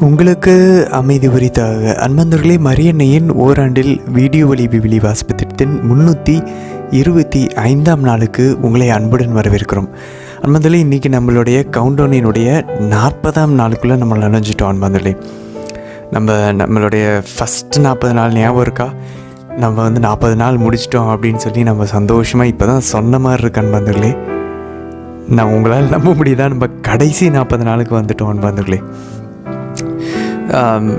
உங்களுக்கு அமைதி உரித்தாக அன்பந்தர்களே, மரியன்னையின் ஓராண்டில் வீடியோ வழி விவிலி வாசிப்பு திட்டத்தின் 325ஆம் நாளுக்கு உங்களை அன்புடன் வரவேற்கிறோம். அன்பந்தர்களே, இன்றைக்கி நம்மளுடைய கவுண்டவுனினுடைய 40ஆம் நாளுக்குள்ளே நம்ம நுழைஞ்சிட்டோம். அன்பந்தர்களே, நம்மளுடைய ஃபஸ்ட்டு 40 நாள் ஞாபகம் இருக்கா? நம்ம 40 நாள் முடிச்சிட்டோம் அப்படின்னு சொல்லி நம்ம சந்தோஷமாக இப்போ தான் சொன்ன மாதிரி இருக்கு. அன்பந்தர்களே, நான் உங்களால் நம்ப முடியுதா? நம்ம கடைசி 40 நாளுக்கு வந்துட்டோம். அன்பந்தர்களே,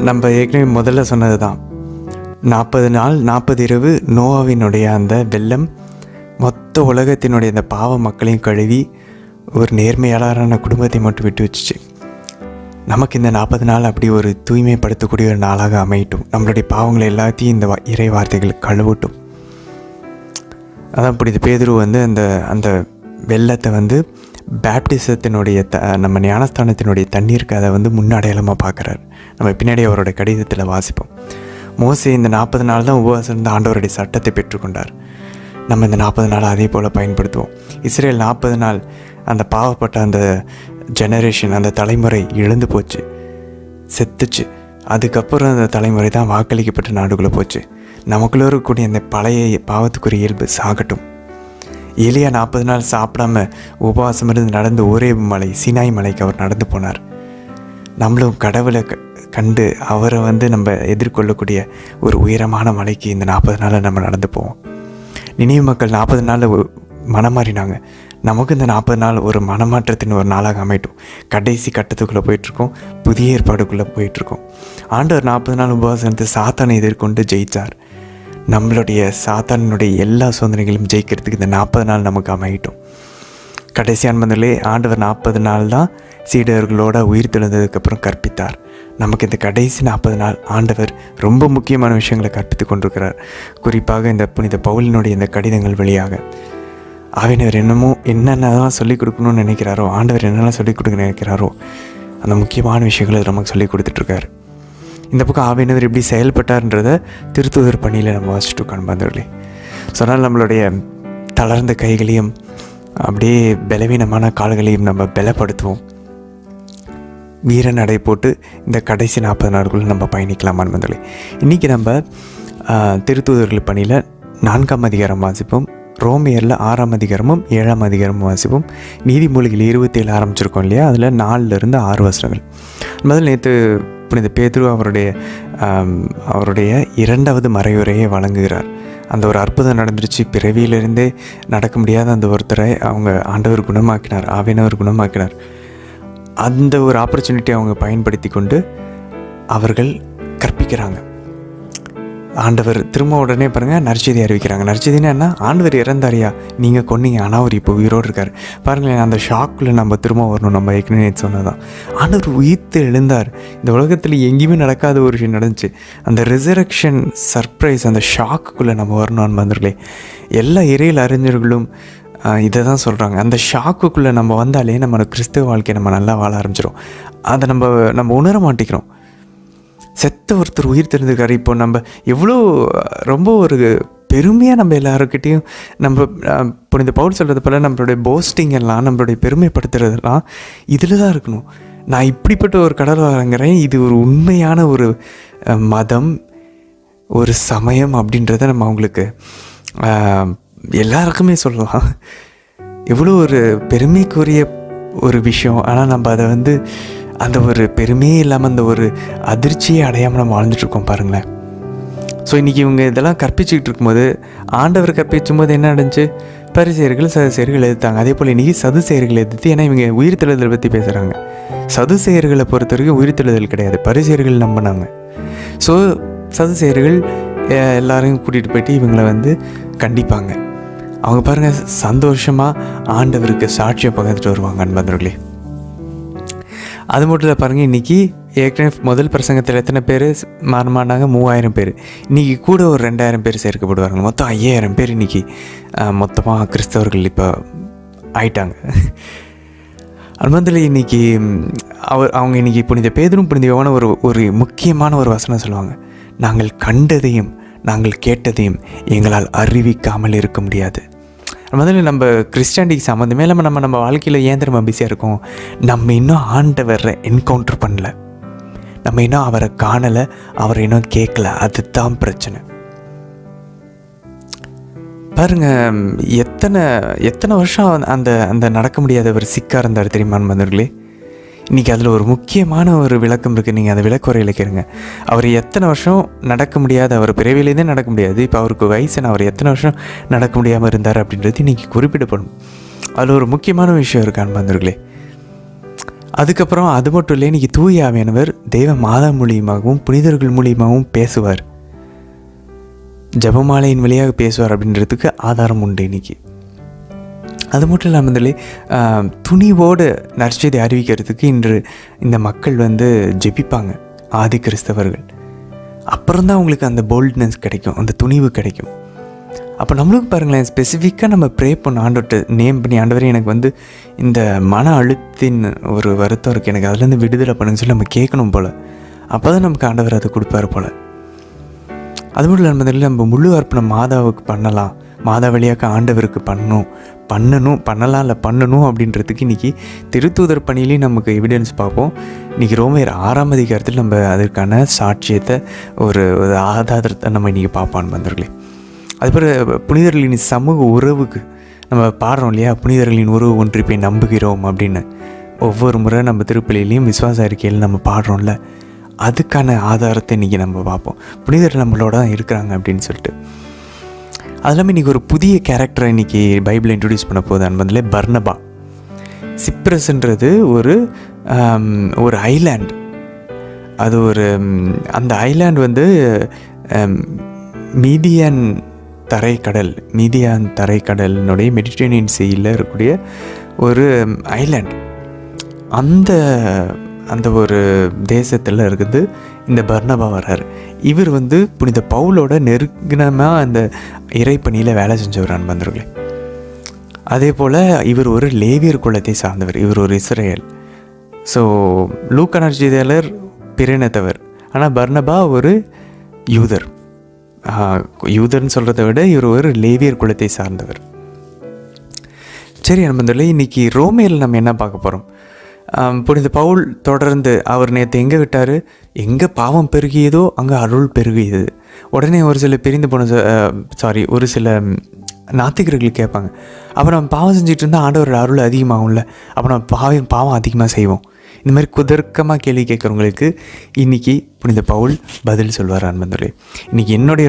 நம்ம ஏற்கனவே முதல்ல சொன்னது தான், 40 நாள் 40 இரவு நோவாவினுடைய அந்த வெள்ளம் மொத்த உலகத்தினுடைய அந்த பாவ மக்களையும் கழுவி ஒரு நேர்மையாளரான குடும்பத்தை மட்டும் விட்டு வச்சுச்சு. நமக்கு இந்த 40 நாள் அப்படி ஒரு தூய்மைப்படுத்தக்கூடிய ஒரு நாளாக அமையட்டும். நம்மளுடைய பாவங்களை எல்லாத்தையும் இந்த இறை வார்த்தைகள் கழுவட்டும். அதான் புனித பேதுரு அந்த வெள்ளத்தை பேப்டிசத்தினுடைய நம்ம ஞானஸ்தானத்தினுடைய தண்ணீருக்கு அதை முன்னடையாளமாக பார்க்குறாரு. நம்ம பின்னாடி அவரோட கடிதத்தில் வாசிப்போம். மோசே இந்த 40 நாள் தான் உபவாசம் இருந்து ஆண்டவருடைய சட்டத்தை பெற்றுக்கொண்டார். நம்ம இந்த 40 நாள் அதே போல் பயன்படுத்துவோம். இஸ்ரேல் 40 நாள் அந்த பாவப்பட்ட அந்த ஜெனரேஷன், அந்த தலைமுறை இழந்து போச்சு, செத்துச்சு. அதுக்கப்புறம் அந்த தலைமுறை தான் வாக்களிக்கப்பட்ட நாடுக்குள்ளே போச்சு. நமக்குள்ளே இருக்கக்கூடிய அந்த பழைய பாவத்துக்குரிய இயல்பு சாகட்டும். எலியா 40 நாள் சாப்பிடாம உபவாசம் இருந்து நடந்து ஒரே மலை, சினாய் மலைக்கு அவர் நடந்து போனார். நம்மளும் கடவுளை கண்டு அவரை நம்ம எதிர்கொள்ளக்கூடிய ஒரு உயரமான மலைக்கு இந்த 40 நாளில் நம்ம நடந்து போவோம். நினைவு மக்கள் 40 நாளில் மனமாறினாங்க. நமக்கு இந்த 40 நாள் ஒரு மனமாற்றத்தின் ஒரு நாளாக அமையட்டும். கடைசி கட்டத்துக்குள்ளே போயிட்டுருக்கோம், புதிய ஏற்பாடுக்குள்ளே போயிட்டுருக்கோம். ஆண்டவர் 40 நாள் உபவாசம் இருந்து சாத்தானை எதிர்கொண்டு ஜெயித்தார். நம்மளுடைய சாத்தானுடைய எல்லா சோதனைகளையும் ஜெயிக்கிறதுக்கு இந்த 40 நாள் நமக்கு அமையட்டும். கடைசி அன்பதிலே ஆண்டவர் 40 நாள் தான் சீடர்களோட உயிர் தெழுந்ததுக்கப்புறம் கற்பித்தார். நமக்கு இந்த கடைசி 40 நாள் ஆண்டவர் ரொம்ப முக்கியமான விஷயங்களை கற்பித்து கொண்டிருக்கிறார். குறிப்பாக இந்த புனித பவுலினுடைய இந்த கடிதங்கள் வழியாக ஆவியானவர் என்னென்னலாம் சொல்லிக் கொடுக்கணும்னு நினைக்கிறாரோ, ஆண்டவர் என்னெல்லாம் சொல்லிக் கொடுக்க நினைக்கிறாரோ அந்த முக்கியமான விஷயங்களை நமக்கு சொல்லிக் கொடுத்துட்ருக்காரு. இந்த பக்கம் ஆவியானவர் எப்படி செயல்பட்டார்ன்றதை திருத்தூதர் பணியில் நம்ம வாசிச்சுட்டு காண்பாந்தர்களே. சொன்னால் நம்மளுடைய தளர்ந்த கைகளையும் அப்படியே பலவீனமான கால்களையும் நம்ம பலப்படுத்துவோம். வீர நடை போட்டு இந்த கடைசி 40 நாட்களும் நம்ம பயணிக்கலாம். அன்பர்களே, இன்றைக்கி நம்ம திருத்தூதர்கள் பணியில் 4ஆம் அதிகாரம் வாசிப்போம். ரோமியரில் 6ஆம் அதிகாரமும் 7ஆம் அதிகாரமும் வாசிப்போம். நீதிமொழிகள் 27 ஆரம்பிச்சிருக்கோம் இல்லையா? அதில் 4லிருந்து 6 வசனங்கள். முதல் நேற்று புனித பேதுரு அவருடைய 2வது மறையுரையை வழங்குகிறார். அந்த ஒரு அற்புதம் நடந்துருச்சு. பிறவியிலிருந்தே நடக்க முடியாத அந்த ஒருத்தரை ஆண்டவர் குணமாக்கினார், ஆவியானவர் குணமாக்கினார். அந்த ஒரு ஆப்பர்ச்சுனிட்டியை அவங்க பயன்படுத்தி கொண்டு அவர்கள் கற்பிக்கிறாங்க. ஆண்டவர் திரும்ப உடனே பாருங்கள் நற்செய்தி அறிவிக்கிறாங்க. நற்செய்தினா என்ன? ஆண்டவர் இறந்தாரியா, நீங்கள் கொன்னீங்க, ஆனால் அவர் இப்போ உயிரோடு இருக்கார். பாருங்களேன், அந்த ஷாக்கில் நம்ம திரும்ப வரணும். நம்ம ஏற்கனவே சொன்னதான், ஆண்டவர் உயிர்த்து எழுந்தார். இந்த உலகத்தில் எங்கேயுமே நடக்காத ஒரு விஷயம் நடந்துச்சு. அந்த ரிசரக்ஷன் சர்ப்ரைஸ், அந்த ஷாக்குக்குள்ளே நம்ம வரணும். அன்பர்களே, எல்லா இறையியல் அறிஞர்களும் இதை தான் சொல்கிறாங்க. அந்த ஷாக்குக்குள்ளே நம்ம வந்தாலே நம்ம கிறிஸ்தவ வாழ்க்கையை நம்ம நல்லா வாழ ஆரம்பிச்சிடும். அதை நம்ம உணர மாட்டேங்கிறோம். செத்த ஒருத்தர் உயிர் தெரிஞ்சிருக்காரு. இப்போ நம்ம எவ்வளோ ரொம்ப ஒரு பெருமையாக நம்ம எல்லாருக்கிட்டேயும் நம்ம புனித பவுல் சொல்கிறது போல் நம்மளுடைய போஸ்டிங் எல்லாம், நம்மளுடைய பெருமைப்படுத்துறதெல்லாம் இதில் தான் இருக்கணும். நான் இப்படிப்பட்ட ஒரு கடவுள் வாங்குறேன், இது ஒரு உண்மையான ஒரு மதம், ஒரு சமயம் அப்படின்றத நம்ம அவங்களுக்கு எல்லாருக்குமே சொல்லலாம். எவ்வளோ ஒரு பெருமைக்குரிய ஒரு விஷயம். ஆனால் நம்ம அதை அந்த ஒரு பெருமையே இல்லாமல் அந்த ஒரு அதிர்ச்சியை அடையாமல் நம்ம வாழ்ந்துட்டுருக்கோம் பாருங்களேன். ஸோ இன்றைக்கி இவங்க இதெல்லாம் கற்பிச்சுக்கிட்டு இருக்கும்போது, ஆண்டவர் கற்பிச்சும் போது என்ன நடந்துச்சு? பரிசேயர்கள் சதுசேயர்கள் எதிர்த்தாங்க. அதே போல் இன்றைக்கி சதுசேயர்கள் எதிர்த்து, ஏன்னா இவங்க உயிர்த்தெழுதலை பற்றி பேசுகிறாங்க. சதுசேயர்களை பொறுத்த வரைக்கும் உயிர்த்தெழுதல் கிடையாது, பரிசேயர்கள் நம்பினாங்க. ஸோ சதுசேயர்கள் எல்லாரையும் கூட்டிகிட்டு போயிட்டு இவங்களை கண்டிப்பாங்க. அவங்க பாருங்கள் சந்தோஷமாக ஆண்டவருக்கு சாட்சியை பகிர்ந்துட்டு வருவாங்க. அன்பர்களே, அது மட்டும் இல்லை பாருங்கள், இன்றைக்கி ஏற்கனவே முதல் பிரசங்கத்தில் எத்தனை பேர் மாறினாங்க? 3000 பேர். இன்றைக்கி கூட ஒரு 2000 பேர் சேர்க்கப்படுவாங்க. மொத்தம் 5000 பேர் இன்றைக்கி மொத்தமாக கிறிஸ்தவர்கள் இப்போ ஆயிட்டாங்க. அன்பதில் இன்றைக்கி அவங்க இன்றைக்கி புனித பேதுரும் புனித யோவானும் ஒரு முக்கியமான ஒரு வசனம் சொல்லுவாங்க. நாங்கள் கண்டதையும் நாங்கள் கேட்டதையும் எங்களால் அறிவிக்காமல் இருக்க முடியாது. முதல்ல நம்ம கிறிஸ்டியானிட்டிக்கு சம்மந்தமே இல்லாமல் நம்ம வாழ்க்கையில் ஏன் திரும்ப பிஸியாக இருக்கோம்? நம்ம இன்னும் ஆண்டவரை என்கவுண்டர் பண்ணல. நம்ம இன்னும் அவரை காணலை, அவரை இன்னும் கேட்கல. அதுதான் பிரச்சனை. பாருங்க, எத்தனை வருஷம் அந்த அந்த நடக்க முடியாதவர் சிக்கா இருந்தார் தெரியுமா நண்பர்களே? இன்றைக்கி அதில் ஒரு முக்கியமான ஒரு விளக்கம் இருக்குது. நீங்கள் அந்த விளக்குறையில் கேளுங்க. அவர் எத்தனை வருஷம் நடக்க முடியாது, அவர் பிறவிலேருந்தே நடக்க முடியாது. இப்போ அவருக்கு வயசுன்னு அவர் எத்தனை வருஷம் நடக்க முடியாமல் இருந்தார் அப்படின்றது இன்றைக்கி குறிப்பிடப்படும். அதில் ஒரு முக்கியமான விஷயம் இருக்கு நண்பர்களே. அதுக்கப்புறம் அது மட்டும் இல்லை, இன்றைக்கி தூய ஆவியானவர் தெய்வ மாதா மூலியமாகவும் புனிதர்கள் மூலியமாகவும் பேசுவார், ஜபமாலையின் வழியாக பேசுவார் அப்படின்றதுக்கு ஆதாரம் உண்டு இன்றைக்கி. அது மட்டும் இல்லாமல் துணிவோடு நற்செய்தி அறிவிக்கிறதுக்கு இன்று இந்த மக்கள் ஜெபிப்பாங்க, ஆதி கிறிஸ்தவர்கள். அப்புறம்தான் அவங்களுக்கு அந்த போல்ட்னஸ் கிடைக்கும், அந்த துணிவு கிடைக்கும். அப்போ நம்மளுக்கு பாருங்களேன், ஸ்பெசிஃபிக்காக நம்ம ப்ரே பண்ண ஆண்டவர்கிட்ட நேம் பண்ணி, ஆண்டவரே எனக்கு இந்த மன அழுத்தின் ஒரு வருத்தம் இருக்குது, எனக்கு அதுலேருந்து விடுதலை பண்ணுங்க சொல்லி நம்ம கேட்கணும் போல். அப்போ தான் நமக்கு ஆண்டவர் அதை கொடுப்பாரு போல். அது மட்டும் இல்லாமல் நம்ம முழு அர்ப்பணம் மாதாவுக்கு பண்ணலாம், மாதா வழியாக ஆண்டவருக்கு பண்ணணும் அப்படின்றதுக்கு இன்றைக்கி திருத்தூதர் பணியிலையும் நமக்கு எவிடன்ஸ் பார்ப்போம். இன்றைக்கி ரோமர் 6ஆம் அதிகாரத்தில் நம்ம அதற்கான சாட்சியத்தை ஒரு ஆதாரத்தை நம்ம இன்றைக்கி பார்ப்போம் நண்பர்களே. அதுபோல் புனிதர்களின் சமூக உறவுக்கு நம்ம பாடுறோம் இல்லையா, புனிதர்களின் உறவு ஒன்றிப்பை நம்புகிறோம் அப்படின்னு ஒவ்வொரு முறை நம்ம திருப்பலியிலையும் விசுவாச அறிக்கையில் நம்ம பாடுறோம்ல, அதுக்கான ஆதாரத்தை இன்றைக்கி நம்ம பார்ப்போம். புனிதர் நம்மளோட தான் இருக்கிறாங்க அப்படின்னு சொல்லிட்டு. அது இல்லாமல் இன்றைக்கி ஒரு புதிய கேரக்டரை இன்றைக்கி பைபிள் இன்ட்ரடியூஸ் பண்ண போகுது நண்பர்களே, பர்னபா. சிப்ரஸ்ன்றது ஒரு ஐலாண்ட். அது அந்த ஐலாண்ட் மீதியான் தரைக்கடலினுடைய மெடிட்டரேனியன் சீயில் இருக்கக்கூடிய ஒரு ஐலாண்ட். அந்த ஒரு தேசத்தில் இருக்குது இந்த பர்னபா வர்றார். இவர் புனித பவுலோட நெருங்கினமாக அந்த இறைப்பணியில் வேலை செஞ்சவர் நண்பர்களே. அதே போல் இவர் ஒரு லேவியர் குலத்தை சார்ந்தவர், இவர் ஒரு இஸ்ரேல். ஸோ லூக்கா நற்செய்தியாளர் பிரினத்தவர், ஆனால் பர்னபா ஒரு யூதர்னு சொல்கிறத விட இவர் ஒரு லேவியர் குலத்தை சார்ந்தவர். சரி நண்பர்களே, இன்றைக்கி ரோமேரில் நம்ம என்ன பார்க்க போகிறோம்? புனித பவுல் தொடர்ந்து அவர் நேற்று எங்கே விட்டார், எங்கே பாவம் பெருகியதோ அங்கே அருள் பெருகியது. உடனே ஒரு சில நாத்திகர்கள் கேட்பாங்க, அப்போ நம்ம பாவம் செஞ்சுட்டு இருந்தால் ஆண்டவரோட அருள் அதிகமாகும்ல, அப்போ நம்ம பாவம் அதிகமாக செய்வோம். இந்த மாதிரி குதர்க்கமாக கேள்வி கேட்குறவங்களுக்கு இன்றைக்கி புனித பவுல் பதில் சொல்வார் நண்பர்களே. இன்றைக்கி என்னுடைய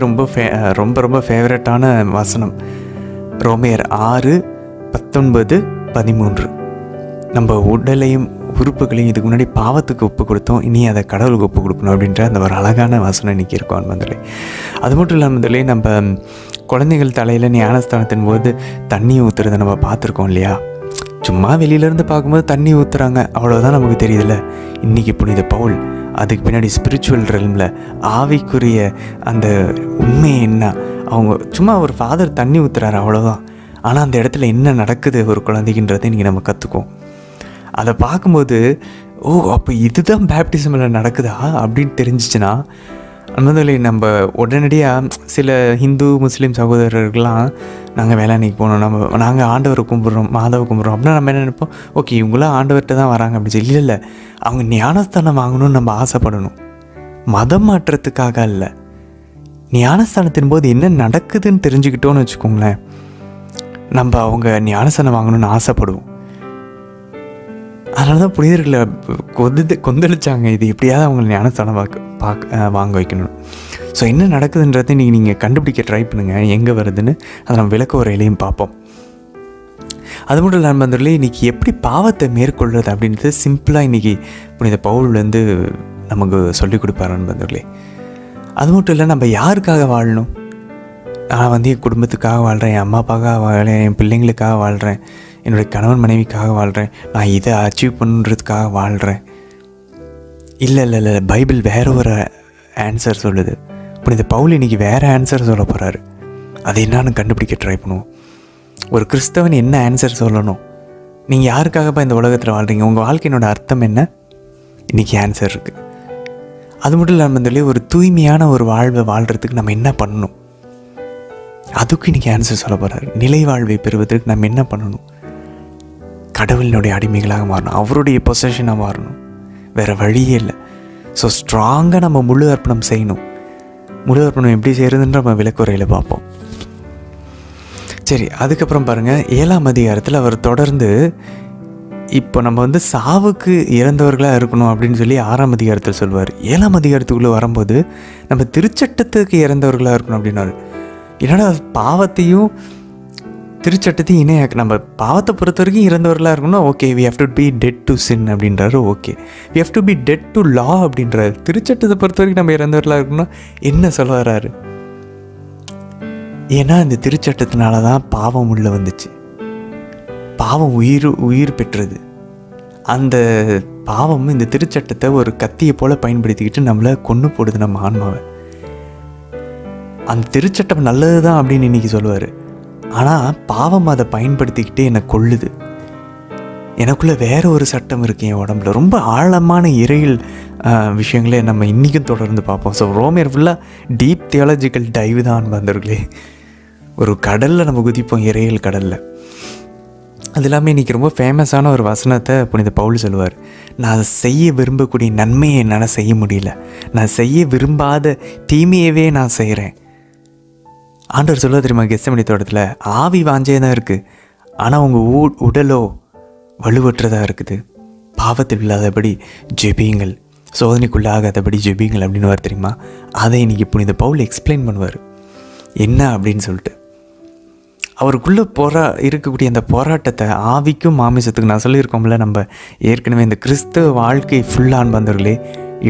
ரொம்ப ஃபேவரட்டான வசனம் ரோமர் 6:19-13. நம்ம உடலையும் உறுப்புகளையும் இதுக்கு முன்னாடி பாவத்துக்கு ஒப்பு கொடுத்தோம், இனி அதை கடவுளுக்கு ஒப்பு கொடுக்கணும் அப்படின்ற அந்த ஒரு அழகான வசனம் இன்றைக்கி இருக்கும் நண்பர்களே. அது மட்டும் இல்லாமல் நம்ம குழந்தைகள் தலையில் ஞானஸ்தானத்தின் போது தண்ணி ஊற்றுறதை நம்ம பார்த்துருக்கோம் இல்லையா. சும்மா வெளியிலேருந்து பார்க்கும்போது தண்ணி ஊற்றுறாங்க, அவ்வளோதான் நமக்கு தெரியுதுல்ல. இன்றைக்கி புனித பவுல் அதுக்கு பின்னாடி ஸ்பிரிச்சுவல் ரெல்மில் ஆவிக்குரிய அந்த உண்மை என்ன, அவங்க சும்மா ஒரு ஃபாதர் தண்ணி ஊற்றுறாரு அவ்வளோதான், ஆனால் அந்த இடத்துல என்ன நடக்குது ஒரு குழந்தைகின்றதை இன்றைக்கி நம்ம கற்றுக்குவோம். அதை பார்க்கும்போது அப்போ இதுதான் பேப்டிசமில் நடக்குதா அப்படின்னு தெரிஞ்சிச்சுன்னா அந்ததில் நம்ம உடனடியாக சில ஹிந்து முஸ்லீம் சகோதரர்கள்லாம் நாங்கள் வேளாண்மைக்கு போகணும், நாங்கள் ஆண்டவரை கும்பிட்றோம், மாதாவை கும்பிட்றோம் அப்படின்னா நம்ம என்ன நினைப்போம், ஓகே இவங்களாம் ஆண்டவர்கிட்ட தான் வராங்க அப்படின்னு சொல்லி. இல்லை, அவங்க ஞானஸ்தானம் வாங்கணும்னு நம்ம ஆசைப்படணும், மதம் மாற்றத்துக்காக இல்லை. ஞானஸ்தானத்தின் போது என்ன நடக்குதுன்னு தெரிஞ்சுக்கிட்டோன்னு வச்சுக்கோங்களேன், நம்ம அவங்க ஞானஸ்தானம் வாங்கணும்னு ஆசைப்படுவோம். அதனால தான் புனிதர்களை கொந்தளிச்சாங்க, இது எப்படியாவது அவங்க ஞானஸ்தானம் வாங்க வைக்கணும். ஸோ என்ன நடக்குதுன்றதை இன்றைக்கி நீங்கள் கண்டுபிடிக்க ட்ரை பண்ணுங்கள், எங்கே வருதுன்னு அதை நம்ம விளக்க உரையிலையும் பார்ப்போம். அது மட்டும் இல்லாமல் இன்றைக்கி எப்படி பாவத்தை மேற்கொள்வது அப்படின்றது சிம்பிளாக இன்றைக்கி புனித பவுல் நமக்கு சொல்லிக் கொடுப்பார் நண்பர்களே. அது மட்டும் இல்லை, நம்ம யாருக்காக வாழணும்? நான் என் குடும்பத்துக்காக வாழ்கிறேன், என் அம்மா அப்பாக்காக வாழ்கிறேன், என் பிள்ளைங்களுக்காக வாழ்கிறேன், என்னுடைய கணவன் மனைவிக்காக வாழ்கிறேன், நான் இதை அச்சீவ் பண்ணுறதுக்காக வாழ்கிறேன். இல்லை, பைபிள் வேற ஒரு ஆன்சர் சொல்லுது. புனித பவுல் இன்றைக்கி வேறு ஆன்சர் சொல்ல போகிறாரு. அது என்னான்னு கண்டுபிடிக்க ட்ரை பண்ணுவோம். ஒரு கிறிஸ்தவன் என்ன ஆன்சர் சொல்லணும்? நீங்கள் யாருக்காகப்பா இந்த உலகத்தில் வாழ்கிறீங்க, உங்கள் வாழ்க்கையினோட அர்த்தம் என்ன? இன்றைக்கி ஆன்சர் இருக்குது. அது மட்டும் இல்லாமல் ஒரு தூய்மையான ஒரு வாழ்வை வாழ்கிறதுக்கு நம்ம என்ன பண்ணணும், அதுக்கு இன்றைக்கி ஆன்சர் சொல்ல போகிறாரு. நிலை வாழ்வை பெறுவதற்கு நம்ம என்ன பண்ணணும்? கடவுளினுடைய அடிமைகளாக மாறணும், அவருடைய பொசஷனாக மாறணும், வேறு வழியே இல்லை. ஸோ ஸ்ட்ராங்காக நம்ம முழு அர்ப்பணம் செய்யணும். முழு அர்ப்பணம் எப்படி செய்கிறதுன்ற நம்ம விளக்குறையில் பார்ப்போம். சரி, அதுக்கப்புறம் பாருங்கள் 7ஆம் அதிகாரத்தில் அவர் தொடர்ந்து இப்போ நம்ம சாவுக்கு இறந்தவர்களாக இருக்கணும் அப்படின்னு சொல்லி 6ஆம் அதிகாரத்தில் சொல்லுவார். 7ஆம் அதிகாரத்துக்குள்ளே வரும்போது நம்ம திருச்சட்டத்துக்கு இறந்தவர்களாக இருக்கணும் அப்படின்னாரு. என்னடா பாவத்தையும் திருச்சட்டத்தையும் இணையாக்கு, நம்ம பாவத்தை பொறுத்த வரைக்கும் இறந்தவர்களாக இருக்கணும். Okay, we have to be dead to sin அப்படின்றாரு. Okay, we have to be dead to law அப்படின்றாரு. திருச்சட்டத்தை பொறுத்த வரைக்கும் நம்ம இறந்தவர்களாக இருக்கணும் என்ன சொல்ல வர்றாரு? ஏன்னா இந்த திருச்சட்டத்தினால தான் பாவம் உள்ள வந்துச்சு. பாவம் உயிர் பெற்றது. அந்த பாவம் இந்த திருச்சட்டத்தை ஒரு கத்தியை போல் பயன்படுத்திக்கிட்டு நம்மளை கொன்று போடுது, நம்ம ஆன்மாவை. அந்த திருச்சட்டம் நல்லது தான் அப்படின்னு இன்றைக்கி சொல்லுவார். ஆனால் பாவம் அதை பயன்படுத்திக்கிட்டு என்னை கொல்லுது. எனக்குள்ளே வேறு ஒரு சட்டம் இருக்குது என் உடம்புல. ரொம்ப ஆழமான இறையில் விஷயங்களே நம்ம இன்றைக்கும் தொடர்ந்து பார்ப்போம். ஸோ ரோமியர் ஃபுல்லாக டீப் தியாலஜிக்கல் டைவ் தான் வந்தவர்களே. ஒரு கடலில் நம்ம குதிப்போம், இறையில் கடலில். அது இல்லாமல் இன்றைக்கி ரொம்ப ஃபேமஸான ஒரு வசனத்தை புனித பவுல் சொல்லுவார். நான் செய்ய விரும்பக்கூடிய நன்மையை என்னால் செய்ய முடியல, நான் செய்ய விரும்பாத தீமையவே நான் செய்கிறேன். ஆண்டவர் சொல்ல தெரியுமா கெத்செமனி தோட்டத்தில், ஆவி வாஞ்சே தான் இருக்குது, ஆனால் உங்கள் உடலோ வலுவற்றதாக இருக்குது. பாவத்தில் இல்லாதபடி ஜெபியுங்கள், சோதனைக்குள்ளாகாதபடி ஜெபியுங்கள் அப்படின்னு வர தெரியுமா. அதை இன்றைக்கி புனித பவுல் எக்ஸ்பிளைன் பண்ணுவார் என்ன அப்படின்னு சொல்லிட்டு. அவருக்குள்ளே இருக்கக்கூடிய அந்த போராட்டத்தை ஆவிக்கும் மாமிசத்துக்கும், நான் சொல்லியிருக்கோம்ல, நம்ம ஏற்கனவே இந்த கிறிஸ்தவ வாழ்க்கை ஃபுல்லான்னு வந்தவர்களே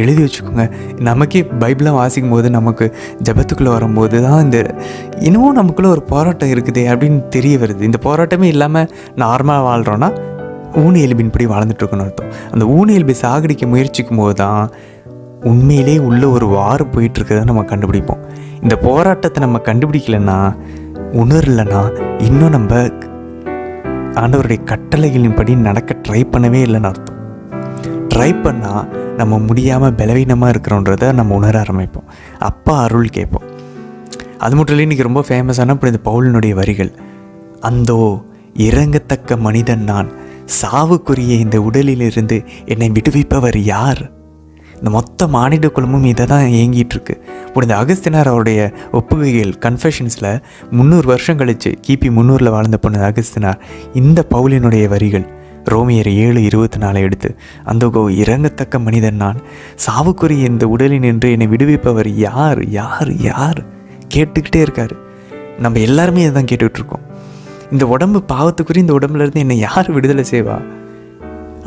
எழுதி வச்சுக்கோங்க. நமக்கே பைபிளாக வாசிக்கும் போது, நமக்கு ஜபத்துக்குள்ளே வரும்போது தான் இந்த இன்னமும் நமக்குள்ளே ஒரு போராட்டம் இருக்குது அப்படின்னு தெரிய வருது. இந்த போராட்டமே இல்லாமல் நார்மலாக வாழ்கிறோன்னா ஊனி எலும்பின்படி வாழ்ந்துட்டுருக்கோன்னு அர்த்தம். அந்த ஊனி எலும்பை சாகடிக்க முயற்சிக்கும் போது தான் உண்மையிலே உள்ள ஒரு வாறு போயிட்டுருக்கிறத நம்ம கண்டுபிடிப்போம். இந்த போராட்டத்தை நம்ம கண்டுபிடிக்கலைன்னா, உணரலைன்னா, இன்னும் நம்ம ஆண்டவருடைய கட்டளைகளின்படி நடக்க ட்ரை பண்ணவே இல்லைன்னு அர்த்தம். ட்ரை பண்ணால் நம்ம முடியாமல் பலவீனமாக இருக்கிறோன்றதை நம்ம உணர ஆரம்பிப்போம். அப்பா அருள் கேட்போம். அது மட்டும் இல்லை, இன்றைக்கி ரொம்ப ஃபேமஸான இந்த பவுலினுடைய வரிகள். அந்தோ இறங்கத்தக்க மனிதன் நான், சாவுக்குரிய இந்த உடலிலிருந்து என்னை விடுவிப்பவர் யார்? இந்த மொத்த மானிட குலமும் இதை தான் இயங்கிட்டுருக்கு. புனித அகஸ்தினார் அவருடைய ஒப்புகைகள் கன்ஃபெஷன்ஸில் 300 வருஷம் கழிச்சு, கிபி 300 வாழ்ந்த புனித அகஸ்தினார் இந்த பவுலினுடைய வரிகள் ரோமியர் 7:24 எடுத்து, அந்தோ இறங்கத்தக்க மனிதன் நான், சாவுக்குரிய இந்த உடலில் நின்று என்னை விடுவிப்பவர் யார் யார் யார் கேட்டுக்கிட்டே இருக்காரு. நம்ம எல்லாருமே இதை தான் கேட்டுட்ருக்கோம். இந்த உடம்பு பாவத்துக்குரிய இந்த உடம்புலேருந்து என்னை யார் விடுதலை செய்வா?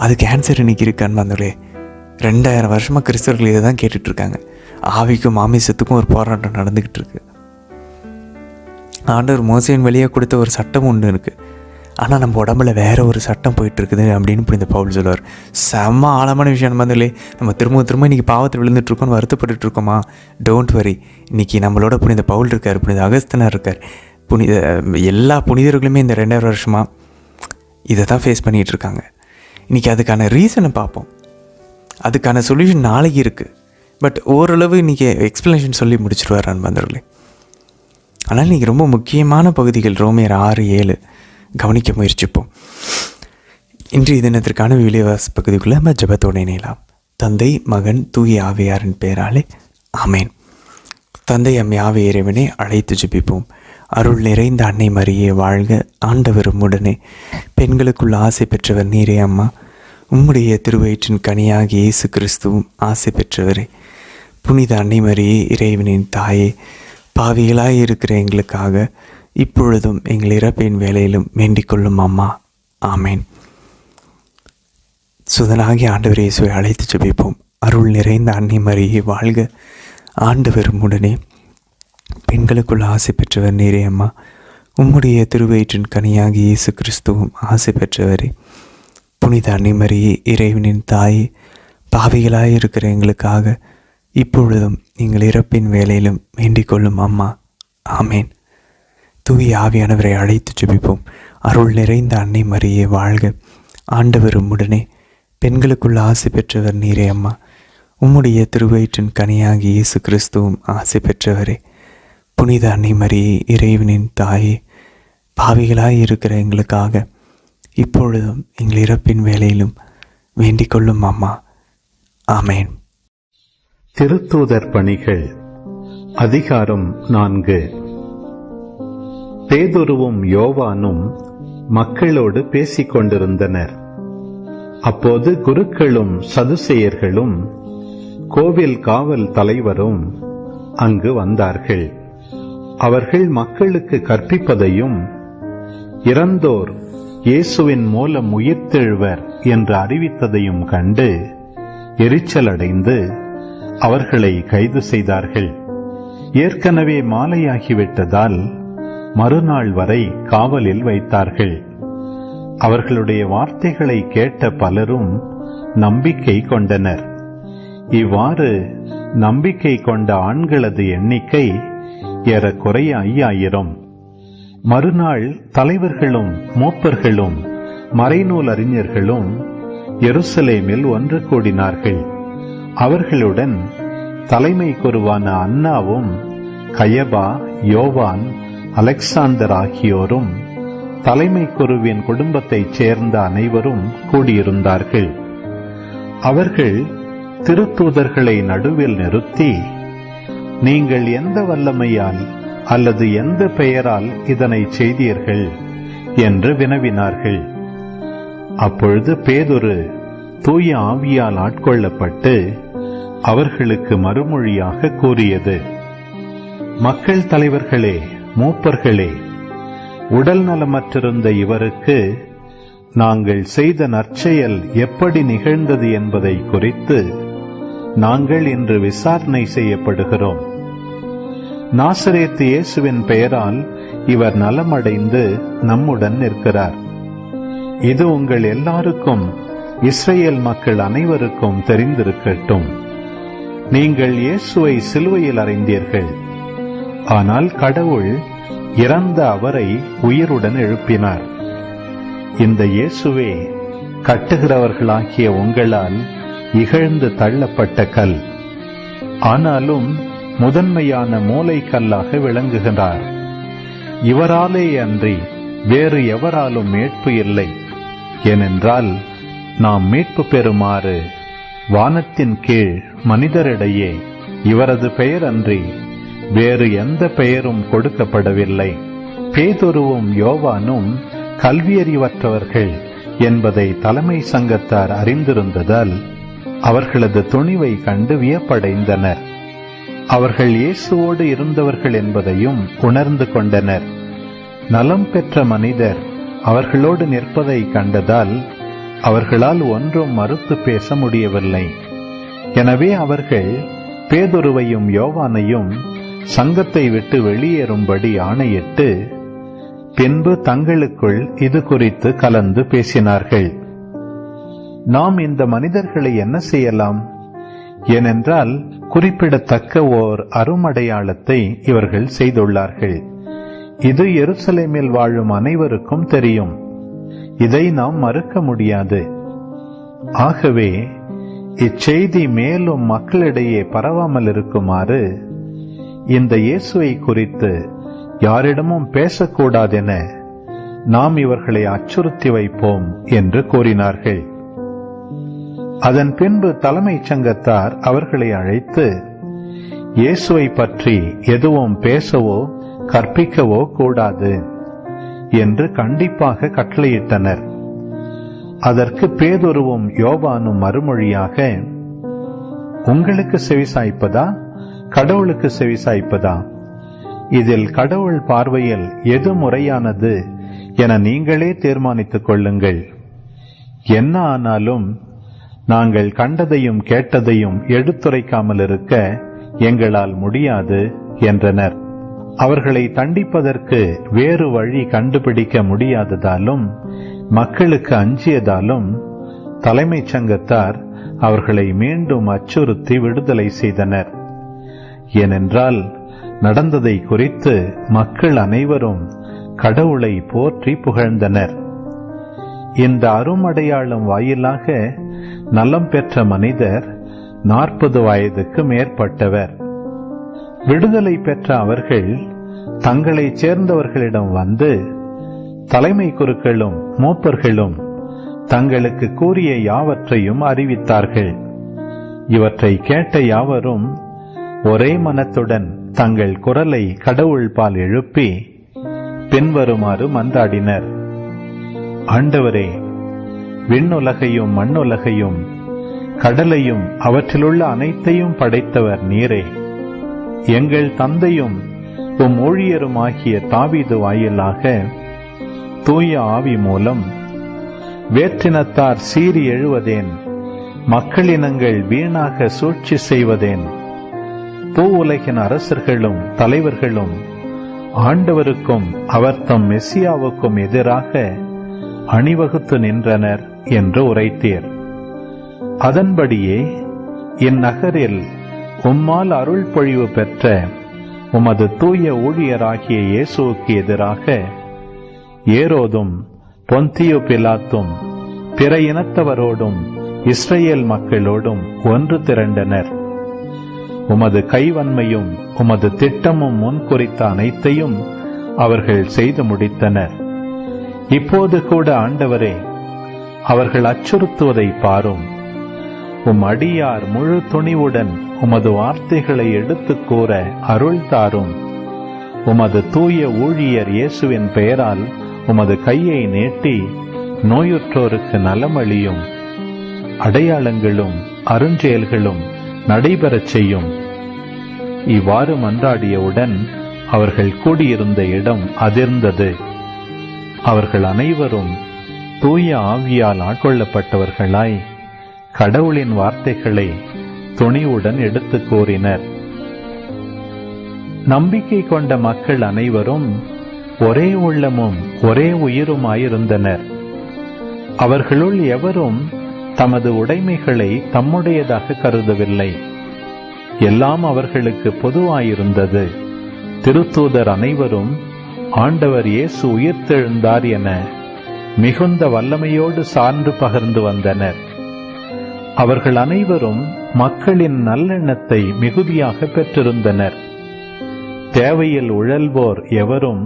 அதுக்கு ஆன்சர் இன்னைக்கு இருக்கான்னு வந்தோலே. 2000 வருஷமாக கிறிஸ்தவர்கள் இதை தான் கேட்டுட்ருக்காங்க. ஆவிக்கும் மாமிசத்துக்கும் ஒரு போராட்டம் நடந்துக்கிட்டு இருக்கு. ஆண்டவர் மோசேயின் வழியாக கொடுத்த ஒரு சட்டம் ஒன்று இருக்குது, ஆனால் நம்ம உடம்புல வேறு ஒரு சட்டம் போயிட்டுருக்குது அப்படின்னு புனித பவுல் சொல்லுவார். செம்ம ஆழமான விஷயம் வந்தாலே. நம்ம திரும்ப இன்றைக்கி பாவத்தில் விழுந்துட்டுருக்கோன்னு வருத்தப்பட்டுருக்கோமா? டோன்ட் வரி, இன்றைக்கி நம்மளோட புனித பவுல் இருக்கார், புனித அகஸ்தினார் இருக்கார். எல்லா புனிதர்களுமே இந்த 2000 வருஷமாக இதை தான் ஃபேஸ் பண்ணிகிட்ருக்காங்க. இன்றைக்கி அதுக்கான ரீசனை பார்ப்போம். அதுக்கான சொல்யூஷன் நாளைக்கு இருக்குது. பட் ஓரளவு இன்றைக்கி எக்ஸ்ப்ளனேஷன் சொல்லி முடிச்சிடுவார் அன்பர்களே. ஆனால் இன்றைக்கி ரொம்ப முக்கியமான பகுதிகள் ரோமியர் 6:7 கவனிக்க முயற்சிப்போம். இன்றைய தினத்திற்கான விலைவாசி பகுதிக்குள்ளே நம்ம ஜபத்தோடு இணையலாம். தந்தை, மகன், தூய ஆவியாரின் பெயராலே ஆமேன். தந்தை அம்மை ஆவிய இறைவனை அழைத்து ஜெபிப்போம். அருள் நிறைந்த அன்னை மரியே வாழ்க, ஆண்டவரும் உடனே பெண்களுக்குள் ஆசை பெற்றவர் நீரே அம்மா. உம்முடைய திருவயிற்றின் கனியாகி இயேசு கிறிஸ்துவும் ஆசை பெற்றவரே. புனித அன்னை மரியே இறைவனின் தாயே, பாவிகளாய் இருக்கிற எங்களுக்காக இப்பொழுதும் எங்கள் இறப்பின் வேலையிலும் வேண்டிக் கொள்ளும் அம்மா. ஆமேன். சுதனாகி ஆண்டவர் இயேசுவை அழைத்து ஜெபிப்போம். அருள் நிறைந்த அன்னை மரியே வாழ்க, ஆண்டவரும் உடனே பெண்களுக்குள் ஆசை பெற்றவர் நீரே அம்மா. உம்முடைய திருவயிற்றின் கனியாகி இயேசு கிறிஸ்துவும் ஆசை பெற்றவரே. புனித அன்னை மரியே இறைவனின் தாயே, பாவிகளாய் இருக்கிற எங்களுக்காக இப்பொழுதும் எங்கள் இறப்பின் வேலையிலும் வேண்டிக் கொள்ளும் அம்மா. ஆமேன். தூய ஆவியானவரை அழைத்து ஜெபிப்போம். அருள் நிறைந்த அன்னை மரியே வாழ்க, ஆண்டவரும் உடனே பெண்களுக்குள் ஆசை பெற்றவர் நீரே அம்மா. உம்முடைய திருவயிற்றின் கனியாகி இயேசு கிறிஸ்துவும் ஆசை பெற்றவரே. புனித அன்னை மரியே இறைவனின் தாயே, பாவிகளாய் இருக்கிற எங்களுக்காக இப்பொழுதும் எங்கள் இறப்பின் வேலையிலும் வேண்டிக் கொள்ளும் அம்மா. ஆமேன். திருத்தூதர் பணிகள் அதிகாரம் 4. பேதுருவும் யோவானும் மக்களோடு பேசிக் கொண்டிருந்தனர். அப்போது குருக்களும் சதுசேயர்களும் கோவில் காவல் தலைவரும் அங்கு வந்தார்கள். அவர்கள் மக்களுக்கு கற்பிப்பதையும் இறந்தோர் இயேசுவின் மூலம் உயிர்த்தெழுவர் என்று அறிவித்ததையும் கண்டு எரிச்சலடைந்து அவர்களை கைது செய்தார்கள். ஏற்கனவே மாலையாகிவிட்டதால் மறுநாள் வரை காவலில் வைத்தார்கள். அவர்களுடைய வார்த்தைகளை கேட்ட பலரும் நம்பிக்கை கொண்டனர். இவ்வாறு நம்பிக்கை கொண்ட ஆண்களது எண்ணிக்கை ஏறக்குறைய 5000. மறுநாள் தலைவர்களும் மூப்பர்களும் மறைநூல் அறிஞர்களும் எருசலேமில் ஒன்று கூடினார்கள். அவர்களுடன் தலைமை குருவான அன்னாவும் கயபா, யோவான், அலெக்சாந்தர் ஆகியோரும் தலைமை குருவின் குடும்பத்தைச் சேர்ந்த அனைவரும் கூடியிருந்தார்கள். அவர்கள் திருத்தூதர்களை நடுவில் நிறுத்தி, நீங்கள் எந்த வல்லமையால் அல்லது எந்த பெயரால் இதனை செய்தீர்கள் என்று வினவினார்கள். அப்பொழுது பேதுரு தூய ஆவியால் ஆட்கொள்ளப்பட்டு அவர்களுக்கு மறுமொழியாக கூறியது, மக்கள் தலைவர்களே, மூப்பர்களே, உடல் நலமற்றிருந்த இவருக்கு நாங்கள் செய்த நற்செயல் எப்படி நிகழ்ந்தது என்பதை குறித்து நாங்கள் இன்று விசாரணை செய்யப்படுகிறோம். நாசரேத்து இயேசுவின் பெயரால் இவர் நலமடைந்து நம்முடன் நிற்கிறார். இது உங்கள் எல்லாருக்கும், இஸ்ரேல் மக்கள் அனைவருக்கும் தெரிந்திருக்கட்டும். நீங்கள் இயேசுவை சிலுவையில் அறைந்தீர்கள். ஆனால் கடவுள் இறந்த அவரை உயிருடன் எழுப்பினார். இந்த இயேசுவே கட்டுகிறவர்களாகிய உங்களால் இகழ்ந்து தள்ளப்பட்ட கல், ஆனாலும் முதன்மையான மூலைக்கல்லாக விளங்குகிறார். இவராலே அன்றி வேறு எவராலும் மீட்பு இல்லை. ஏனென்றால் நாம் மீட்பு பெறுமாறு வானத்தின் கீழ் மனிதரிடையே இவரது பெயர் அன்றி வேறு எந்த பெயரும் கொடுக்கப்படவில்லை. பேதுருவும் யோவானும் கல்வியறிவற்றவர்கள் என்பதை தலைமை சங்கத்தார் அறிந்திருந்ததால் அவர்களது துணிவை கண்டு வியப்படைந்தனர். அவர்கள் இயேசுவோடு இருந்தவர்கள் என்பதையும் உணர்ந்து கொண்டனர். நலம் பெற்ற மனிதர் அவர்களோடு நிற்பதை கண்டதால் அவர்களால் ஒன்றும் மறுத்து பேச முடியவில்லை. எனவே அவர்கள் பேதுருவையும் யோவானையும் சங்கத்தை விட்டு வெளியேறும்படி ஆணையிட்டு பின்பு தங்களுக்குள் இது குறித்து கலந்து பேசினார்கள். நாம் இந்த மனிதர்களை என்ன செய்யலாம்? ஏனென்றால் குறிப்பிடத்தக்க ஓர் அருமடையாளத்தை இவர்கள் செய்துள்ளார்கள். இது எருசலேமில் வாழும் அனைவருக்கும் தெரியும். இதை நாம் மறுக்க முடியாது. ஆகவே இச்செய்தி மேலும் மக்களிடையே பரவாமல் இருக்குமாறு இந்த இயேசுவை குறித்து யாரிடமும் பேசக்கூடாதென நாம் இவர்களை அச்சுறுத்தி வைப்போம் என்று கூறினார்கள். அதன் பின்பு தலைமைச் சங்கத்தார் அவர்களை அழைத்து, இயேசுவை பற்றி எதுவும் பேசவோ கற்பிக்கவோ கூடாது என்று கண்டிப்பாக கட்டளையிட்டனர். அதற்கு பேதுருவும் யோவானும் மறுமொழியாக, உங்களுக்கு செவிசாய்ப்பதா கடவுளுக்கு செவிசாய்ப்பதா? இதில் கடவுள் பார்வையில் எது முறையானது என நீங்களே தீர்மானித்துக் கொள்ளுங்கள். என்ன ஆனாலும் நாங்கள் கண்டதையும் கேட்டதையும் எடுத்துரைக்காமல் இருக்க எங்களால் முடியாது என்றனர். அவர்களை தண்டிப்பதற்கு வேறு வழி கண்டுபிடிக்க முடியாததாலும் மக்களுக்கு அஞ்சியதாலும் தலைமைச் சங்கத்தார் அவர்களை மீண்டும் அச்சுறுத்தி விடுதலை செய்தனர். ஏனென்றால் நடந்ததை குறித்து மக்கள் அனைவரும் கடவுளை போற்றி புகழ்ந்தனர். இந்த அருமடையாளம் வாயிலாக நலம் பெற்ற மனிதர் 40 வயதுக்கு மேற்பட்டவர். விடுதலை பெற்ற அவர்கள் தங்களைச் சேர்ந்தவர்களிடம் வந்து தலைமை குருக்களும் மூப்பர்களும் தங்களுக்கு கூறிய யாவற்றையும் அறிவித்தார்கள். இவற்றை கேட்ட யாவரும் ஒரே மனத்துடன் தங்கள் குரலை கடவுள் பால் எழுப்பி பின்வருமாறு மன்றாடினர். ஆண்டவரே, விண்ணுலகையும் மண்ணுலகையும் கடலையும் அவற்றிலுள்ள அனைத்தையும் படைத்தவர் நீரே. எங்கள் தந்தையும் உம் ஊழியருமாகிய தாவீது வாயிலாக தூய ஆவி மூலம் வேற்றினத்தார் சீறி எழுவதேன், மக்களினங்கள் வீணாக சூழ்ச்சி செய்வதேன், பூவுலகின் அரசர்களும் தலைவர்களும் ஆண்டவருக்கும் அவர் தம் மெசியாவுக்கும் எதிராக அணிவகுத்து நின்றனர் என்று உரைத்தீர். அதன்படியே இந்நகரில் உம்மால் அருள் பொழிவு பெற்ற உமது தூய ஊழியராகிய இயேசுவுக்கு எதிராக ஏரோதும் பொந்தியு பிலாத்தும் பிற இனத்தவரோடும் இஸ்ரேல் மக்களோடும் ஒன்று திரண்டனர். உமது கைவன்மையும் உமது திட்டமும் முன்குறித்த அனைத்தையும் அவர்கள் செய்து முடித்தனர். இப்போது கூட ஆண்டவரே, அவர்கள் அச்சுறுத்துவதை பாரும். உம் அடியார் முழு துணிவுடன் உமது வார்த்தைகளை எடுத்துக் கூற அருள் தாரும். உமது தூய ஊழியர் இயேசுவின் பெயரால் உமது கையை நீட்டி நோயுற்றோருக்கு நலமளியும். அடையாளங்களும் அருஞ்செயல்களும் நடைபெறச் செய்யும். இவ்வாறு மன்றாடியவுடன் அவர்கள் கூடியிருந்த இடம் அதிர்ந்தது. அவர்கள் அனைவரும் தூய ஆவியால் ஆட்கொள்ளப்பட்டவர்களாய் கடவுளின் வார்த்தைகளை துணிவுடன் எடுத்து கூறினர். நம்பிக்கை கொண்ட மக்கள் அனைவரும் ஒரே உள்ளமும் ஒரே உயிருமாயிருந்தனர். அவர்களுள் எவரும் தமது உடைமைகளை தம்முடையதாக கருதவில்லை. எல்லாம் அவர்களுக்கு பொதுவாயிருந்தது. திருத்தூதர் அனைவரும் ஆண்டவர் இயேசு உயிர்த்தெழுந்தார் என மிகுந்த வல்லமையோடு சான்று பகர்ந்து வந்தனர். அவர்கள் அனைவரும் மக்களின் நல்லெண்ணத்தை மிகுதியாக பெற்றிருந்தனர். தேவையில் உழல்வோர் எவரும்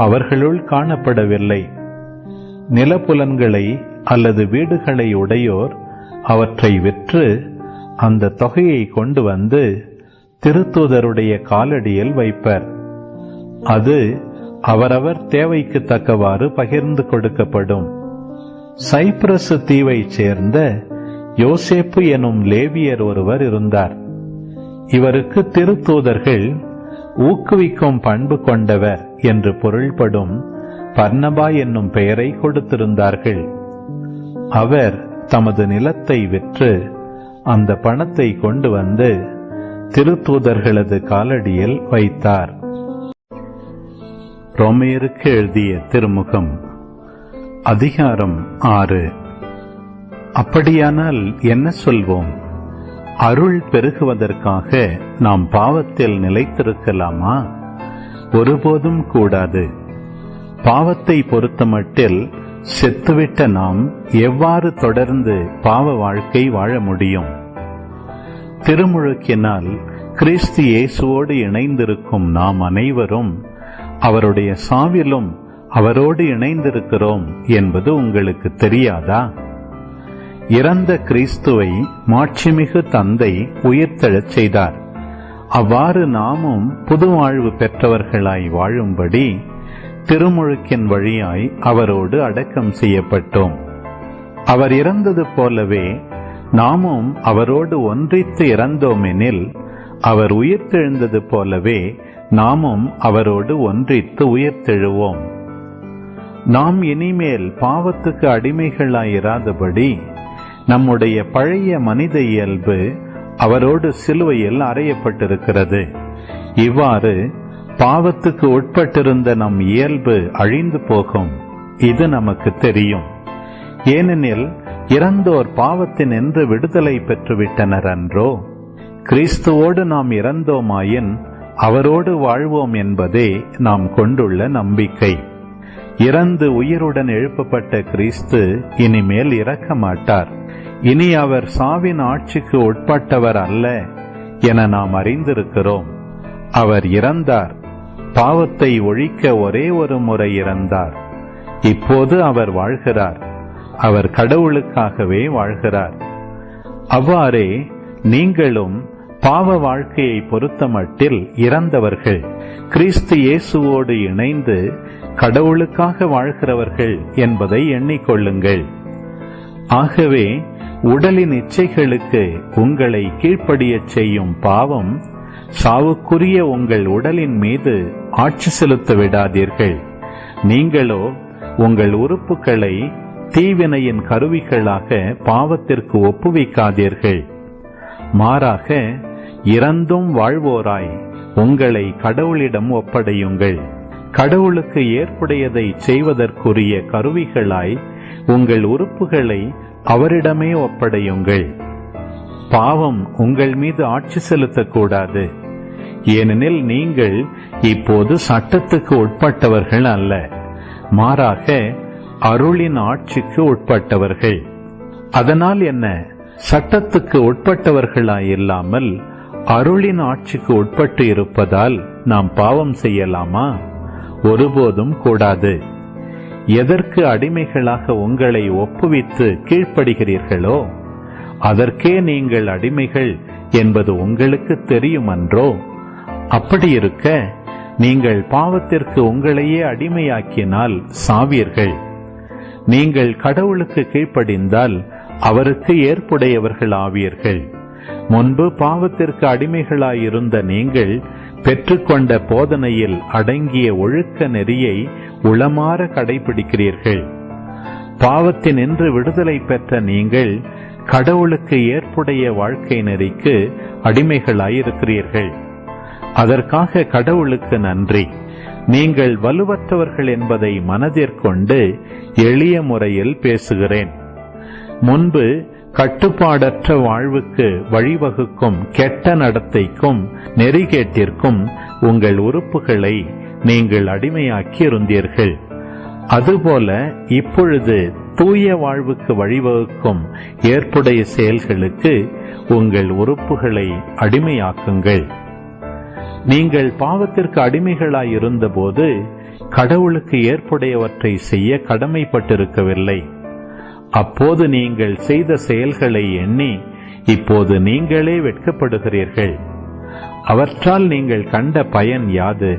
அவர்களுள் காணப்படவில்லை. நிலப்புலன்களை அல்லது வீடுகளை உடையோர் அவற்றை விற்று அந்த தொகையை கொண்டு வந்து திருத்தூதருடைய காலடியில் வைப்பர். அது அவரவர் தேவைக்கு தக்கவாறு பகிர்ந்து கொடுக்கப்படும். சைப்ரஸ் தீவைச் சேர்ந்த யோசேப்பு எனும் லேவியர் ஒருவர் இருந்தார். இவருக்கு திருத்தூதர்கள் ஊக்குவிக்கும் பண்பு கொண்டவர் என்று பொருள்படும் பர்னபா என்னும் பெயரை கொடுத்திருந்தார்கள். அவர் தமது நிலத்தை விற்று அந்த பணத்தை கொண்டு வந்து திருத்தூதர்களது காலடியில் வைத்தார். ரோமையருக்கு எழுதிய திருமுகம் அதிகாரம் 6. அப்படியானால் என்ன சொல்வோம்? அருள் பெருகுவதற்காக நாம் பாவத்தில் நிலைத்திருக்கலாமா? ஒருபோதும் கூடாது. பாவத்தை பொறுத்தமட்டில் செத்துவிட்ட நாம் எவ்வாறு தொடர்ந்து பாவ வாழ்க்கை வாழ முடியும்? திருமுழுக்கினால் கிறிஸ்து இயேசுவோடு இணைந்திருக்கும் நாம் அனைவரும் அவருடைய சாவிலும் அவரோடு இணைந்திருக்கிறோம் என்பது உங்களுக்கு தெரியாதா? இறந்த கிறிஸ்துவை மாட்சிமிகு தந்தை உயிர்த்தெழச் செய்தார். அவ்வாறு நாமும் புது வாழ்வு பெற்றவர்களாய் வாழும்படி திருமுழுக்கின் வழியாய் அவரோடு அடக்கம் செய்யப்பட்டோம். அவர் இறந்தது போலவே நாமும் அவரோடு ஒன்றித்து இறந்தோமெனில், அவர் உயிர்த்தெழுந்தது போலவே நாமும் அவரோடு ஒன்றித்து உயிர்த்தெழுவோம். நாம் இனிமேல் பாவத்துக்கு அடிமைகளாயிராதபடி நம்முடைய பழைய மனித இயல்பு அவரோடு சிலுவையில் அறையப்பட்டிருக்கிறது. இவ்வாறு பாவத்துக்கு உட்பட்டிருந்த நம் இயல்பு அழிந்து போகும். இது நமக்கு தெரியும். ஏனெனில் இறந்தோர் பாவத்தினின்று விடுதலை பெற்றுவிட்டனர் அன்றோ? கிறிஸ்துவோடு நாம் இறந்தோமாயின் அவரோடு வாழ்வோம் என்பதே நாம் கொண்டுள்ள நம்பிக்கை. இறந்து உயிருடன் எழுப்பப்பட்ட கிறிஸ்து இனிமேல் இறக்க மாட்டார். இனி அவர் சாவின் ஆட்சிக்கு உட்பட்டவர் அல்ல என நாம் அறிந்திருக்கிறோம். அவர் இறந்தார். பாவத்தை ஒழிக்க ஒரே ஒரு முறை இறந்தார். இப்போது அவர் வாழ்கிறார். அவர் கடவுளுக்காகவே வாழ்கிறார். அவ்வாறே நீங்களும் பாவ வாழ்க்கையை பொறுத்தமட்டில் இறந்தவர்கள், கிறிஸ்து இயேசுவோடு இணைந்து கடவுளுக்காக வாழ்கிறவர்கள் என்பதை எண்ணிக்கொள்ளுங்கள். ஆகவே உடலின் இச்சைகளுக்கு உங்களை கீழ்ப்படியச் செய்யும் பாவம் சாவுக்குரிய உங்கள் உடலின் மீது ஆட்சி செலுத்த விடாதீர்கள். நீங்களோ உங்கள் உறுப்புகளை தீவினையின் கருவிகளாக பாவத்திற்கு ஒப்புவிக்காதீர்கள். மாறாக இறந்தும் வாழ்வோராய் உங்களை கடவுளிடம் ஒப்படையுங்கள். கடவுளுக்கு ஏற்புடையதை செய்வதற்குரிய கருவிகளாய் உங்கள் உறுப்புகளை அவரிடமே ஒப்படையுங்கள். பாவம் உங்கள் மீது ஆட்சி செலுத்தக்கூடாது. ஏனெனில் நீங்கள் இப்போது சட்டத்துக்கு உட்பட்டவர்கள் அல்ல, மாறாக அருளின் ஆட்சிக்கு உட்பட்டவர்கள். அதனால் என்ன? சட்டத்துக்கு உட்பட்டவர்களாயில்லாமல் அருளின் ஆட்சிக்கு உட்பட்டு இருப்பதால் நாம் பாவம் செய்யலாமா? ஒருபோதும் கூடாது. எதற்கு அடிமைகளாக உங்களை ஒப்புவித்து கீழ்ப்படுகிறீர்களோ அதற்கே நீங்கள் அடிமைகள் என்பது உங்களுக்கு தெரியுமன்றோ? அப்படியிருக்க நீங்கள் பாவத்திற்கு உங்களையே அடிமையாக்கினால் சாவீர்கள். நீங்கள் கடவுளுக்கு கீழ்ப்படிந்தால் அவருக்கு ஏற்புடையவர்கள் ஆவீர்கள். முன்பு பாவத்திற்கு அடிமைகளாயிருந்த நீங்கள் பெற்றுக்கொண்ட போதனையில் அடங்கிய ஒழுக்க நெறியை உளமாற கடைபிடிக்கிறீர்கள். பாவத்தினின்று விடுதலை பெற்ற நீங்கள் கடவுளுக்கு ஏற்புடைய வாழ்க்கை நெறிக்கு அடிமைகளாயிருக்கிறீர்கள். அதற்காக கடவுளுக்கு நன்றி. நீங்கள் வலுவற்றவர்கள் என்பதை மனதிற்கொண்டு எளிய முறையில் பேசுகிறேன். முன்பு கட்டுப்பாடற்ற வாழ்வுக்கு வழிவகுக்கும் கெட்ட நடத்தைக்கும் நெறிகேட்டிற்கும் உங்கள் உறுப்புகளை நீங்கள் அடிமையாக்கி இருந்தீர்கள். அதுபோல இப்பொழுது தூய வாழ்வுக்கு வழிவகுக்கும் ஏற்புடைய செயல்களுக்கு உங்கள் உறுப்புகளை அடிமையாக்குங்கள். நீங்கள் பாவத்திற்கு அடிமைகளாயிருந்தபோது கடவுளுக்கு ஏற்புடையவற்றை செய்ய கடமைப்பட்டிருக்கவில்லை. அப்போது நீங்கள் செய்த செயல்களை எண்ணி இப்போது நீங்களே வெட்கப்படுகிறீர்கள். அவற்றால் நீங்கள் கண்ட பயன் யாது?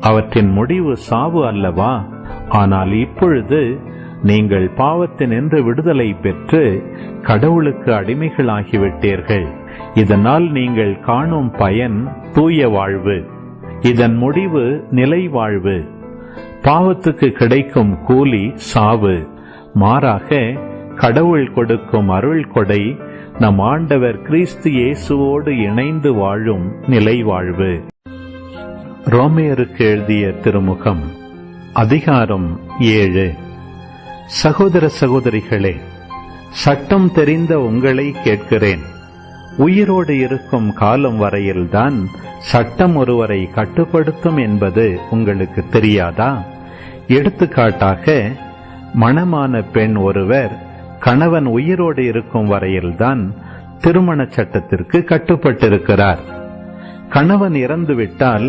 அவற்றின் முடிவு சாவு அல்லவா? ஆனால் இப்பொழுது நீங்கள் பாவத்தினின்று விடுதலை பெற்று கடவுளுக்கு அடிமைகளாகிவிட்டீர்கள். இதனால் நீங்கள் காணும் பயன் தூய வாழ்வு. இதன் முடிவு நிலை வாழ்வு. பாவத்துக்கு கிடைக்கும் கூலி சாவு. மாறாக கடவுள் கொடுக்கும் அருள் கொடை நம் ஆண்டவர் கிறிஸ்து இயேசுவோடு இணைந்து வாழும் நிலை வாழ்வு. ரோமையருக்கு எழுதிய திருமுகம் அதிகாரம் 7. சகோதர சகோதரிகளே, சட்டம் தெரிந்த உங்களை கேட்கிறேன். உயிரோடு இருக்கும் காலம் வரையில்தான் சட்டம் ஒருவரை கட்டுப்படுத்தும் என்பது உங்களுக்கு தெரியாதா? எடுத்துக்காட்டாக, மணமான பெண் ஒருவர் கணவன் உயிரோடு இருக்கும் வரையில்தான் திருமண சட்டத்திற்கு கட்டுப்பட்டிருக்கிறார். கணவன் இறந்துவிட்டால்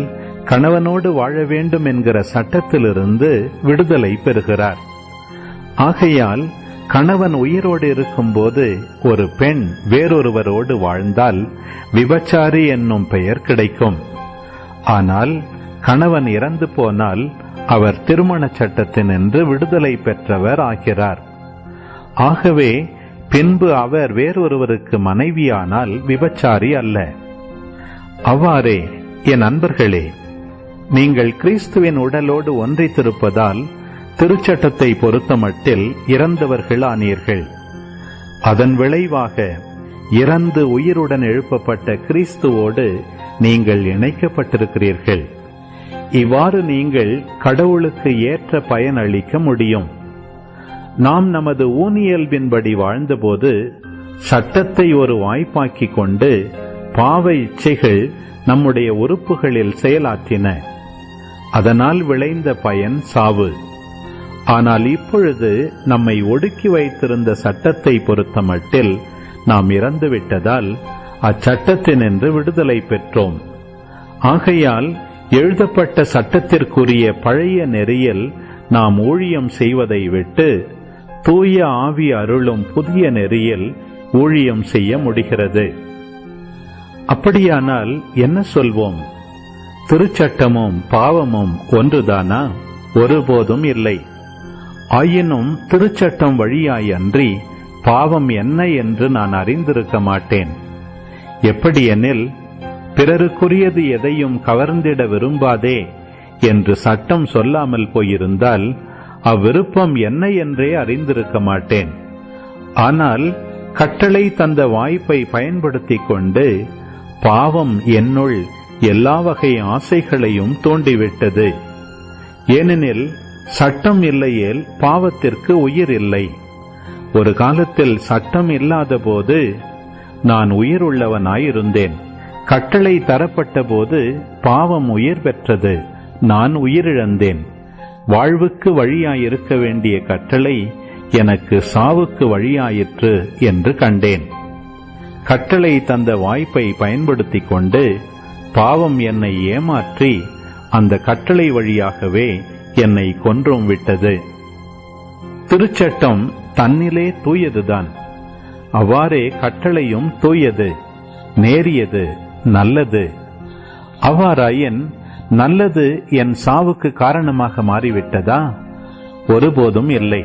கணவனோடு வாழ வேண்டும் என்கிற சட்டத்திலிருந்து விடுதலை பெறுகிறார். ஆகையால் கணவன் உயிரோடு இருக்கும்போது ஒரு பெண் வேறொருவரோடு வாழ்ந்தால் விபச்சாரி என்னும் பெயர் கிடைக்கும். ஆனால் கணவன் இறந்து போனால் அவர் திருமண சட்டத்தினின்று விடுதலை பெற்றவர் ஆகிறார். ஆகவே பின்பு அவர் வேறொருவருக்கு மனைவியானால் விபச்சாரி அல்ல. அவ்வாறே என் அன்பர்களே, நீங்கள் கிறிஸ்துவின் உடலோடு ஒன்றித்திருப்பதால் திருச்சட்டத்தை பொறுத்தமட்டில் இறந்தவர்கள் ஆனீர்கள். அதன் விளைவாக இறந்து உயிருடன் எழுப்பப்பட்ட கிறிஸ்துவோடு நீங்கள் இணைக்கப்பட்டிருக்கிறீர்கள். இவ்வாறு நீங்கள் கடவுளுக்கு ஏற்ற பயன் அளிக்க முடியும். நாம் நமது ஊனியல்பின்படி வாழ்ந்தபோது சட்டத்தை ஒரு வாய்ப்பாக்கி கொண்டு பாவ இச்சைகள் நம்முடைய உறுப்புகளில் செயலாற்றின. அதனால் விளைந்த பயன் சாவு. ஆனால் இப்பொழுது நம்மை ஒடுக்கி வைத்திருந்த சட்டத்தை பொறுத்தமட்டில் நாம் இறந்துவிட்டதால் அச்சட்டத்தினின்று விடுதலை பெற்றோம். ஆகையால் எழுதப்பட்ட சட்டத்திற்குரிய பழைய நெறியில் நாம் ஊழியம் செய்வதை விட்டு தூய ஆவி அருளும் புதிய நெறியில் ஊழியம் செய்ய முடிகிறது. அப்படியானால் என்ன சொல்வோம்? திருச்சட்டமும் பாவமும் ஒன்றுதானா? ஒருபோதும் இல்லை. ஆயினும் திருச்சட்டம் வழியாய் அன்றி பாவம் என்ன என்று நான் அறிந்திருக்க மாட்டேன். எப்படியெனில், பிறருக்குரியது எதையும் கவர்ந்திட விரும்பாதே என்று சட்டம் சொல்லாமல் போயிருந்தால் அவ்விருப்பம் என்ன என்றே அறிந்திருக்க மாட்டேன். ஆனால் கட்டளை தந்த வாய்ப்பை பயன்படுத்திக் கொண்டு பாவம் என்னுள் எல்லா வகை ஆசைகளையும் தூண்டிவிட்டது. ஏனெனில் சட்டம் இல்லையேல் பாவத்திற்கு உயிர் இல்லை. ஒரு காலத்தில் சட்டம் இல்லாத போது நான் உயிர் உள்ளவனாயிருந்தேன். கட்டளை தரப்பட்ட போது பாவம் உயிர் பெற்றது, நான் உயிரிழந்தேன். வாழ்வுக்கு வழியாயிருக்க வேண்டிய கட்டளை எனக்கு சாவுக்கு வழியாயிற்று என்று கண்டேன். கட்டளை தந்த வாய்ப்பை பயன்படுத்திக் கொண்டு பாவம் என்னை ஏமாற்றி அந்த கட்டளை வழியாகவே என்னை கொன்றும் விட்டது. திருச்சட்டம் தன்னிலே தூயதுதான். அவ்வாறே கட்டளையும் தூயது, நேரியது, நல்லது. அவ்வாறாயின் நல்லது என் சாவுக்கு காரணமாக மாறிவிட்டதா? ஒருபோதும் இல்லை.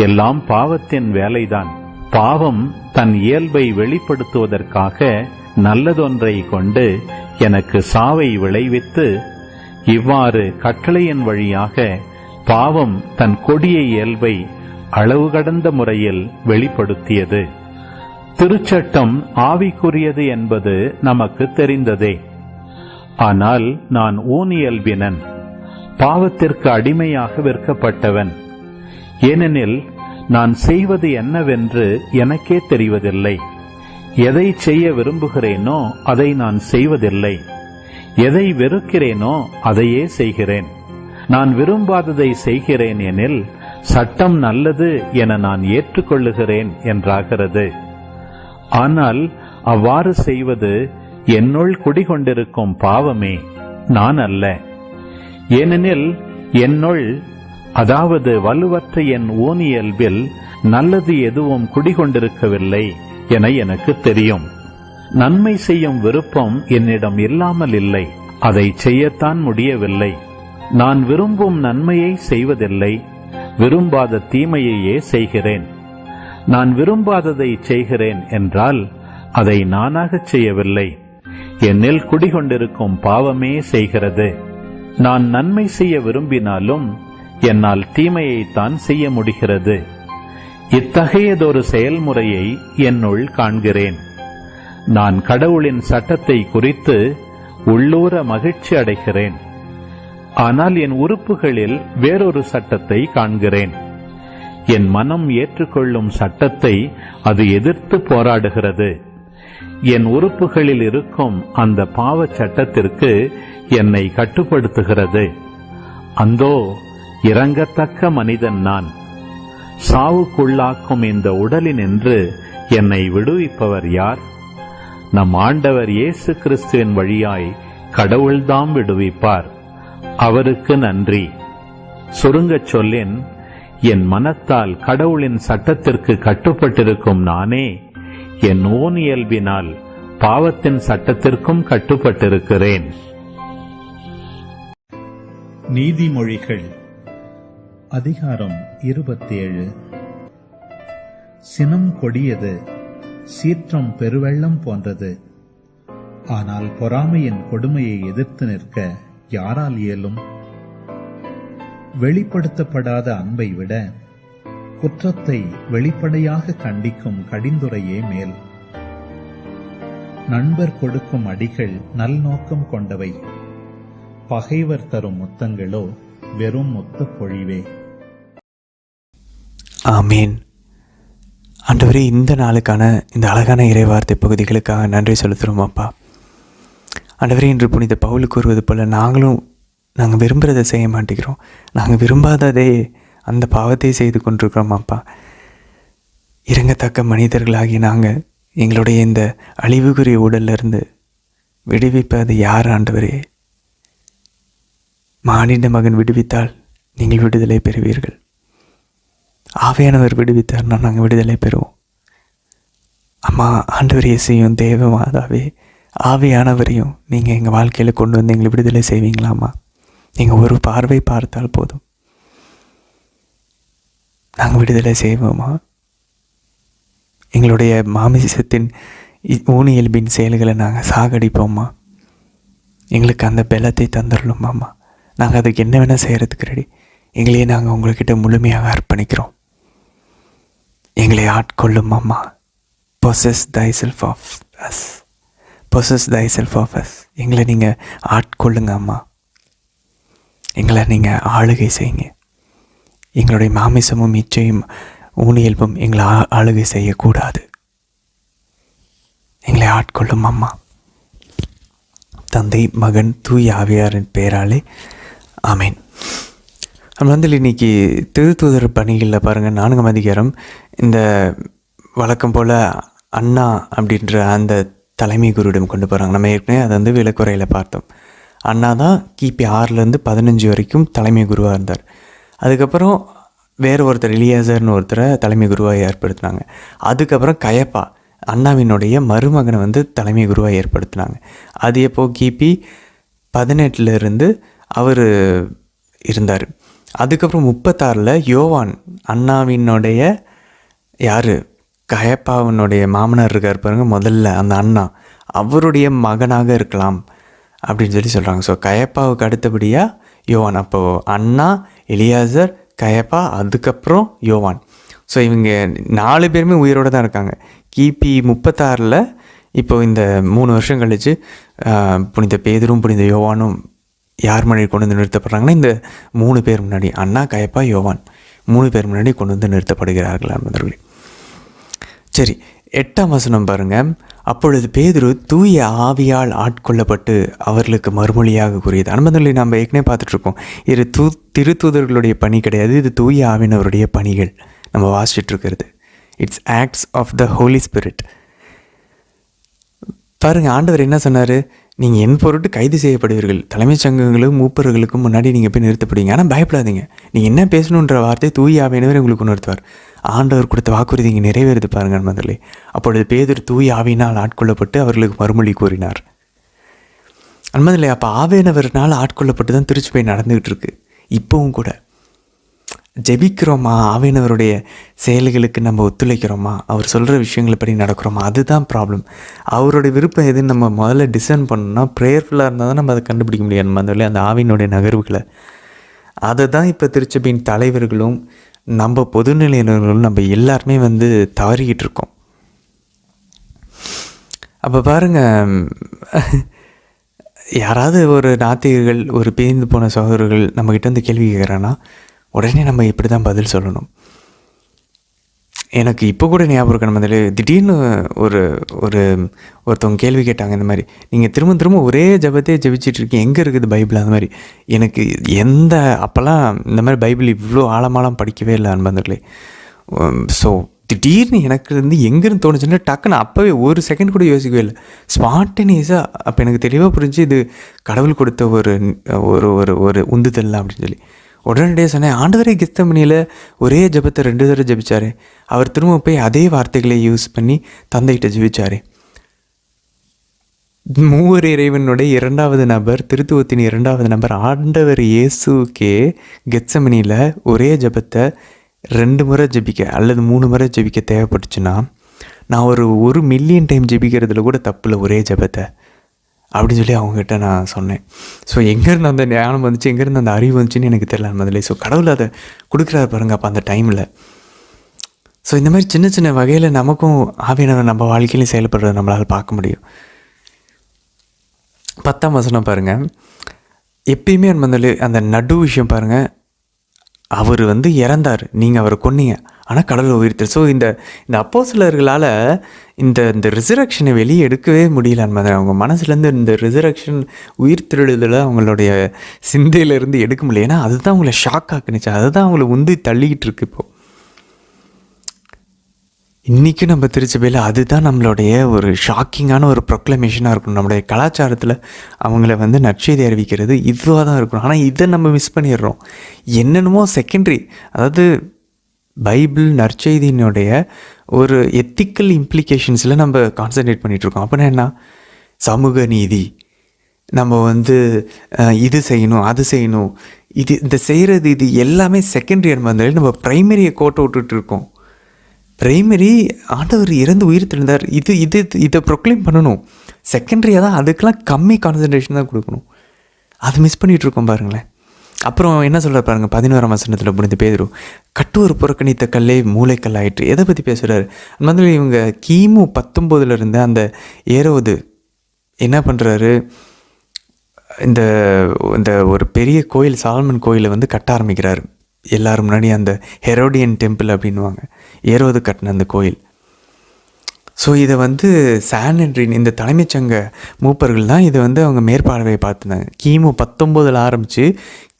எல்லாம் பாவத்தின் வேலைதான். பாவம் தன் இயல்பை வெளிப்படுத்துவதற்காக நல்லதொன்றை கொண்டு எனக்கு சாவை விளைவித்து, இவ்வாறு கட்டளையின் வழியாக பாவம் தன் கொடிய இயல்பை அளவு கடந்த முறையில் வெளிப்படுத்தியது. திருச்சட்டம் ஆவிக்குரியது என்பது நமக்கு தெரிந்ததே. ஆனால் நான் ஊனியல்பினன், பாவத்திற்கு அடிமையாக விற்கப்பட்டவன். ஏனெனில் நான் செய்வது என்னவென்று எனக்கே தெரிவதில்லை. எதை செய்ய விரும்புகிறேனோ அதை நான் செய்வதில்லை. எதை வெறுக்கிறேனோ அதையே செய்கிறேன். நான் விரும்பாததை செய்கிறேன் எனில் சட்டம் நல்லது என நான் ஏற்றுக்கொள்ளுகிறேன் என்றாகிறது. ஆனால் அவ்வாறு செய்வது என்னுள் குடிகொண்டிருக்கும் பாவமே, நான் அல்ல. ஏனெனில் என்னுள், அதாவது வலுவற்ற என் ஊனியல்பில் நல்லது எதுவும் குடிகொண்டிருக்கவில்லை என எனக்கு தெரியும். நன்மை செய்யும் விருப்பம் என்னிடம் இல்லாமல் இல்லை, அதை செய்யத்தான் முடியவில்லை. நான் விரும்பும் நன்மையை செய்வதில்லை, விரும்பாத தீமையையே செய்கிறேன். நான் விரும்பாததை செய்கிறேன் என்றால் அதை நானாகச் செய்யவில்லை, என்னில் குடிகொண்டிருக்கும் பாவமே செய்கிறது. நான் நன்மை செய்ய விரும்பினாலும் என்னால் தீமையைத்தான் செய்ய முடிகிறது. இத்தகையதொரு செயல்முறையை என்னுள் காண்கிறேன். நான் கடவுளின் சட்டத்தை குறித்து உள்ளூர மகிழ்ச்சி அடைகிறேன். ஆனால் என் உறுப்புகளில் வேறொரு சட்டத்தை காண்கிறேன். என் மனம் ஏற்றுக்கொள்ளும் சட்டத்தை அது எதிர்த்து போராடுகிறது. என் உறுப்புகளில் இருக்கும் அந்த பாவ சட்டத்திற்கு என்னை கட்டுப்படுத்துகிறது. அந்தோ இரங்கத்தக்க மனிதன் நான். சாவுக்குள்ளாக்கும் இந்த உடலினின்று என்னை விடுவிப்பவர் யார்? நம் ஆண்டவர் இயேசு கிறிஸ்துவின் வழியாய் கடவுள்தாம் விடுவிப்பார். அவருக்கு நன்றி. சுருங்கச் சொல்லேன், என் மனத்தால் கடவுளின் சட்டத்திற்கு கட்டுப்பட்டிருக்கும் நானே என் ஊனியல்பினால் பாவத்தின் சட்டத்திற்கும் கட்டுப்பட்டிருக்கிறேன். நீதிமொழிகள் அதிகாரம் 27. சினம் கொடியது, சீற்றம் பெருவெள்ளம் போன்றது. ஆனால் பொறாமையின் கொடுமையை எதிர்த்து நிற்க யாரால் இயலும்? வெளிப்படுத்தப்படாத அன்பை விட குற்றத்தை வெளிப்படையாக கண்டிக்கும் கடிந்துரையே மேல். நண்பர் கொடுக்கும் அடிகள் நல்நோக்கம் கொண்டவை, பகைவர் தரும் முத்தங்களோ வெறும் முத்தப் பொழிவே. ஆமீன். ஆண்டவரே, இந்த நாளுக்கான இந்த அழகான இறைவார்த்தை பகுதிகளுக்காக நன்றி செலுத்துகிறோம் அப்பா. ஆண்டவரே, இன்று புனித பவுல் கூறுவது போல நாங்கள் விரும்புகிறதை செய்ய மாட்டேங்கிறோம். நாங்கள் விரும்பாததே அந்த பாவத்தை செய்து கொண்டிருக்கிறோம் அப்பா. இறங்கத்தக்க மனிதர்களாகி நாங்கள் எங்களுடைய இந்த அழிவுக்குரிய உடலிருந்து விடுவிப்பது யார் ஆண்டவரே? மானிட மகன் விடுவித்தால் நீங்கள் விடுதலை பெறுவீர்கள். ஆவியானவர் விடுவித்தார்னா நாங்கள் விடுதலை பெறுவோம். அம்மா, ஆண்டவர் இயேசுவையும் தேவ மாதாவே ஆவியானவரையும் நீங்கள் எங்கள் வாழ்க்கையில் கொண்டு வந்து எங்களை விடுதலை செய்வீங்களாம்மா. நீங்கள் ஒரு பார்வை பார்த்தால் போதும், நாங்கள் விடுதலை செய்வோமா. எங்களுடைய மாமிசத்தின் ஊனியல்பின் செயல்களை நாங்கள் சாகடிப்போம்மா. எங்களுக்கு அந்த பலத்தை தந்துடலுமாம்மா. நாங்கள் அதுக்கு என்ன வேணால் செய்கிறதுக்கு ரெடி. எங்களையே நாங்கள் உங்கள்கிட்ட முழுமையாக அர்ப்பணிக்கிறோம். எங்களை ஆட்கொள்ளுமாம்மா. Possess thyself of us. Possess thyself of us. எங்களை நீங்கள் ஆட்கொள்ளுங்க அம்மா. எங்களை நீங்கள் ஆளுகை செய்யுங்க. எங்களுடைய மாமிசமும் இச்சையும் ஊனியல்பும் எங்களை ஆளுகை செய்யக்கூடாது. எங்களை ஆட்கொள்ளும் அம்மா. தந்தை, மகன், தூய ஆவியாரின் பெயராலே ஆமேன். நம்ம வந்து இன்றைக்கி திருத்தூதர் பணிகளில் பாருங்கள், 4ஆம் அதிகாரம் இந்த வழக்கம் போல் அண்ணா அப்படின்ற அந்த தலைமை குருவிடம் கொண்டு போகிறாங்க. நம்ம ஏற்கனவே அதை வந்து விளக்குறையில் பார்த்தோம். அண்ணா தான் கிபி 6லேருந்து 15 வரைக்கும் தலைமை குருவாக இருந்தார். அதுக்கப்புறம் வேறு ஒருத்தர் எலியாசர்னு ஒருத்தரை தலைமை குருவாக ஏற்படுத்தினாங்க. அதுக்கப்புறம் கயப்பா அண்ணாவினுடைய மருமகனை வந்து தலைமை குருவாக ஏற்படுத்தினாங்க. அது எப்போ கிபி 18லேருந்து அவர் இருந்தார். அதுக்கப்புறம் 36ல் யோவான் அண்ணாவினுடைய யார் கயப்பாவினுடைய மாமனார் இருக்கார் பாருங்க, முதல்ல அந்த அண்ணா அவருடைய மகனாக இருக்கலாம் அப்படின்னு சொல்கிறாங்க. ஸோ கயப்பாவுக்கு அடுத்தபடியாக யோவான். அப்போது அண்ணா, எலியாசர், கயப்பா, அதுக்கப்புறம் யோவான். ஸோ இவங்க 4 பேருமே உயிரோடு தான் இருக்காங்க. கிபி 36ல் இப்போது இந்த 3 வருஷம் கழித்து புனித பேதுரும் புனித யோவானும் யார் முன்னாடி கொண்டு வந்து நிறுத்தப்படுறாங்கன்னா, இந்த 3 பேர் முன்னாடி, அண்ணா, கயப்பா, யோவான் 3 பேர் முன்னாடி கொண்டு வந்து நிறுத்தப்படுகிறார்கள் அன்பர்களே. சரி, 8ஆம் வசனம் பாருங்கள். அப்பொழுது பேதுரு தூய ஆவியால் ஆட்கொள்ளப்பட்டு அவர்களுக்கு மறுமொழியாக கூறியது. அன்பர்களே, நம்ம ஏற்கனவே பார்த்துட்ருக்கோம், இது திருத்தூதர்களுடைய பணி கிடையாது, இது தூய ஆவியினருடைய பணிகள் நம்ம வாசிச்சுட்ருக்கிறது. It's acts of the holy spirit. பாருங்கள், ஆண்டவர் என்ன சொன்னார்? நீங்கள் என் பொருட்டு கைது செய்யப்படுவீர்கள், தலைமைச் சங்கங்களும் மூப்பர்களுக்கும் முன்னாடி நீங்கள் போய் நிறுத்தப்படுவீங்க. ஆனால் பயப்படாதீங்க, நீங்கள் என்ன பேசணுன்ற வார்த்தை தூய ஆவியினவர் உங்களுக்கு உணர்த்துவார். ஆண்டவர் கொடுத்த வாக்குறுதி இங்கே நிறைவேறுது பாருங்கள் நண்பர்களே. அப்பொழுது பேதுரு தூய ஆவியினால் ஆட்கொள்ளப்பட்டு அவர்களுக்கு மறுமொழி கூறினார். நண்பர்களே, அப்போ ஆவியானவர்னால் ஆட்கொள்ளப்பட்டு தான் திருச்சி நடந்துக்கிட்டு இருக்கு. இப்போவும் கூட ஜெபிக்கிறோமா, ஆவியானவருடைய செயல்களுக்கு நம்ம ஒத்துழைக்கிறோமா, அவர் சொல்கிற விஷயங்களை படி நடக்கிறோமா, அதுதான் ப்ராப்ளம். அவருடைய விருப்பம் எதுன்னு நம்ம முதல்ல டிசைன் பண்ணோம்னா, ப்ரேயர்ஃபுல்லாக இருந்தால் தான் நம்ம அதை கண்டுபிடிக்க முடியாது முதல்ல அந்த ஆவியினுடைய நகர்வுகளை. அதை தான் இப்போ திருச்சபையின் தலைவர்களும் நம்ம பொதுநிலையினர்களும் நம்ம எல்லாருமே வந்து தவறிக்கிட்டு இருக்கோம். அப்போ பாருங்கள், யாராவது ஒரு நாத்திகர்கள், ஒரு பிரிந்து போன சகோதரர்கள் நம்மக்கிட்ட வந்து கேள்வி கேட்குறாங்கன்னா உடனே நம்ம இப்படி தான் பதில் சொல்லணும். எனக்கு இப்போ கூட ஞாபகம் இருக்கு, நம்ம அதில் திடீர்னு ஒருத்தவங்க கேள்வி கேட்டாங்க, இந்த மாதிரி நீங்கள் திரும்ப ஒரே ஜபத்தையே ஜபிச்சிட்டு இருக்கீங்க, எங்கே இருக்குது பைபிள்? அந்த மாதிரி எனக்கு அப்போல்லாம் இந்த மாதிரி பைபிள் இவ்வளோ ஆழமாலாம் படிக்கவே இல்லை அன்பர்களே. ஸோ திடீர்னு எனக்கு வந்து எங்கேருந்து தோணுச்சுன்னா டக்குன்னு அப்போவே ஒரு செகண்ட் கூட யோசிக்கவே இல்லை, ஸ்பான்டேனியஸாக. அப்போ எனக்கு தெளிவாக புரிஞ்சு இது கடவுள் கொடுத்த ஒரு உந்துதல் அப்படின்னு சொல்லி உடனடியாக சொன்னேன், ஆண்டவரே கெத்செமனியில் ஒரே ஜபத்தை 2 தடவை ஜபிச்சார். அவர் திரும்ப போய் அதே வார்த்தைகளை யூஸ் பண்ணி தந்தைகிட்ட ஜபிச்சார். 3 இறைவனுடைய 2வது நபர், திருத்துவத்தின் 2வது நபர் ஆண்டவர் இயேசுக்கே கெத்செமனியில் ஒரே ஜபத்தை 2 முறை ஜபிக்க அல்லது 3 முறை ஜபிக்க தேவைப்பட்டுச்சுன்னா, நான் ஒரு மில்லியன் டைம் ஜபிக்கிறதுல கூட தப்பில்லை ஒரே ஜபத்தை அப்படின்னு சொல்லி அவங்ககிட்ட நான் சொன்னேன். ஸோ எங்கேருந்து அந்த ஞானம் வந்துச்சு, எங்கேருந்து அந்த அறிவு வந்துச்சுன்னு எனக்கு தெரியல முதல்ல. ஸோ கடவுள் அதை கொடுக்குறாரு பாருங்க அப்போ அந்த டைமில். ஸோ இந்த மாதிரி சின்ன சின்ன வகையில் நமக்கும் ஆவியானவர் நம்ம வாழ்க்கையிலையும் செயல்படுறத நம்மளால் பார்க்க முடியும். 10ஆம் வசனம் பாருங்கள். எப்பயுமே முதல்ல அந்த நடு விஷயம் பாருங்கள், அவர் வந்து இறந்தார், நீங்கள் அவரை கொன்னீங்க, ஆனால் கடவுள் உயிர்த்தார். ஸோ இந்த அப்போஸ்தலர்களால் இந்த ரிசரக்ஷனை வெளியே எடுக்கவே முடியல. அவங்க மனசுலேருந்து இந்த ரிசரக்ஷன் உயிர்த்தெழுதலை அவங்களுடைய சிந்தையிலேருந்து எடுக்க முடியல. ஏன்னா அதுதான் அவங்கள ஷாக் ஆக்குனுச்சு, அதுதான் அவங்கள உந்தி தள்ளிக்கிட்டு இருக்கு. இப்போது இன்றைக்கும் நம்ம திருச்சபையில் அதுதான் நம்மளுடைய ஒரு ஷாக்கிங்கான ஒரு ப்ரொக்ளமேஷனாக இருக்கணும். நம்மளுடைய கலாச்சாரத்தில் அவங்கள வந்து நற்செய்தி அறிவிக்கிறது இதுவாக தான் இருக்கணும். ஆனால் இதை நம்ம மிஸ் பண்ணிடுறோம். என்னென்னமோ செகண்டரி, அதாவது பைபிள் நற்செய்தியினுடைய ஒரு எத்திக்கல் இம்ப்ளிகேஷன்ஸில் நம்ம கான்சன்ட்ரேட் பண்ணிகிட்ருக்கோம். அப்படின்னா என்ன, சமூக நீதி, நம்ம வந்து இது செய்யணும் அது செய்யணும், இந்த செய்கிறது இது எல்லாமே செகண்டரி அன்பந்தலே. நம்ம ப்ரைமரியை கோட்டை விட்டுட்டு இருக்கோம். ப்ரைமரி ஆண்டவர் இறந்து உயிர் தெழுந்தார், இதை ப்ரொக்ளைம் பண்ணணும். செகண்டரியாக தான் அதுக்கெலாம் கம்மி கான்சன்ட்ரேஷன் தான் கொடுக்கணும். அதை மிஸ் பண்ணிகிட்ருக்கோம் பாருங்களேன். அப்புறம் என்ன சொல்கிறார் பாருங்கள், 11ஆம் வசனத்தில் புனித பேதுரு, கட்டுவர் புறக்கணித்த கல்லே மூளைக்கல் ஆயிற்று. எதை பற்றி பேசுகிறார்? அந்த மாதிரி இவங்க கிமு 19 இருந்த அந்த ஏரோது என்ன பண்ணுறாரு, இந்த இந்த ஒரு பெரிய கோயில், சாலமன் கோயிலை வந்து கட்ட ஆரம்பிக்கிறார். எல்லோரும் முன்னாடி அந்த ஹெரோடியன் டெம்பிள் அப்படின்வாங்க, ஏரோது கட்டின அந்த கோயில். ஸோ இதை வந்து சானட்ரின், இந்த தலைமைச் சங்க மூப்பர்கள் தான் இதை வந்து அவங்க மேற்பார்வையை பார்த்துனாங்க. கிமு 19 ஆரம்பித்து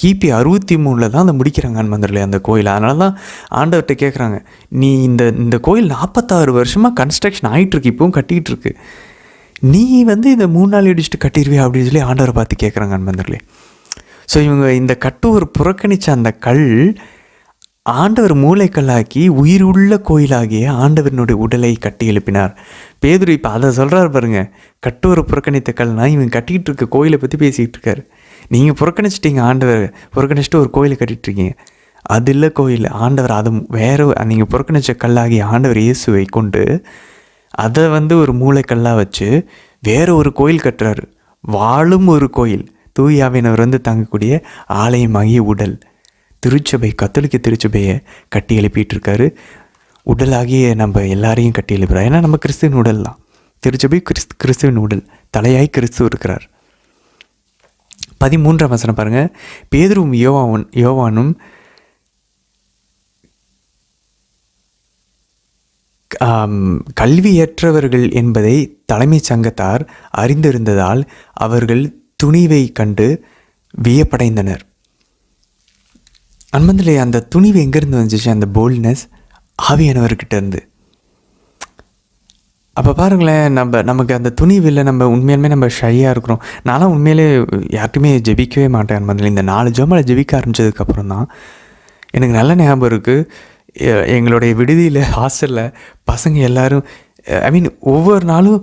கிபி 63 தான் அதை முடிக்கிறாங்க அன்மந்தரில் அந்த கோயில். அதனால தான் ஆண்டவர்கிட்ட கேட்குறாங்க, நீ இந்த கோயில் 46 வருஷமாக கன்ஸ்ட்ரக்ஷன் ஆகிட்டுருக்கு, இப்போவும் கட்டிகிட்டு இருக்கு, நீ வந்து இந்த 3 நாள் இடிச்சுட்டு கட்டிடுவியா அப்படின்னு சொல்லி ஆண்டவரை பார்த்து கேட்குறாங்க அன்மந்தர்களே. ஸோ இவங்க இந்த கட்டுவர் புறக்கணித்த அந்த கல் ஆண்டவர் மூளைக்கல்லாக்கி உயிர் உள்ள கோயிலாகிய ஆண்டவரினுடைய உடலை கட்டி எழுப்பினார். பேதுரு இப்போ அதை சொல்கிறார் பாருங்க, கட்டுவர் புறக்கணித்த கல்னா இவங்க கட்டிக்கிட்டு இருக்க கோயிலை பற்றி பேசிக்கிட்டு இருக்காரு. நீங்கள் புறக்கணிச்சிட்டிங்க, ஆண்டவர் புறக்கணிச்சிட்டு ஒரு கோயிலை கட்டிகிட்ருக்கீங்க. அது இல்லை கோயில், ஆண்டவர் அது வேறு, நீங்கள் புறக்கணித்த கல்லாகிய ஆண்டவர் இயேசுவை கொண்டு அதை வந்து ஒரு மூளைக்கல்லாக வச்சு வேறு ஒரு கோயில் கட்டுறாரு. வாழும் ஒரு கோயில், தூயாவினவர் வந்து தங்கக்கூடிய ஆலயமாகிய உடல் திருச்சபை, கத்தோலிக்க திருச்சபையை கட்டி எழுப்பிட்டு இருக்காரு. உடலாகிய நம்ம எல்லாரையும் கட்டி எழுப்புறாரு. ஏன்னா நம்ம கிறிஸ்துவின் உடல் தான் திருச்சபை, கிறிஸ்துவின் உடல், தலையாய் கிறிஸ்து இருக்கிறார். 13ஆம் வசனம் பாருங்க, பேதுரும் யோவானும் கல்வியற்றவர்கள் என்பதை தலைமைச் சங்கத்தார் அறிந்திருந்ததால் அவர்கள் துணிவை கண்டு வியப்படைந்தனர். அன்பந்திலே அந்த துணிவு எங்கேருந்து வந்துச்சு? அந்த போல்ட்னஸ் ஆவியானவர்கிட்ட இருந்து. அப்போ பாருங்களேன், நமக்கு அந்த துணிவு இல்லை, நம்ம உண்மையிலுமே நம்ம ஷையாக இருக்கிறோம். நான்லாம் உண்மையிலே யார்ட்டுமே ஜெபிக்கவே மாட்டேன் அன்பந்தில். இந்த 4 ஜெபமாலை ஜெபிக்க ஆரம்பித்ததுக்கப்புறம் தான் எனக்கு நல்ல ஞாபகம் இருக்குது. எங்களுடைய விடுதியில், ஹாஸ்டலில் பசங்க எல்லோரும், ஐ மீன் ஒவ்வொரு நாளும்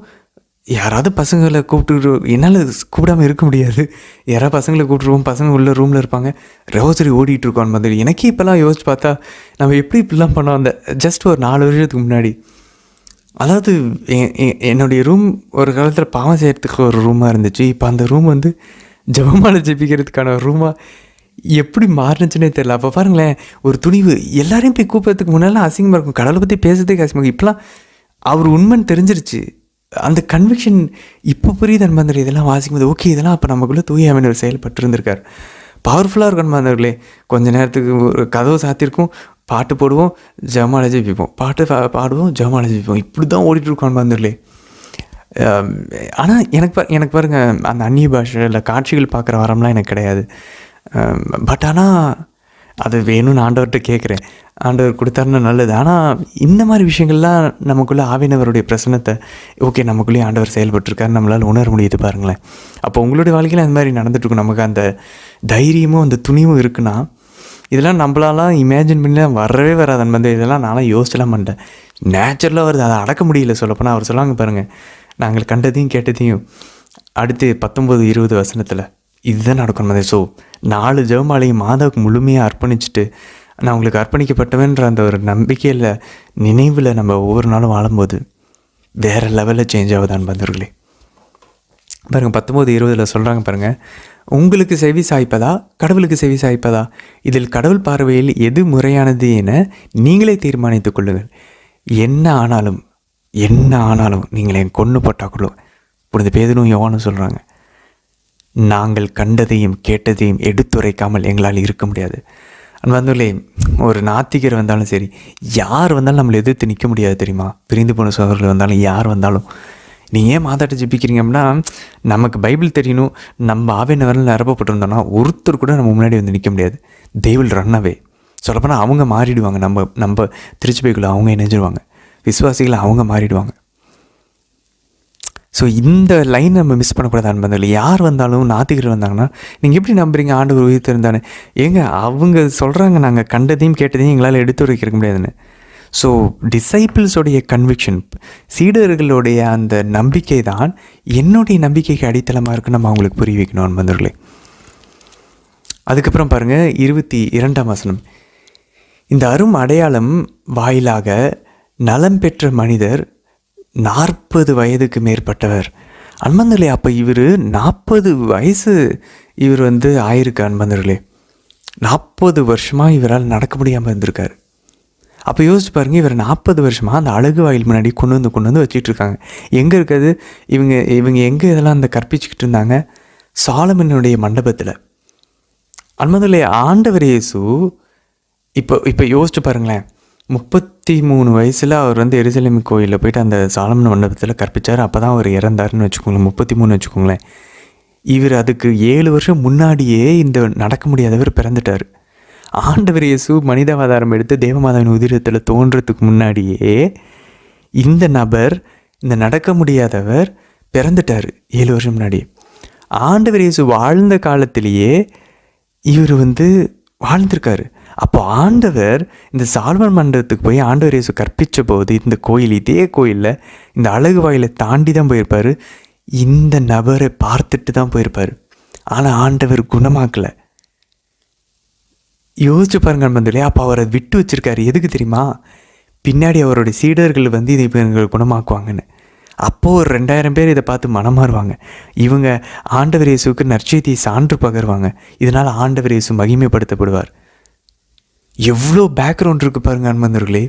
யாராவது பசங்களை கூப்பிட்டு, என்னால் கூப்பிடாமல் இருக்க முடியாது, யாராவது பசங்களை கூப்பிட்டுருவோம், பசங்க உள்ள ரூமில் இருப்பாங்க, ரோசரி ஓடிட்டுருக்கோம் மாதிரி. எனக்கே இப்போல்லாம் யோசிச்சு பார்த்தா நம்ம எப்படி இப்படிலாம் பண்ணோம் அந்த ஜஸ்ட் ஒரு 4 வருஷத்துக்கு முன்னாடி. அதாவது என்னுடைய ரூம் ஒரு காலத்தில் பாவம் செய்கிறதுக்கு ஒரு ரூமாக இருந்துச்சு. இப்போ அந்த ரூம் வந்து ஜெபமாலை ஜெபிக்கிறதுக்கான ஒரு ரூமாக எப்படி மாறினுச்சுன்னே தெரியல. அப்போ பாருங்களேன், ஒரு துணிவு. எல்லாரையும் போய் கூப்பிட்றதுக்கு முன்னாலாம் அசிங்கமாக இருக்கும், கடவுளை பற்றி பேசுறதுக்கு அசிங்கமாக. இப்போலாம் அவர் உண்மைன்னு தெரிஞ்சிருச்சு, அந்த கன்விக்ஷன் இப்போ புரியுது அன்பந்தர். இதெல்லாம் வாசிக்கும்போது ஓகே, இதெல்லாம் அப்போ நமக்குள்ளே தூயாவினர் செயல்பட்டு இருந்திருக்கார். பவர்ஃபுல்லாக இருக்கும் அன்பந்தர்களே. கொஞ்சம் நேரத்துக்கு ஒரு கதவு சாத்திருக்கும், பாட்டு போடுவோம், ஜெபமாலை ஜெபிப்போம், பாட்டு பாடுவோம், ஜெபமாலை ஜெபிப்போம். இப்படி தான் ஓடிட்டுருக்கோம் அன்பந்தர்களே. ஆனால் எனக்கு பாருங்கள், அந்த அந்நிய பாஷை இல்லை காட்சிகள் பார்க்குற வரம்லாம் எனக்கு கிடையாது. பட் ஆனால் அது வேணும்னு ஆண்டவர்கிட்ட கேட்குறேன், ஆண்டவர் கொடுத்தாருன்னா நல்லது. ஆனால் இந்த மாதிரி விஷயங்கள்லாம் நமக்குள்ளே ஆவியானவருடைய பிரசன்னத்தை ஓகே நமக்குள்ளேயே ஆண்டவர் செயல்பட்டுருக்காரு நம்மளால் உணர முடியுது பாருங்களேன். அப்போ உங்களுடைய வாழ்க்கையில் அந்த மாதிரி நடந்துகிட்ருக்கும். நமக்கு அந்த தைரியமும் அந்த துணிவும் இருக்குன்னா இதெல்லாம் நம்மளாலாம் இமேஜின் பண்ணலாம் வரவே வராது. அந்த மாதிரி இதெல்லாம் நானும் யோசிச்சலாம் மாட்டேன், நேச்சுரலாக வருது, அதை அடக்க முடியல. சொல்லப்போனால் அவர் சொல்லாங்க பாருங்கள், நாங்கள் கண்டதையும் கேட்டதையும் அடுத்து 19-20 வசனத்தில் இதுதான் நடக்கணும் மாதிரி. ஸோ 4 ஜெபமாலையும் மாதாவுக்கு முழுமையாக அர்ப்பணிச்சுட்டு நான் உங்களுக்கு அர்ப்பணிக்கப்பட்டவன்ற அந்த ஒரு நம்பிக்கையில் நினைவில் நம்ம ஒவ்வொரு நாளும் வாழும்போது வேறு லெவலில் சேஞ்ச் ஆகுதான் அன்பர்களே. பாருங்கள் 19-20 சொல்கிறாங்க பாருங்கள், உங்களுக்கு செவி சாய்ப்பதா கடவுளுக்கு செவி சாய்ப்பதா, இதில் கடவுள் பார்வையில் எது முறையானது என நீங்களே தீர்மானித்துக் கொள்ளுங்கள். என்ன ஆனாலும் நீங்களே கொன்று போட்டாக்குள்ளோ. புனித பேதுரும் யோவானும் சொல்கிறாங்க, நாங்கள் கண்டதையும் கேட்டதையும் எடுத்துரைக்காமல் எங்களால் இருக்க முடியாது. அன்பர்களே, ஒரு நாத்திகர் வந்தாலும் சரி, யார் வந்தாலும் நம்மளை எதிர்த்து நிற்க முடியாது தெரியுமா? பிரிந்து போன சோதர்கள் வந்தாலும் யார் வந்தாலும். நீங்கள் ஏன் மாதாட்ட ஜெபிக்கிறீங்க அப்படின்னா, நமக்கு பைபிள் தெரியணும், நம்ம ஆவியானவரால் நிரப்பப்பட்டிருந்தோம்னா ஒருத்தர் கூட நம்ம முன்னாடி வந்து நிற்க முடியாது. They will run away. சொல்லப்போனால் அவங்க மாறிடுவாங்க. நம்ம திருச்சபைக்குள்ளே அவங்க இணைஞ்சிடுவாங்க, விசுவாசிகளை அவங்க மாறிடுவாங்க. ஸோ இந்த லைன் நம்ம மிஸ் பண்ணக்கூடாது அன்பதில்லை. யார் வந்தாலும் நாத்திகர்கள் வந்தாங்கன்னா நீங்கள் எப்படி நம்புறீங்க ஆண்டவர் உயிர்த்தெழுந்தானே? ஏங்க அவங்க சொல்கிறாங்க நாங்கள் கண்டதையும் கேட்டதையும் எங்களால் எடுத்து வைக்க முடியாதுன்னு. ஸோ டிசைபிள்ஸோடைய கன்விக்ஷன், சீடர்களுடைய அந்த நம்பிக்கை தான் என்னுடைய நம்பிக்கைக்கு அடித்தளமாக இருக்குன்னு நம்ம அவங்களுக்கு புரிய வைக்கணும் அன்பர்களே. அதுக்கப்புறம் பாருங்கள் 22ஆம் வசனம். இந்த அரும் அடையாளம் வாயிலாக நலம் பெற்ற மனிதர் 40 வயதுக்கு மேற்பட்டவர். அன்பர்களே, அப்போ இவர் 40 வயசு இவர் ஆயிருக்கு அன்பர்களே. 40 வருஷமாக இவரால் நடக்க முடியாமல் இருந்திருக்காரு. அப்போ யோசிச்சு பாருங்கள், இவர் 40 வருஷமாக அந்த அழகு வாயில் முன்னாடி கொண்டு வந்து வச்சிட்ருக்காங்க. எங்கே இருக்குது இவங்க எங்கே இதெல்லாம் கற்பிச்சுக்கிட்டு இருந்தாங்க? சாலமனுடைய மண்டபத்தில். அன்பர்களே, ஆண்டவர் இயேசு இப்போ யோசிச்சு பாருங்களேன், 33 வயசில் அவர் எருசலேம் கோயிலில் போயிட்டு அந்த சாலமன் மண்டபத்தில் கற்பித்தார். அப்போ தான் அவர் இறந்தாருன்னு வச்சுக்கோங்களேன், 33 வச்சுக்கோங்களேன். இவர் அதுக்கு 7 வருஷம் முன்னாடியே இந்த நடக்க முடியாதவர் பிறந்துட்டார். ஆண்டவர் இயேசு மனிதாவதாரம் எடுத்து தேவமாதாவின் உதிரத்தில் தோன்றதுக்கு முன்னாடியே இந்த நபர், இந்த நடக்க முடியாதவர் பிறந்துட்டார் 7 வருஷம் முன்னாடியே. ஆண்டவர் இயேசு வாழ்ந்த காலத்திலேயே இவர் வாழ்ந்திருக்காரு. அப்போ ஆண்டவர் இந்த சாலமன் மண்டபத்துக்கு போய் ஆண்டவர் இயேசு கற்பித்த போது இந்த கோயில், இதே கோயிலில் இந்த அழகு வாயிலை தாண்டி தான் போயிருப்பார். இந்த நபரை பார்த்துட்டு தான் போயிருப்பார். ஆனால் ஆண்டவர் குணமாக்கலை. யோசிச்சு பாருங்க நண்பர்களே. அப்போ அவரை விட்டு வச்சிருக்காரு. எதுக்கு தெரியுமா? பின்னாடி அவருடைய சீடர்கள் இதை இவங்க குணமாக்குவாங்கன்னு. அப்போது ஒரு 2000 பேர் இதை பார்த்து மனம் மாறுவாங்க. இவங்க ஆண்டவர் இயேசுக்கு நற்செய்தியை சான்று பகருவாங்க. இதனால் ஆண்டவர் இயேசு மகிமைப்படுத்தப்படுவார். எவ்வளோ பேக்ரவுண்ட் இருக்குது பாருங்க நண்பர்களே.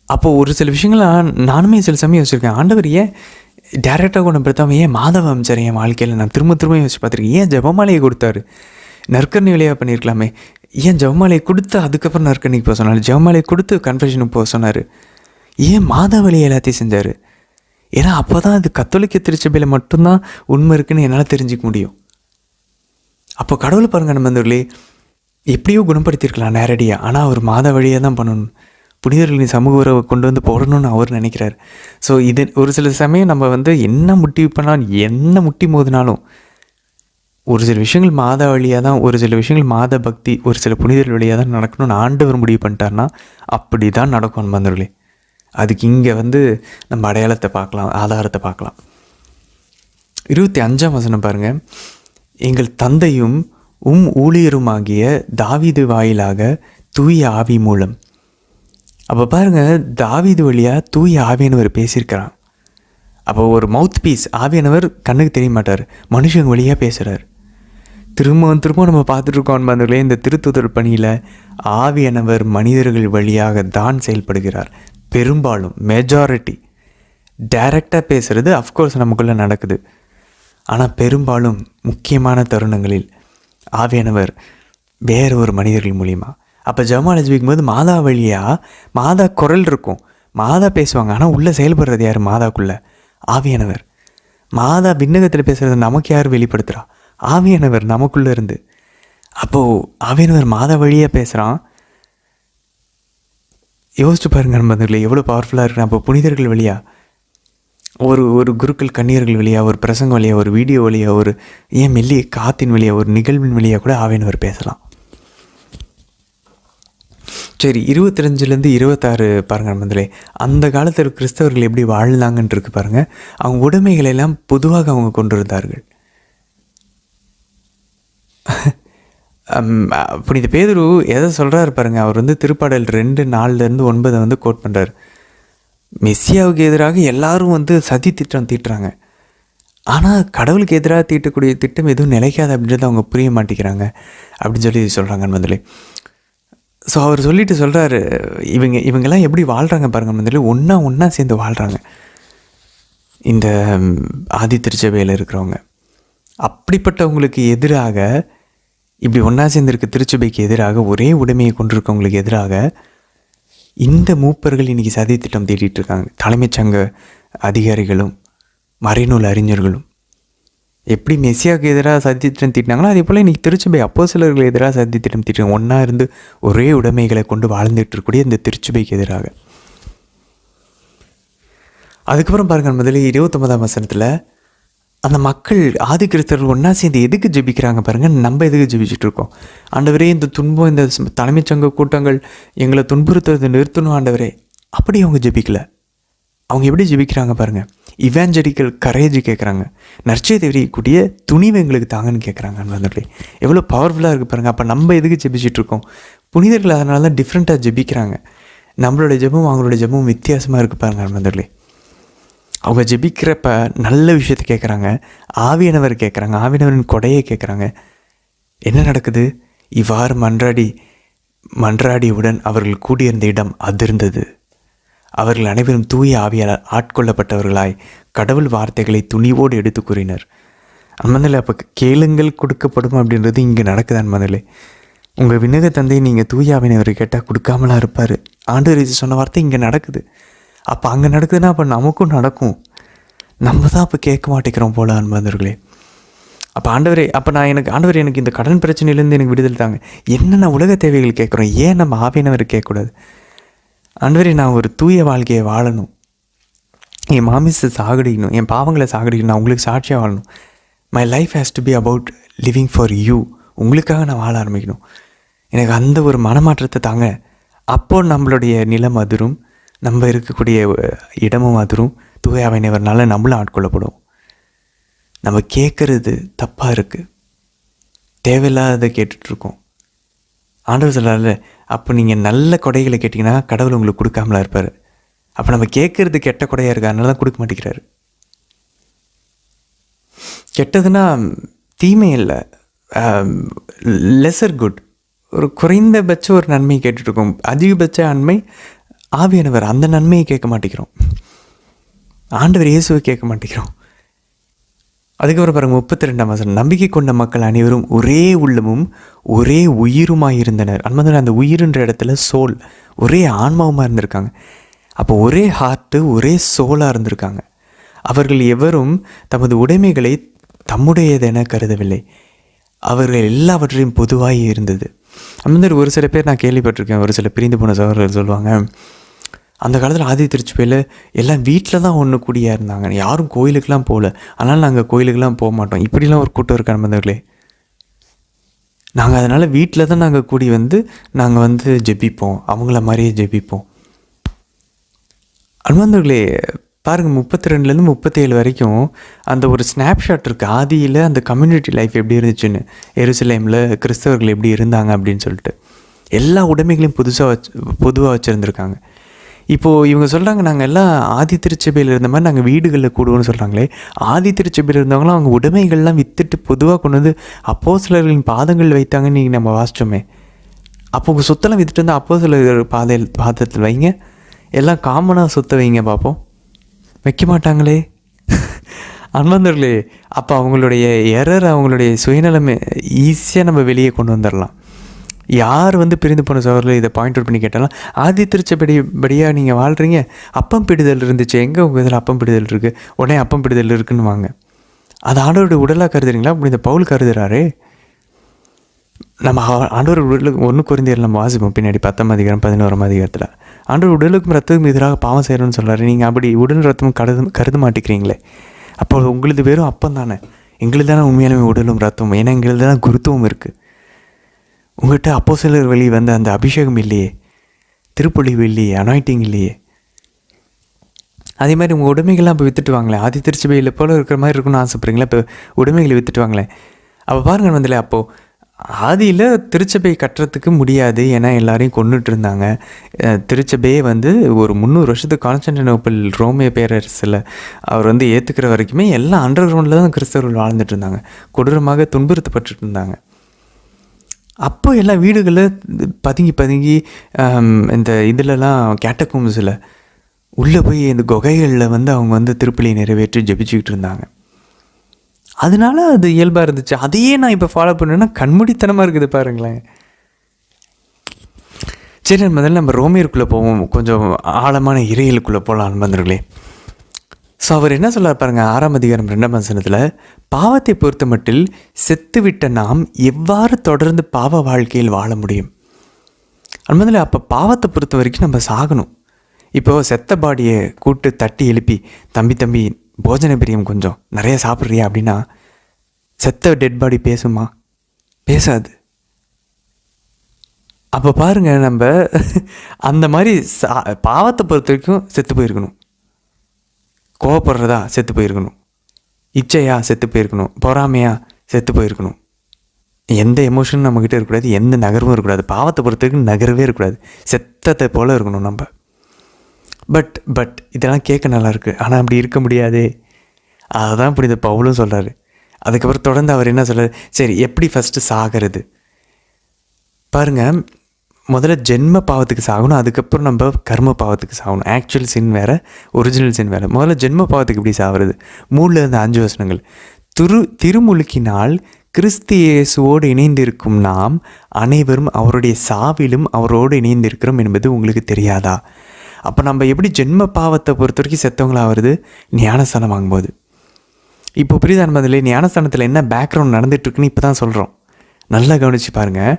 அப்போது ஒரு சில விஷயங்கள் நானுமே சில சமயம் யோசிச்சிருக்கேன். ஆண்டவர் ஏன் டேரெக்டாக குணப்படுத்தாமல் ஏன் மாதவ அமைச்சார் என் வாழ்க்கையில்? நான் திரும்ப யோசிச்சு பார்த்துருக்கேன். ஏன் ஜெபமாலையை கொடுத்தாரு? நற்கரணி வழியாக பண்ணியிருக்கலாமே. ஏன் ஜெபமாலையை கொடுத்து அதுக்கப்புறம் நற்கரணிக்கு போக சொன்னார்? ஜெபமாலையை கொடுத்து கன்ஃபெஷனுக்கு போக சொன்னார். ஏன் மாத வழியை எல்லாத்தையும் செஞ்சார்? ஏன்னா அப்போ தான் அது கத்தோலிக்க திருச்சபையில் மட்டும்தான் உண்மை இருக்குன்னு என்னால் தெரிஞ்சிக்க முடியும். அப்போ கடவுளை பாருங்கள் நண்பர்களே, எப்படியோ குணப்படுத்தியிருக்கலாம் நேரடியாக. ஆனால் அவர் மாத வழியாக தான் பண்ணணும். புனிதர்களின் சமூக உறவை கொண்டு போடணும்னு அவர் நினைக்கிறார். ஸோ இது ஒரு சில சமயம் நம்ம என்ன முட்டி பண்ணாலும், என்ன முட்டி மோதினாலும், ஒரு சில விஷயங்கள் மாத வழியாக தான், ஒரு சில விஷயங்கள் மாத பக்தி, ஒரு சில புனிதர்கள் வழியாக தான் நடக்கணும்னு ஆண்டவர் முடிவு பண்ணிட்டார்னா அப்படி தான் நடக்கும் நண்பர்களே. அதுக்கு இங்கே நம்ம அடையாளத்தை பார்க்கலாம், ஆதாரத்தை பார்க்கலாம். 25ஆம் வசனம் பாருங்கள். எங்கள் தந்தையும் ஊழியருமாகிய தாவீது வாயிலாக தூய ஆவி மூலம். அப்போ பாருங்கள், தாவீது வழியாக தூய ஆவியானவர் பேசியிருக்கிறான். அப்போ ஒரு மவுத் பீஸ். ஆவியானவர் கண்ணுக்கு தெரிய மாட்டார், மனுஷங்க வழியாக பேசுகிறார். திரும்ப நம்ம பார்த்துட்ருக்கோம் நண்பர்களே. இந்த திருத்துதர் பணியில் ஆவியானவர் மனிதர்கள் வழியாக தான் செயல்படுகிறார். பெரும்பாலும் மெஜாரிட்டி டைரெக்டாக பேசுகிறது அஃப்கோர்ஸ் நமக்குள்ளே நடக்குது. ஆனால் பெரும்பாலும் முக்கியமான தருணங்களில் ஆவியானவர் வேறு ஒரு மனிதர்கள் மூலிமா. அப்போ ஜெபமாலை ஜெபிக்கும் போது மாதா வழியாக மாதா குரல் இருக்கும், மாதா பேசுவாங்க. ஆனால் உள்ளே செயல்படுறது யார்? மாதாக்குள்ளே ஆவியானவர். மாதா விண்ணகத்தில் பேசுகிறது நமக்கு யார் வெளிப்படுத்துகிறா? ஆவியானவர் நமக்குள்ளே இருந்து. அப்போது ஆவியானவர் மாதா வழியாக பேசுகிறான். யோசிச்சு பாருங்க நண்பர்களே, எவ்வளோ பவர்ஃபுல்லாக இருக்குன்னு. அப்போ புனிதர்கள் வழியாக, ஒரு குருக்கள் கன்னியர்கள் வழியாக, ஒரு பிரசங்கம் வழியாக, ஒரு வீடியோ வழியாக, ஒரு ஏன் மெல்லிய காத்தின் வழியாக, ஒரு நிகழ்வின் வழியாக கூட ஆவியானவர் பேசலாம். சரி, 25லேருந்து 26 பாருங்கள் நண்பர்களே. அந்த காலத்தில் கிறிஸ்தவர்கள் எப்படி வாழ்ந்தாங்கன்னு இருக்கு பாருங்கள். அவங்க உடைமைகளெல்லாம் பொதுவாக அவங்க கொண்டு இருந்தார்கள். புனித பேதுரு எதை சொல்கிறாரு பாருங்கள். அவர் திருப்பாடல் 2:4-9 கோட் பண்ணுறார். மெஸ்ஸியாவுக்கு எதிராக எல்லாரும் சதி திட்டம் தீட்டுறாங்க. ஆனால் கடவுளுக்கு எதிராக தீட்டக்கூடிய திட்டம் எதுவும் நிலைக்காது அப்படின்றத அவங்க புரிய மாட்டேங்கிறாங்க அப்படின்னு சொல்லி சொல்கிறாங்க நண்பர்களே. ஸோ அவர் சொல்லிட்டு சொல்கிறாரு, இவங்கெல்லாம் எப்படி வாழ்கிறாங்க பாருங்கள் நண்பர்களே. ஒன்றா சேர்ந்து வாழ்கிறாங்க இந்த ஆதி திருச்சபையில் இருக்கிறவங்க. அப்படிப்பட்டவங்களுக்கு எதிராக, இப்படி ஒன்றா சேர்ந்திருக்க திருச்சபைக்கு எதிராக, ஒரே உடைமையை கொண்டிருக்கவங்களுக்கு எதிராக இந்த மூப்பர்கள் இன்றைக்கி சதி திட்டம் தீட்டிகிட்டு இருக்காங்க. தலைமைச் சங்க அதிகாரிகளும் மறைநூல் அறிஞர்களும் எப்படி மெஸ்ஸியாவுக்கு எதிராக சதி திட்டம் தீட்டினாங்களோ அதே போல் இன்றைக்கி திருச்சபை அப்போஸ்தலர்களுக்கு எதிராக சதி திட்டம் தீட்டுறாங்க. ஒன்றா இருந்து ஒரே உடைமைகளை கொண்டு வாழ்ந்துட்டு இருக்கக்கூடிய இந்த திருச்சபைக்கு எதிராக. அதுக்கப்புறம் பாருங்கள் முதல்ல 29ஆம் வசனத்தில் அந்த மக்கள் ஆதி கிறிஸ்தவர்கள் ஒன்றா சேர்ந்து எதுக்கு ஜெபிக்கிறாங்க பாருங்கள். நம்ம எதுக்கு ஜெபிச்சுட்டு இருக்கோம்? ஆண்டவரே, இந்த துன்பம், இந்த தலைமைச் சங்க கூட்டங்கள் எங்களை துன்புறுத்துறது நிறுத்தணும் ஆண்டவரே. அப்படி அவங்க ஜெபிக்கல. அவங்க எப்படி ஜெபிக்கிறாங்க பாருங்கள். இவாஞ்சலிக்கல் கரேஜ் கேட்குறாங்க. நற்செய்தி அறிவிக்கக்கூடிய துணிவு எங்களுக்கு தாங்கன்னு கேட்குறாங்க. அன்பர்களே, எவ்வளோ பவர்ஃபுல்லாக இருக்குது பாருங்கள். அப்போ நம்ம எதுக்கு ஜெபிச்சுட்ருக்கோம்? புனிதர்கள் அதனால தான் டிஃப்ரெண்ட்டாக ஜெபிக்கிறாங்க. நம்மளோட ஜெபம் அவங்களோட ஜெபம் வித்தியாசமாக இருக்குது பாருங்கள். அன்பர்களே, அவங்க ஜெபிக்கிறப்ப நல்ல விஷயத்தை கேட்குறாங்க, ஆவியானவர் கேட்குறாங்க, ஆவியானவரின் கொடையை கேட்குறாங்க. என்ன நடக்குது? இவ்வாறு மன்றாடியுடன் அவர்கள் கூடியிருந்த இடம் அதிர்ந்தது. அவர்கள் அனைவரும் தூய ஆவியால் ஆட்கொள்ளப்பட்டவர்களாய் கடவுள் வார்த்தைகளை துணிவோடு எடுத்து கூறினர். அன்மதில் அப்போ கேளுங்கள் கொடுக்கப்படும் அப்படின்றது இங்கே நடக்குது. அன்மதிலே, உங்கள் விண்ணக தந்தை நீங்கள் தூய ஆவியானவரை கேட்டால் கொடுக்காமலாம் இருப்பார். ஆண்டவர் சொன்ன வார்த்தை இங்கே நடக்குது. அப்போ அங்கே நடக்குதுன்னா அப்போ நமக்கும் நடக்கும். நம்ம தான் அப்போ கேட்க மாட்டேங்கிறோம் போல அன்பர்களே. அப்போ ஆண்டவர் எனக்கு இந்த கடன் பிரச்சனையிலேருந்து எனக்கு விடுதலை தாங்க. என்னென்ன உலக தேவைகள் கேட்குறோம், ஏன் நம்ம ஆவியானவர் கேட்கக்கூடாது? ஆண்டவரே, நான் ஒரு தூய வாழ்க்கையை வாழணும், என் மாமிசை சாகடிக்கணும், என் பாவங்களை சாகடிக்கணும், நான் உங்களுக்கு சாட்சியாக வாழணும். My life has to be about living for you. உங்களுக்காக நான் வாழ ஆரம்பிக்கணும். எனக்கு அந்த ஒரு மனமாற்றத்தை தாங்க. அப்போது நம்மளுடைய நிலம் அதிரும், நம்ம இருக்கக்கூடிய இடமும் அதிரும். தூய ஆவியானவர்னால நம்மளும் ஆட்கொள்ளப்படும். நம்ம கேட்குறது தப்பாக இருக்குது, தேவையில்லாத கேட்டுட்ருக்கோம். ஆண்டவர் சொல்கிறார்ல, அப்போ நீங்கள் நல்ல கொடைகளை கேட்டிங்கன்னா கடவுள் உங்களுக்கு கொடுக்காமலா இருப்பார். அப்போ நம்ம கேட்குறது கெட்ட கொடையாக இருக்குது, அதனால தான் கொடுக்க மாட்டேங்கிறாரு. கெட்டதுன்னா தீமை இல்லை, லெசர் குட், ஒரு குறைந்தபட்ச ஒரு நன்மையை கேட்டுட்ருக்கோம். அதிகபட்ச நன்மை ஆவியானவர், அந்த நன்மையை கேட்க மாட்டேங்கிறோம். ஆண்டவர் இயேசுவை கேட்க மாட்டேங்கிறோம். அதுக்கப்புறம் பாருங்கள் 32ஆம் வசனம், நம்பிக்கை கொண்ட மக்கள் அனைவரும் ஒரே உள்ளமும் ஒரே உயிருமாக இருந்தனர். அன்பதில் அந்த உயிருன்ற இடத்துல சோல், ஒரே ஆன்மாவுமாக இருந்திருக்காங்க. அப்போ ஒரே ஹார்ட்டு, ஒரே சோலாக இருந்திருக்காங்க. அவர்கள் எவரும் தமது உடைமைகளை தம்முடையதென கருதவில்லை. அவர்கள் எல்லாவற்றையும் பொதுவாக இருந்தது. அந்த ஒரு சில பேர் நான் கேள்விப்பட்டிருக்கேன், ஒரு சில பிரிந்து போன சகோதரர்கள் சொல்லுவாங்க, அந்த காலத்தில் ஆதி திருச்சபையில் எல்லாம் வீட்டில் தான் ஒன்று கூடியாக இருந்தாங்க, யாரும் கோயிலுக்கெலாம் போகல, அதனால் நாங்கள் கோயிலுக்கெலாம் போக மாட்டோம். இப்படிலாம் ஒரு கூட்டம் இருக்க நண்பர்களே. நாங்கள் அதனால் வீட்டில் தான் நாங்கள் கூடி நாங்கள் ஜெபிப்போம், அவங்கள மாதிரியே ஜெபிப்போம். அன்பர்களே பாருங்கள், 32லேருந்து 37 வரைக்கும் அந்த ஒரு ஸ்னாப்ஷாட் இருக்குது. ஆதியில் அந்த கம்யூனிட்டி லைஃப் எப்படி இருந்துச்சுன்னு, எருசலேமில் கிறிஸ்தவர்கள் எப்படி இருந்தாங்க அப்படின்னு சொல்லிட்டு எல்லா உடைமைகளையும் பொதுவாக வச்சுருந்துருக்காங்க. இப்போது இவங்க சொல்கிறாங்க, நாங்கள் எல்லாம் ஆதி திருச்சபையில் இருந்த மாதிரி நாங்கள் வீடுகளில் கூடுவோம்னு சொல்கிறாங்களே. ஆதி திருச்சபையில் இருந்தவங்களாம் அவங்க உடைமைகள்லாம் விற்றுட்டு பொதுவாக கொண்டு அப்போஸ்தலர்களின் பாதங்கள் வைத்தாங்கன்னு நீங்கள் நம்ம வாசித்தோமே. அப்போ உங்கள் சொத்தெல்லாம் விற்றுட்டு வந்து அப்போஸ்தலர் பாதத்தில் வைங்க, எல்லாம் காமனாக சொத்தை வைங்க பார்ப்போம். வைக்க மாட்டாங்களே அன்பர்களே. அப்போ அவங்களுடைய எரர், அவங்களுடைய சுயநலமே ஈஸியாக நம்ம வெளியே கொண்டு வந்துடலாம். யார் பிரிந்து போன சகோதரர்கள் இதை பாயிண்ட் அவுட் பண்ணி கேட்டாலும், ஆதி திருச்சபடியாக நீங்கள் வாழ்கிறீங்க, அப்பம் பிடிதல் இருந்துச்சு, எங்கே உங்கள் இதில் அப்பம் பிடிதல் இருக்குது, உடனே அப்பம் பிடிதல் இருக்குன்னு வாங்க. அது ஆண்டவருடைய உடலாக கருதுறீங்களா? அப்படி இந்த பவுல் கருதுறாரு. நம்ம ஆண்டவர் உடலுக்கு 1 கொரிந்தியர் நம்ம வாசிப்போம் பின்னாடி 10ஆம் அதிகாரம் 11ஆம் அதிகாரத்தில். ஆண்டவர் உடலுக்கும் ரத்தத்துக்கும் எதிராக பாவம் செய்யணும்னு சொல்கிறாரு. நீங்கள் அப்படி உடல் ரத்தமும் கருத மாட்டேங்கிறீங்களே. அப்போ உங்களது வெறும் அப்பம் தானே, எங்களுக்கு தானே உண்மையாலுமே உடலும் ரத்தமும், ஏன்னா எங்களுக்கு தான் குருத்துவம் இருக்குது. உங்கள்கிட்ட அப்போஸ்தலர் வழி அந்த அபிஷேகம் இல்லையே, திருப்பொழிவு இல்லையே, அனாயிட்டிங் இல்லையே. அதே மாதிரி உங்கள் உடைமைகள்லாம் இப்போ விற்றுட்டு வாங்களேன். ஆதி திருச்சபையில் போல் இருக்கிற மாதிரி இருக்குன்னு ஆசைப்படுறீங்களா? இப்போ உடைமைகளை விற்றுட்டு வாங்களேன். அப்போ பாருங்கள் அப்போது ஆதியில் திருச்சபை கட்டுறதுக்கு முடியாது, ஏன்னா எல்லாரையும் கொண்டுட்டு இருந்தாங்க. திருச்சபையே ஒரு 300 வருஷத்துக்கு கான்ஸ்டன்டினோப்பிள் ரோமிய பேரரசில் அவர் ஏற்றுக்கிற வரைக்குமே எல்லாம் அண்டர் கிரவுண்டில் தான் கிறிஸ்தவர்கள் வாழ்ந்துட்டு இருந்தாங்க, கொடூரமாக துன்புறுத்தப்பட்டு இருந்தாங்க. அப்போ எல்லாம் வீடுகளில் பதுங்கி இந்த இதிலலாம் கேட்டகோம்ஸில் உள்ளே போய் இந்த குகைகளில் அவங்க திருப்பலியை நிறைவேற்றி ஜெபிச்சுக்கிட்டு இருந்தாங்க. அதனால அது இயல்பாக இருந்துச்சு. அதையே நான் இப்போ ஃபாலோ பண்ணேன்னா கண்மூடித்தனமாக இருக்குது பாருங்களேன். சரி, முதல்ல நம்ம ரோமியருக்குள்ளே போவோம், கொஞ்சம் ஆழமான இறையலுக்குள்ளே போகலாம் அன்பர்களே. ஸோ அவர் என்ன சொல்ல பாருங்கள், 6ஆம் அதிகாரம் 2ஆம் வசனத்தில், பாவத்தை பொறுத்த மட்டில் செத்துவிட்ட நாம் எவ்வாறு தொடர்ந்து பாவ வாழ்க்கையில் வாழ முடியும்? அன்பதில் அப்போ பாவத்தை பொறுத்த வரைக்கும் நம்ம சாகணும். இப்போது செத்த பாடியை கூட்டு தட்டி எழுப்பி, தம்பி போஜன பிரியம் கொஞ்சம் நிறைய சாப்பிட்றியா அப்படின்னா செத்த டெட் பாடி பேசுமா? பேசாது. அப்போ பாருங்கள், நம்ம அந்த மாதிரி பாவத்தை பொறுத்த வரைக்கும் செத்து போயிருக்கணும். கோவப்படுறதா செத்து போயிருக்கணும், இச்சையா செத்து போயிருக்கணும், பொறாமையா செத்து போயிருக்கணும். எந்த எமோஷனும் நம்மக்கிட்ட இருக்கக்கூடாது, எந்த நகர்வும் இருக்கக்கூடாது. பாவத்தை பொறுத்த வரைக்கும் நகரவே இருக்கக்கூடாது, செத்தத்தை போல் இருக்கணும் நம்ம. பட் இதெல்லாம் கேட்க நல்லாயிருக்கு, ஆனால் அப்படி இருக்க முடியாதே. அதுதான் இப்படி இந்த பவுலும் சொல்கிறாரு. அதுக்கப்புறம் தொடர்ந்து அவர் என்ன சொல்கிறார், சரி எப்படி ஃபஸ்ட்டு சாகிறது பாருங்கள். முதல்ல ஜென்ம பாவத்துக்கு சாகணும், அதுக்கப்புறம் நம்ம கர்ம பாவத்துக்கு சாகணும். ஆக்சுவல் சின் வேறு, ஒரிஜினல் சின் வேறு. முதல்ல ஜென்ம பாவத்துக்கு எப்படி சாகிறது? 3-5 வசனங்கள். திருமுழுக்கினால் கிறிஸ்து இயேசுவோடு இணைந்திருக்கும் நாம் அனைவரும் அவருடைய சாவிலும் அவரோடு இணைந்திருக்கிறோம் என்பது உங்களுக்கு தெரியாதா? அப்போ நம்ம எப்படி ஜென்ம பாவத்தை பொறுத்த வரைக்கும் செத்தவங்களாக வருது? ஞானஸ்தானம் வாங்கும்போது. இப்போ புரியுதா? நம்ம அதில் ஞானஸ்தானத்தில் என்ன பேக்ரவுண்ட் நடந்துகிட்ருக்குன்னு இப்போ தான் சொல்கிறோம். நல்லா கவனித்து பாருங்கள்.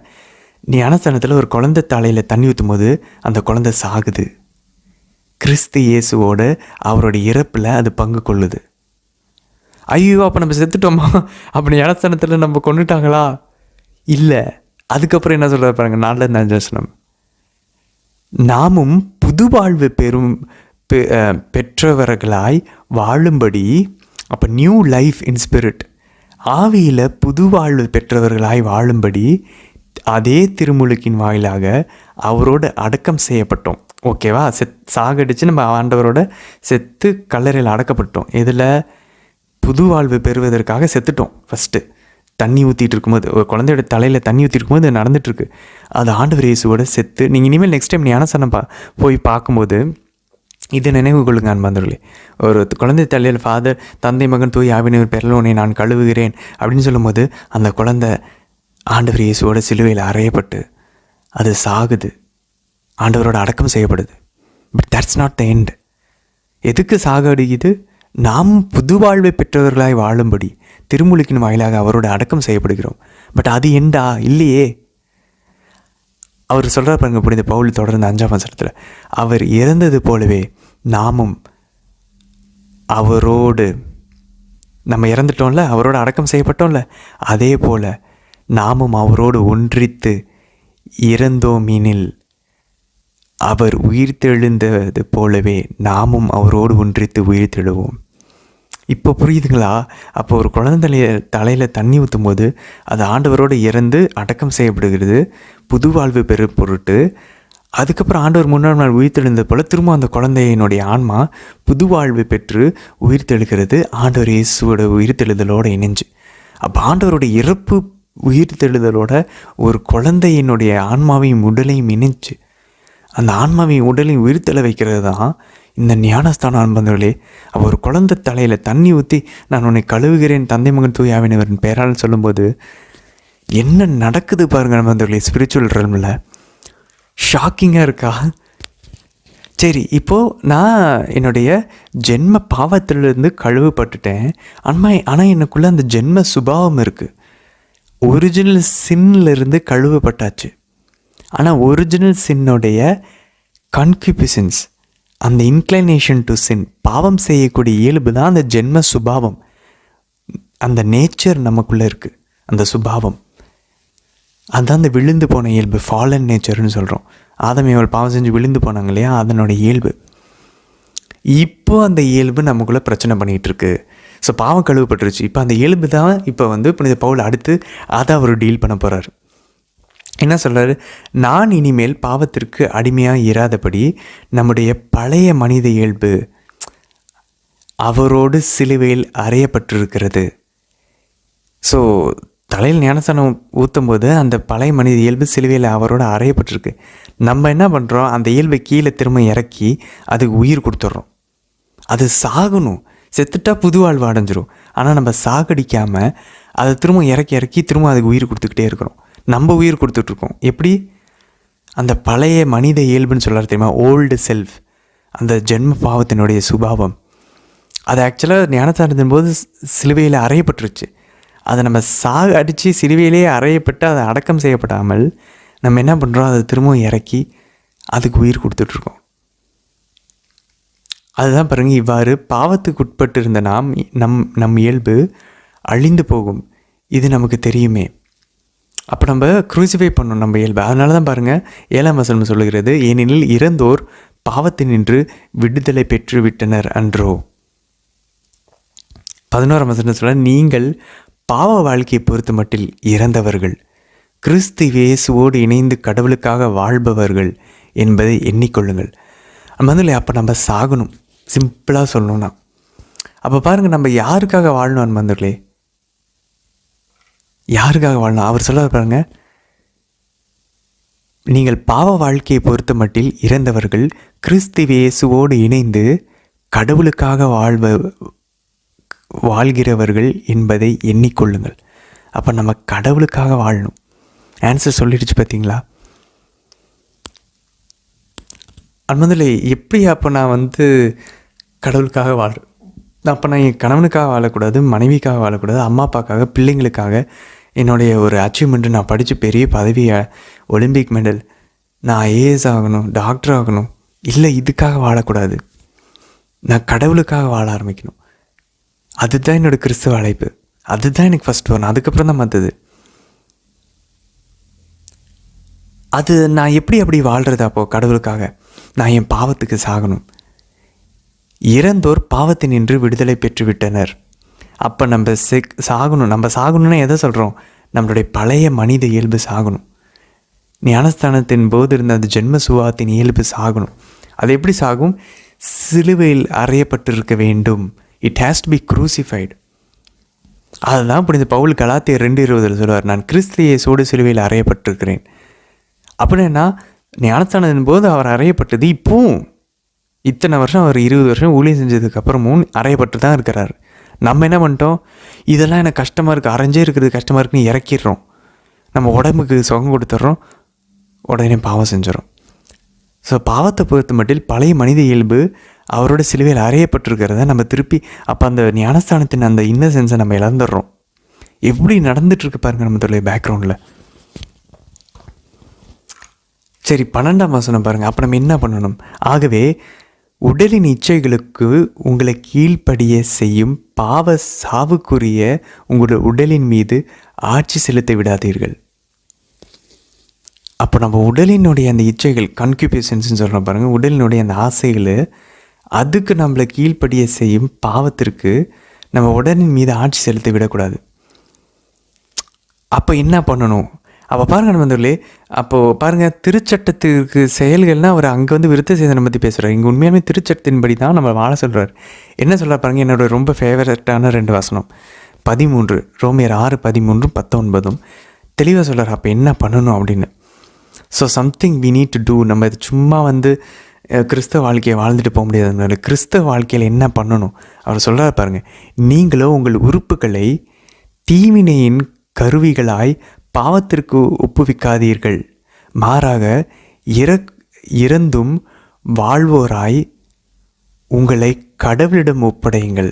ஞானஸ்தானத்தில் ஒரு குழந்தை தலையில் தண்ணி ஊற்றும் போது அந்த குழந்தை சாகுது. கிறிஸ்து இயேசுவோடு அவருடைய இறப்பில் அது பங்கு கொள்ளுது. ஐயோ, அப்போ நம்ம செத்துட்டோமா? அப்போ ஞானஸ்தானத்தில் நம்ம கொண்டுட்டாங்களா? இல்லை. அதுக்கப்புறம் என்ன சொல்கிறார் பாருங்க, 4-5 வசனம். நாமும் புது வாழ்வு பெற்றவர்களாய் வாழும்படி, அப்போ நியூ லைஃப் இன் ஸ்பிரிட், ஆவியில் புது வாழ்வு பெற்றவர்களாய் வாழும்படி அதே திருமுழுக்கின் வாயிலாக அவரோடு அடக்கம் செய்யப்பட்டோம். ஓகேவா? சாகடிச்சு நம்ம ஆண்டவரோட செத்து கல்லறையில் அடக்கப்பட்டோம். இதில் புது வாழ்வு பெறுவதற்காக செத்துட்டோம். ஃபஸ்ட்டு தண்ணி ஊற்றிட்டு இருக்கும்போது, ஒரு குழந்தையோட தலையில் தண்ணி ஊற்றி இருக்கும்போது அது நடந்துகிட்ருக்கு. அது ஆண்டவர் இயேசுவோட செத்து. நீங்கள் இனிமேல் நெக்ஸ்ட் டைம் ஞானஸ்தானம் போய் பார்க்கும்போது இதை நினைவு கொள்ளுங்க அன்பார்ந்தவர்களே. ஒரு குழந்தை தலையில் ஃபாதர், தந்தை, மகன், தூய் ஆவியானவர் பெயரில் உன்னை நான் கழுவுகிறேன் அப்படின்னு சொல்லும்போது அந்த குழந்தை ஆண்டவர் இயேசுவோட சிலுவையில் அறையப்பட்டு அது சாகுது, ஆண்டவரோட அடக்கம் செய்யப்படுது. But that's not the end. எதுக்கு சாகடிக்குது? நாம் புது வாழ்வை பெற்றவர்களாய் வாழும்படி திருமுழுக்கின் வாயிலாக அவரோட அடக்கம் செய்யப்படுகிறோம். பட் அது எண்டா? இல்லையே. அவர் சொல்கிறார் பாருங்க, புனித பவுல் தொடர்ந்து 5ஆம் வசனத்தில், அவர் இறந்தது போலவே நாமும் அவரோடு, நம்ம இறந்துட்டோம்ல, அவரோட அடக்கம் செய்யப்பட்டோம்ல, அதே போல் நாமும் அவரோடு ஒன்றித்து இறந்தோமெனில் அவர் உயிர்த்தெழுந்தது போலவே நாமும் அவரோடு ஒன்றித்து உயிர்த்தெழுவோம். இப்போ புரியுதுங்களா? அப்போ ஒரு குழந்தை தலையில் தண்ணி ஊற்றும் போது அது ஆண்டவரோடு இறந்து அடக்கம் செய்யப்படுகிறது, புது வாழ்வு பெறு பொருட்டு. அதுக்கப்புறம் ஆண்டவர் 3ஆம் நாள் உயிர்த்தெழுந்தது போல் திரும்ப அந்த குழந்தையினுடைய ஆன்மா புது வாழ்வு பெற்று உயிர்த்தெழுகிறது, ஆண்டவர் இயேசுவோட உயிர்த்தெழுதலோடு இணைஞ்சு. அப்போ ஆண்டவரோட இறப்பு உயிர்த்தெழுதலோட ஒரு குழந்தையினுடைய ஆன்மாவையும் உடலையும் இணைச்சு அந்த ஆன்மாவையும் உடலையும் உயிர்த்தெழ வைக்கிறது தான் இந்த ஞானஸ்தான அன்பர்களே. அவள் ஒரு குழந்தை தலையில் தண்ணி ஊற்றி நான் உன்னை கழுவுகிறேன் தந்தை, மகன், தூய் ஆவியானவரின் பெயரால் சொல்லும்போது என்ன நடக்குது பாருங்கள் நண்பர்களே. ஸ்பிரிச்சுவல் ரெல்மில் ஷாக்கிங்காக இருக்கா? சரி, இப்போது நான் என்னுடைய ஜென்ம பாவத்திலிருந்து கழுவப்பட்டுட்டேன். ஆனால் எனக்குள்ளே அந்த ஜென்ம சுபாவம் இருக்குது. ஒரிஜினல் சின்னிலிருந்து கழுவப்பட்டாச்சு. ஆனால் ஒரிஜினல் சின்னுடைய கன்கியூபிசன்ஸ், அந்த இன்க்ளைனேஷன் டு சின், பாவம் செய்யக்கூடிய இயல்பு தான் அந்த ஜென்ம சுபாவம். அந்த நேச்சர் நமக்குள்ளே இருக்குது, அந்த சுபாவம். அதுதான் அந்த விழுந்து போன இயல்பு, ஃபாலன் நேச்சர்னு சொல்கிறோம். ஆதம் ஏவாள் பாவம் செஞ்சு விழுந்து போனாங்க இல்லையா, அதனுடைய இயல்பு. இப்போ அந்த இயல்பு நமக்குள்ளே பிரச்சனை பண்ணிகிட்ருக்கு. ஸோ பாவம் கழுவப்பட்டுருச்சு. இப்போ அந்த இயல்பு தான் இப்போ புனித பவுல் அடுத்து அதை அவர் டீல் பண்ண போகிறார். என்ன சொல்கிறாரு? நான் இனிமேல் பாவத்திற்கு அடிமையாக இராதபடி நம்முடைய பழைய மனித இயல்பு அவரோடு சிலுவையில் அறையப்பட்டிருக்கிறது. ஸோ தலையில் ஞானஸ்தானம் ஊற்றும் போது அந்த பழைய மனித இயல்பு சிலுவையில் அவரோடு அறையப்பட்டிருக்கு. நம்ம என்ன பண்ணுறோம்? அந்த இயல்பை கீழே திரும்ப இறக்கி அதுக்கு உயிர் கொடுத்துட்றோம். அது சாகணும், செத்துட்டா புது வாழ்வு அடைஞ்சிரும். ஆனால் நம்ம சாகடிக்காமல் அதை திரும்ப இறக்கி திரும்ப அதுக்கு உயிர் கொடுத்துக்கிட்டே இருக்கிறோம். நம்ம உயிர் கொடுத்துட்ருக்கோம். எப்படி? அந்த பழைய மனித இயல்புன்னு சொல்கிறார் தெரியுமா, ஓல்டு செல்ஃப், அந்த ஜென்ம பாவத்தினுடைய சுபாவம். அது ஆக்சுவலாக ஞானஸ்தானத்தின் போது சிலுவையில் அறையப்பட்டுருச்சு. அதை நம்ம அடித்து சிலுவையிலேயே அறையப்பட்டு அதை அடக்கம் செய்யப்படாமல் நம்ம என்ன பண்ணுறோம்? அதை திரும்ப இறக்கி அதுக்கு உயிர் கொடுத்துட்ருக்கோம். அதுதான் பாருங்கள், இவ்வாறு பாவத்துக்கு உட்பட்டு இருந்த நம் இயல்பு அழிந்து போகும். இது நமக்கு தெரியுமே. அப்போ நம்ம க்ரூசிஃபை பண்ணணும் நம்ம இயல்பு. அதனால தான் பாருங்கள் 7ஆம் வசனம் சொல்லுகிறது, ஏனெனில் இறந்தோர் பாவத்தினின்று விடுதலை பெற்று விட்டனர் அன்றோ. 11ஆம் வசனம் சொல்ல, நீங்கள் பாவ வாழ்க்கையை பொறுத்த மட்டில் இறந்தவர்கள், கிறிஸ்து இயேசுவோடு இணைந்து கடவுளுக்காக வாழ்பவர்கள் என்பதை எண்ணிக்கொள்ளுங்கள். அன்பந்தர்களே, அப்போ நம்ம சாகணும். சிம்பிளாக சொல்லணும்னா அப்போ பாருங்கள், நம்ம யாருக்காக வாழணும் அன்பந்தர்களே? யாருக்காக வாழணும்? அவர் சொல்ல பாருங்க, நீங்கள் பாவ வாழ்க்கையை பொறுத்த மட்டில் இறந்தவர்கள், கிறிஸ்து இயேசுவோடு இணைந்து கடவுளுக்காக வாழ்கிறவர்கள் என்பதை எண்ணிக்கொள்ளுங்கள். அப்போ நம்ம கடவுளுக்காக வாழணும். ஆன்சர் சொல்லிடுச்சு பார்த்தீங்களா? அன்பதில் எப்படி அப்போ நான் கடவுளுக்காக வாழ்கிறேன்? அப்போ நான் என் கணவனுக்காக வாழக்கூடாது, மனைவிக்காக வாழக்கூடாது, அம்மா அப்பாக்காக, பிள்ளைங்களுக்காக, என்னுடைய ஒரு அச்சீவ்மெண்ட்டு, நான் படித்து பெரிய பதவியை, ஒலிம்பிக் மெடல், நான் ஐஏஎஸ் ஆகணும், டாக்டர் ஆகணும், இல்லை இதுக்காக வாழக்கூடாது. நான் கடவுளுக்காக வாழ ஆரம்பிக்கணும். அதுதான் என்னோடய கிறிஸ்துவ அழைப்பு. அதுதான் எனக்கு ஃபஸ்ட் வரணும். அதுக்கப்புறம் தான் மற்றது. அது நான் அப்படி வாழ்கிறது? அப்போது கடவுளுக்காக நான் என் பாவத்துக்கு சாகணும். இறந்தோர் பாவத்தினின்று விடுதலை பெற்று விட்டனர். அப்போ நம்ம சாகணும். நம்ம சாகணும்னா எதை சொல்கிறோம்? நம்மளுடைய பழைய மனித இயல்பு சாகணும். ஞானஸ்தானத்தின் போது இருந்த அந்த ஜென்ம சுபாவத்தின் இயல்பு சாகணும். அது எப்படி சாகும்? சிலுவையில் அறையப்பட்டிருக்க வேண்டும். It has to be crucified. அதுதான் புனித பவுல் கலாத்தியர் 2:20 சொல்லுவார், நான் கிறிஸ்து இயேசுவோடு சிலுவையில் அறையப்பட்டிருக்கிறேன். அப்படின்னா ஞானஸ்தானத்தின் போது அவர் அறையப்பட்டது. இப்போவும் இத்தனை வருஷம் அவர் 20 வருஷம் ஊழியம் செஞ்சதுக்கப்புறமும் அறையப்பட்டு தான் இருக்கிறார். நம்ம என்ன பண்ணிட்டோம்? இதெல்லாம் எனக்கு கஷ்டமாக இருக்குது, அரைஞ்சே இருக்கிறது கஷ்டமாக இருக்குன்னு இறக்கிடுறோம். நம்ம உடம்புக்கு சுகம் கொடுத்துட்றோம், உடனே பாவம் செஞ்சிடும். ஸோ பாவத்தை பொறுத்த மட்டில் பழைய மனித இயல்பு அவரோட சிலுவையில் அறையப்பட்டிருக்கிறத நம்ம திருப்பி அப்போ அந்த ஞானஸ்தானத்தின் அந்த இன்னசென்ஸை நம்ம இழந்துடுறோம். எப்படி நடந்துகிட்ருக்கு பாருங்கள் நம்ம பேக்ரவுண்டில். சரி, 12ஆம் வசனம் பாருங்கள். அப்போ நம்ம என்ன பண்ணணும்? ஆகவே உடலின் இச்சைகளுக்கு உங்களை கீழ்ப்படிய செய்யும் பாவ சாவுக்குரிய உங்களுடைய உடலின் மீது ஆட்சி செலுத்த விடாதீர்கள். அப்போ நம்ம உடலினுடைய அந்த இச்சைகள், கன்குபிஷன்ஸ்னு சொல்கிறோம் பாருங்கள், உடலினுடைய அந்த ஆசைகள், அதுக்கு நம்மளை கீழ்ப்படிய செய்யும் பாவத்திற்கு நம்ம உடலின் மீது ஆட்சி செலுத்த விடக்கூடாது. அப்போ என்ன பண்ணணும்? அப்போ பாருங்கள் நண்பர்களே, அப்போது பாருங்கள், திருச்சட்டத்திற்கு செயல்கள்னால் அவர் அங்கே விருத்த சேதனை பற்றி பேசுகிறார். இங்கே உண்மையாலுமே திருச்சட்டத்தின்படி தான் நம்ம வாழ சொல்கிறார். என்ன சொல்கிறார் பாருங்கள், என்னோட ரொம்ப ஃபேவரட்டான 2 வசனம் 13, ரோமியர் 6:13-19 தெளிவாக சொல்கிறார். அப்போ என்ன பண்ணணும் அப்படின்னு. So something we need to do. நம்ம இது சும்மா கிறிஸ்தவ வாழ்க்கையை வாழ்ந்துட்டு போக முடியாதுனால கிறிஸ்தவ வாழ்க்கையில் என்ன பண்ணணும் அவர் சொல்கிறார் பாருங்கள், நீங்களோ உங்கள் உறுப்புகளை தீவினையின் கருவிகளாய் பாவத்திற்கு ஒப்புவிக்காதீர்கள், மாறாக இறந்தும் வாழ்வோராய் உங்களை கடவுளிடம் ஒப்படையுங்கள்.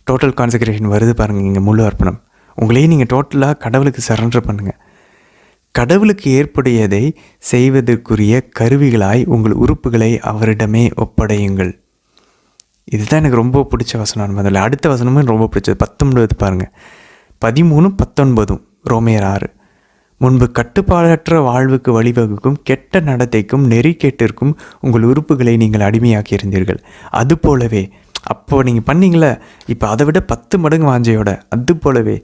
டோட்டல் கான்சக்ரேஷன் வருது பாருங்கள், இங்கே முழு அர்ப்பணம். உங்களையே நீங்கள் டோட்டலாக கடவுளுக்கு சரண்டர் பண்ணுங்கள். கடவுளுக்கு ஏற்புடையதை செய்வதற்குரிய கருவிகளாய் உங்கள் உறுப்புகளை அவரிடமே ஒப்படையுங்கள். இதுதான் எனக்கு ரொம்ப பிடிச்ச வசனம். அதில் அடுத்த வசனமும் ரொம்ப பிடிச்சது 19 பாருங்கள், 13-19 ரோமியர் 6. முன்பு கட்டுப்பாடற்ற வாழ்வுக்கு வழிவகுக்கும் கெட்ட நடத்தைக்கும் நெறிக்கேட்டிற்கும் உங்கள் உறுப்புகளை நீங்கள் அடிமையாக்கி இருந்தீர்கள். அது போலவே அப்போது நீங்கள் பண்ணீங்களே, இப்போ அதை விட 10 மடங்கு வாஞ்சையோட, அது போலவே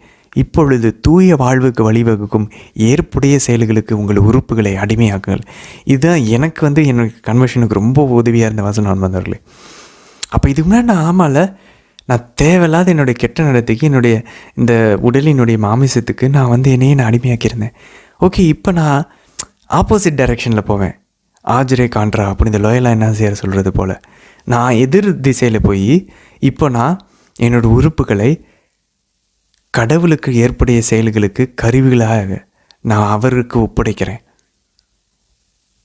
இப்பொழுது தூய வாழ்வுக்கு வழிவகுக்கும் ஏற்புடைய செயல்களுக்கு உங்கள் உறுப்புகளை அடிமையாக்குங்கள். இதுதான் எனக்கு என்னோடய கன்வர்ஷனுக்கு ரொம்ப உதவியாக இருந்த வசனம் வந்தவர்களே. அப்போ இதுக்கு முன்னாடி நான் ஆமாம்ல, நான் தேவையில்லாத என்னுடைய கெட்ட நடத்தைக்கு, என்னுடைய இந்த உடலினுடைய மாமிசத்துக்கு நான் என்னையே நான் அடிமையாக்கியிருந்தேன். ஓகே, இப்போ நான் ஆப்போசிட் டைரெக்ஷனில் போவேன். ஆஜரே காண்ட்ரா அப்படி இந்த லோயலா என்ன செய்ய சொல்கிறது போல் நான் எதிர் திசையில் போய் இப்போ நான் என்னோடய உறுப்புகளை கடவுளுக்கு ஏற்புடைய செயல்களுக்கு கருவிகளாக நான் அவருக்கு ஒப்படைக்கிறேன்.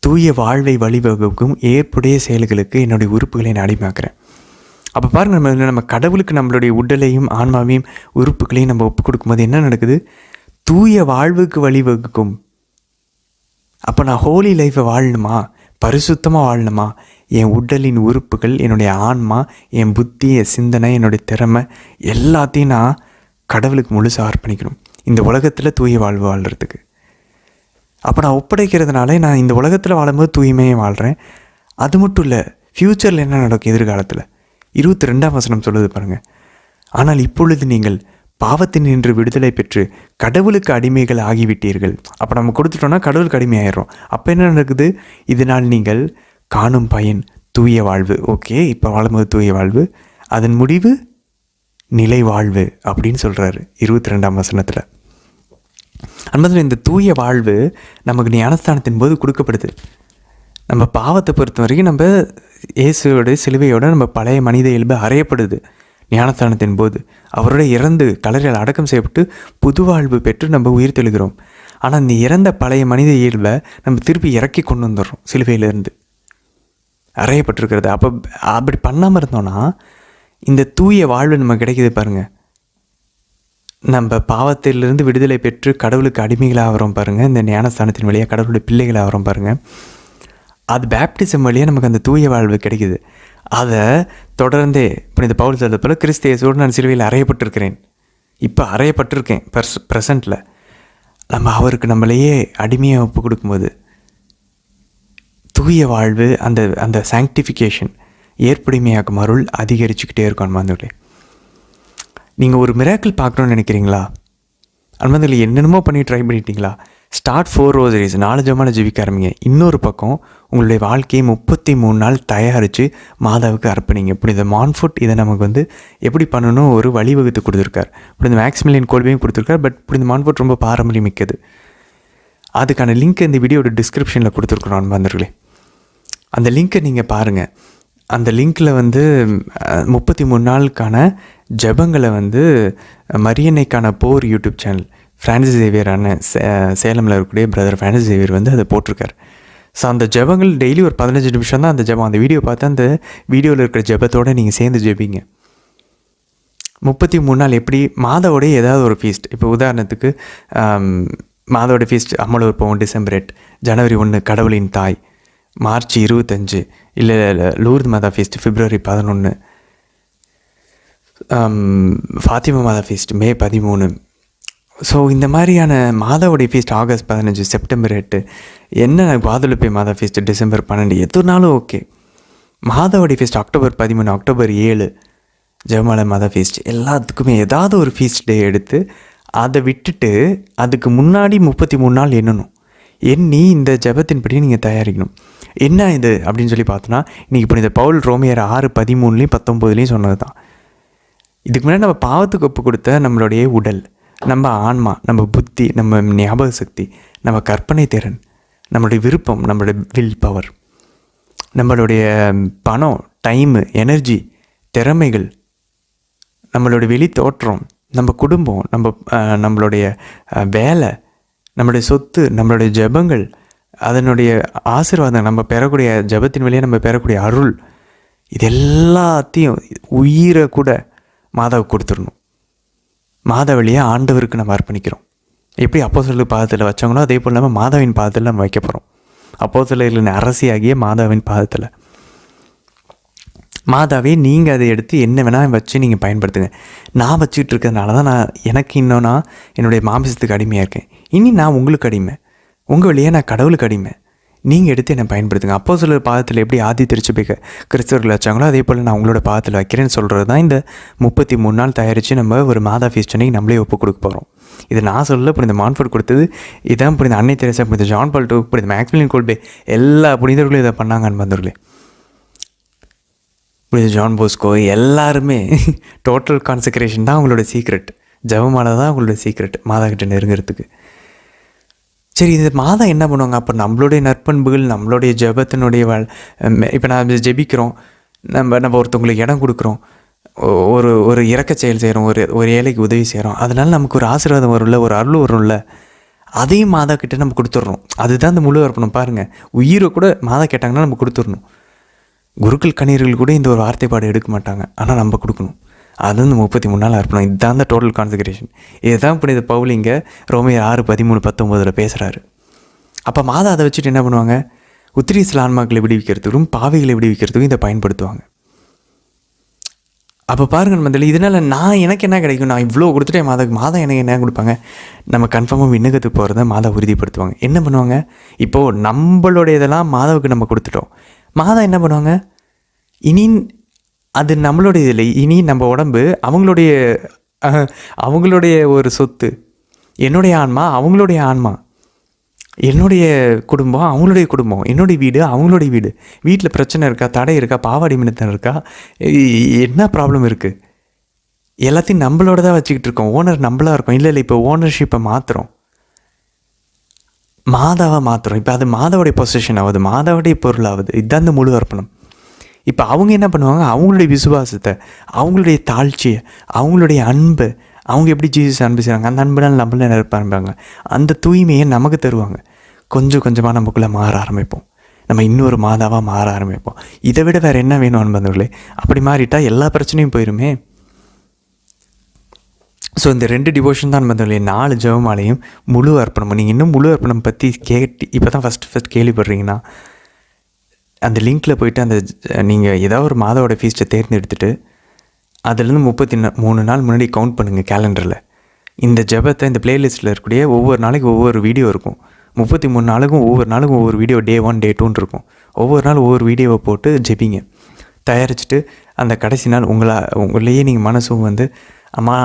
தூய வாழ்வை வழிவகுக்கும் ஏற்புடைய செயல்களுக்கு என்னுடைய உறுப்புகளை நான் அடிமையாக்கிறேன். அப்போ பாருங்கள், நம்ம கடவுளுக்கு நம்மளுடைய உடலையும் ஆன்மாவையும் உறுப்புகளையும் நம்ம ஒப்பு கொடுக்கும்போது என்ன நடக்குது? தூய வாழ்வுக்கு வழிவகுக்கும். அப்போ நான் ஹோலி லைஃப்பை வாழணுமா, பரிசுத்தமாக வாழணுமா, என் உடலின் உறுப்புகள், என்னுடைய ஆன்மா, என் புத்தி, என் சிந்தனை, என்னுடைய திறமை எல்லாத்தையும் நான் கடவுளுக்கு முழுசாக அர்ப்பணிக்கணும் இந்த உலகத்தில் தூய வாழ்வு வாழ்கிறதுக்கு. அப்போ நான் ஒப்படைக்கிறதுனால நான் இந்த உலகத்தில் வாழும்போது தூய்மையை வாழ்கிறேன். அது மட்டும் இல்லை, ஃப்யூச்சரில் என்ன நடக்கும் எதிர்காலத்தில் 22ஆம் வசனம் சொல்லுது பாருங்கள். ஆனால் இப்பொழுது நீங்கள் பாவத்தின் நின்று விடுதலை பெற்று கடவுளுக்கு அடிமைகள் ஆகிவிட்டீர்கள். அப்போ நம்ம கொடுத்துட்டோன்னா கடவுளுக்கு அடிமை ஆயிடுறோம். அப்போ என்ன நடக்குது? இதனால் நீங்கள் காணும் பயன் தூய வாழ்வு. ஓகே, இப்போ வாழும்போது தூய வாழ்வு, அதன் முடிவு நிலை வாழ்வு அப்படின்னு சொல்கிறாரு 22ஆம் வசனத்தில். அன்பதில் இந்த தூய வாழ்வு நமக்கு ஞானஸ்தானத்தின் போது கொடுக்கப்படுது. நம்ம பாவத்தை பொறுத்த வரைக்கும் நம்ம இயேசுவோட சிலுவையோட நம்ம பழைய மனித இயல்பு அறையப்படுது. ஞானஸ்தானத்தின் போது அவரோட இறந்து கல்லறையில் அடக்கம் செய்யப்பட்டு புது வாழ்வு பெற்று நம்ம உயிர் தெழுகிறோம். ஆனால் இந்த இறந்த பழைய மனித இயல்பை நம்ம திருப்பி இறக்கி கொண்டு வந்துடுறோம் சிலுவையிலேருந்து அறையப்பட்டிருக்கிறது. அப்போ அப்படி பண்ணாமல் இருந்தோன்னா இந்த தூய வாழ்வு நமக்கு கிடைக்கிது பாருங்கள். நம்ம பாவத்திலிருந்து விடுதலை பெற்று கடவுளுக்கு அடிமைகளாக ஆகிறோம் பாருங்கள். இந்த ஞானஸ்தானத்தின் வழியாக கடவுளுடைய பிள்ளைகளாக ஆகிறோம் பாருங்கள். அது பேப்டிசம் வழியாக நமக்கு அந்த தூய வாழ்வு கிடைக்கிது. அதை தொடர்ந்தே இப்போ இந்த பவுல் சொல்றது போல் கிறிஸ்து இயேசுவோடு நான் சிலுவையில் அறையப்பட்டிருக்கிறேன். இப்போ அறையப்பட்டிருக்கேன் ப்ரெசண்ட்டில். நம்ம அவருக்கு நம்மளையே அடிமையாக ஒப்பு கொடுக்கும்போது தூய வாழ்வு, அந்த அந்த சாங்க்டிஃபிகேஷன், ஏற்புடைமையாக்கும் அருள் அதிகரிச்சுக்கிட்டே இருக்கும். அன்பாந்தவர்களே, நீங்கள் ஒரு மிராக்கிள் பார்க்கணுன்னு நினைக்கிறீங்களா? அன்பாந்தவர்களே, என்னென்னமோ பண்ணி ட்ரை பண்ணிட்டீங்களா? ஸ்டார்ட் 4 ரோசரிஸ், 4 ஜெபமாலை ஜெபிக்க ஆரம்பிங்க. இன்னொரு பக்கம் உங்களுடைய வாழ்க்கையை 33 நாள் தயாரித்து மாதாவுக்கு அர்ப்பணிங்க. இப்படி இந்த மான்ஃபுட் இதை நமக்கு எப்படி பண்ணணும் ஒரு வழிவகுத்து கொடுத்துருக்கார். இப்படி இந்த மேக்ஸிமிலியன் கோல்வையும் கொடுத்துருக்கார். பட் இப்படி இந்த மான்ஃபுட் ரொம்ப பாரம்பரியம் மிக்கது. அதுக்கான லிங்க் இந்த வீடியோட டிஸ்கிரிப்ஷனில் கொடுத்துருக்குறோம் அன்பாந்தவர்களே. அந்த லிங்க்கை நீங்கள் பாருங்கள். அந்த லிங்க்கில் 33 நாளுக்கான ஜெபங்களை மரியன்னைக்கான போர் யூடியூப் சேனல் ஃப்ரான்சிஸ் சேவியரான சேலமில் இருக்கக்கூடிய பிரதர் ஃப்ரான்சிஸ் சேவியர் அதை போட்டிருக்கார். ஸோ அந்த ஜெபங்கள் டெய்லி ஒரு 15 நிமிஷம் தான் அந்த ஜெபம். அந்த வீடியோ பார்த்து அந்த வீடியோவில் இருக்கிற ஜெபத்தோடு நீங்கள் சேர்ந்து ஜெபிங்க. 33 நாள் எப்படி மாதாவோடைய ஏதாவது ஒரு ஃபீஸ்ட், இப்போ உதாரணத்துக்கு மாதாவோட ஃபீஸ்ட் அம்மலூர் போவோம் டிசம்பர் 8, ஜனவரி 1 கடவுளின் தாய், மார்ச் 25 இல்லை லூர்து மாதா ஃபீஸ்ட் பிப்ரவரி 11, ஃபாத்திமா மாதா ஃபீஸ்ட் மே 13. ஸோ இந்த மாதிரியான மாதாவுடைய ஃபீஸ்ட் ஆகஸ்ட் 15, செப்டம்பர் 8, என்ன குவாதலுப்பே மாதா ஃபீஸ்ட் டிசம்பர் 12, எதுனாலும் ஓகே. மாதாவுடைய ஃபீஸ்ட் அக்டோபர் 13, அக்டோபர் 7 ஜெபமாலை மாதா ஃபீஸ்ட். எல்லாத்துக்குமே ஏதாவது ஒரு ஃபீஸ்ட் டே எடுத்து அதை விட்டுட்டு அதுக்கு முன்னாடி 33 நாள் எண்ணி இந்த ஜெபத்தின்படி நீங்கள் தயாரிக்கணும். என்ன இது அப்படின்னு சொல்லி பார்த்தோன்னா, இன்றைக்கி இப்போ இந்த பவுல் ரோமியர் 6:13 19 சொன்னது தான். இதுக்கு முன்னாடி நம்ம பாவத்துக்கு ஒப்பு கொடுத்த நம்மளுடைய உடல், நம்ம ஆன்மா, நம்ம புத்தி, நம்ம ஞாபக சக்தி, நம்ம கற்பனை திறன், நம்மளுடைய விருப்பம், நம்மளுடைய வில் பவர், நம்மளுடைய பணம், டைமு, எனர்ஜி, திறமைகள், நம்மளுடைய வெளி தோற்றம், நம்ம குடும்பம், நம்மளுடைய வேலை, நம்மளுடைய சொத்து, நம்மளுடைய ஜெபங்கள், அதனுடைய ஆசீர்வாதம், நம்ம பெறக்கூடிய ஜெபத்தின் வழியாக நம்ம பெறக்கூடிய அருள், இது எல்லாத்தையும் உயிரை கூட மாதாவுக்கு கொடுத்துடணும். மாதா வழியாக ஆண்டவருக்கு நம்ம அர்ப்பணிக்கிறோம். எப்படி அப்போஸ்தலர் பாதத்தில் வச்சாங்களோ அதே போல் நம்ம மாதாவின் பாதத்தில் நம்ம வைக்க போகிறோம். அப்போஸ்தலர்களின் அரசியாகிய மாதாவின் பாதத்தில். மாதாவே நீங்கள் அதை எடுத்து என்ன வேணால் வச்சு நீங்கள் பயன்படுத்துங்க. நான் வச்சுக்கிட்டு இருக்கிறதுனால தான் எனக்கு இன்னொன்னா என்னுடைய மாமிசத்துக்கு அடிமையாக இருக்கேன். இனி நான் உங்களுக்கு அடிமை, உங்கள் வழியாக நான் கடவுளுக்கு அடிமை. நீங்கள் எடுத்து என்னை பயன்படுத்துங்க. அப்போஸ்தலர் பாதத்தில் எப்படி ஆதி திருச்சபை கிறிஸ்தவர்கள் வச்சாங்களோ அதே போல் நான் உங்களோட பாதத்தில் வைக்கிறேன்னு சொல்கிறது தான் இந்த 33 நாள் தயாரித்து நம்ம ஒரு மாதா ஃபீஸ்ட் அன்னைக்கு நம்மளே ஒப்பு கொடுக்க போகிறோம். இது நான் சொல்ல புனித மான்ஃபோர்ட் கொடுத்தது இதான். புனித அன்னை தெரசா, புனித ஜான் பால் II, புனித மேக்ஸிமிலியன் கோல்பே, எல்லா புனிதர்களும் இதை பண்ணாங்கன்னு வந்தவர்களே. புனித ஜான் போஸ்கோ எல்லாருமே டோட்டல் கான்சக்ரேஷன் தான் அவங்களோட சீக்ரெட். ஜெபமாலை தான் அவங்களோட சீக்ரெட் மாதா கிட்ட நெருங்கிறதுக்கு. சரி, இந்த மாதா என்ன பண்ணுவாங்க? அப்போ நம்மளுடைய நற்பண்புகள், நம்மளுடைய ஜெபத்தினுடைய இப்போ நான் ஜெபிக்கிறோம், நம்ம ஒருத்தவங்களுக்கு இடம் கொடுக்குறோம், ஒரு இறக்க செயல் செய்கிறோம், ஒரு ஏழைக்கு உதவி செய்கிறோம், அதனால் நமக்கு ஒரு ஆசீர்வாதம் வரும்ல, ஒரு அருள் வரும்ல, அதையும் மாதா கிட்டே நம்ம கொடுத்துட்றோம். அதுதான் இந்த முழு அர்ப்பணம். பாருங்கள், உயிரை கூட மாதா கேட்டாங்கன்னா நம்ம கொடுத்துடணும். குருக்கள் கண்ணீர்கள் கூட இந்த ஒரு வார்த்தைப்பாடு எடுக்க மாட்டாங்க, ஆனால் நம்ம கொடுக்கணும். அது 33 நாள் அர்ப்பணம். இதுதான் தான் டோட்டல் கான்சக்ரேஷன். இதுதான் புனித பவுல் இங்கே ரோமியர் 6:13-19 பேசுகிறாரு. அப்போ மாதா அதை வச்சுட்டு என்ன பண்ணுவாங்க? உத்திரீசல் ஆன்மாக்களை விடுவிக்கிறதுக்கும் பாவிகளை விடுவிக்கிறதுக்கும் இதை பயன்படுத்துவாங்க. அப்போ பாருங்கள் நம்ம இதனால் எனக்கு என்ன கிடைக்கும், நான் இவ்வளோ கொடுத்துட்டேன் மாதம் எனக்கு என்ன கொடுப்பாங்க, நம்ம கன்ஃபார்மாக விண்ணகத்துக்கு போகிறத மாதா உறுதிப்படுத்துவாங்க. என்ன பண்ணுவாங்க, இப்போது நம்மளுடைய இதெல்லாம் மாதாவுக்கு நம்ம கொடுத்துட்டோம், மாதா என்ன பண்ணுவாங்க, இனி அது நம்மளுடைய இதில், இனி நம்ம உடம்பு அவங்களுடைய ஒரு சொத்து, என்னுடைய ஆன்மா அவங்களுடைய ஆன்மா, என்னுடைய குடும்பம் அவங்களுடைய குடும்பம், என்னுடைய வீடு அவங்களுடைய வீடு. வீட்டில் பிரச்சனை இருக்கா, தடை இருக்கா, பாவாடி மினத்தம் இருக்கா, என்ன ப்ராப்ளம் இருக்குது, எல்லாத்தையும் நம்மளோட தான் வச்சுக்கிட்டு இருக்கோம். ஓனர் நம்மளாக இருக்கோம். இல்லை இப்போ ஓனர்ஷிப்பை மாற்றுறோம், மாதாவாக மாற்றுறோம். இப்போ அது மாதாவுடைய பொசிஷன் ஆகுது, மாதாவுடைய பொருள் ஆகுது. இதுதான் இந்த முழு அர்ப்பணம். இப்போ அவங்க என்ன பண்ணுவாங்க, அவங்களுடைய விசுவாசத்தை, அவங்களுடைய தாழ்ச்சியை, அவங்களுடைய அன்பை, அவங்க எப்படி ஜீசஸ் அன்பு செய்கிறாங்க, அந்த அன்புனால் நம்மள நிரப்பாங்க, அந்த தூய்மையை நமக்கு தருவாங்க. கொஞ்சம் கொஞ்சமாக நமக்குள்ளே மாற ஆரம்பிப்போம், நம்ம இன்னொரு மாதாவாக மாற ஆரம்பிப்போம். இதை விட வேறு என்ன வேணும் அன்பர்களே? அப்படி மாறிட்டால் எல்லா பிரச்சனையும் போயிருமே. ஸோ இந்த 2 டிவோஷன் தான் அன்பர்களே, 4 ஜெபமாலையும் முழு அர்ப்பணம். நீங்கள் இன்னும் முழு அர்ப்பணம் பற்றி இப்போ தான் ஃபஸ்ட் கேள்விப்படுறீங்கன்னா, அந்த லிங்க்கில் போய்ட்டு அந்த நீங்கள் ஏதாவது ஒரு மாதாவோட ஃபீஸ்ட்டை தேர்ந்தெடுத்துட்டு அதுலேருந்து 33 நாள் முன்னாடி கவுண்ட் பண்ணுங்கள் கேலண்டரில். இந்த ஜெபத்தை இந்த பிளேலிஸ்ட்டில் இருக்கக்கூடிய ஒவ்வொரு நாளைக்கு ஒவ்வொரு வீடியோ இருக்கும். 33 நாளுக்கும் ஒவ்வொரு நாளுக்கும் ஒவ்வொரு வீடியோ, Day 1 Day 2 இருக்கும். ஒவ்வொரு நாள் ஒவ்வொரு வீடியோவை போட்டு ஜெபிங்க. தயாரிச்சுட்டு அந்த கடைசி நாள் உங்களையே நீங்கள் மனசும் வந்து, அம்மா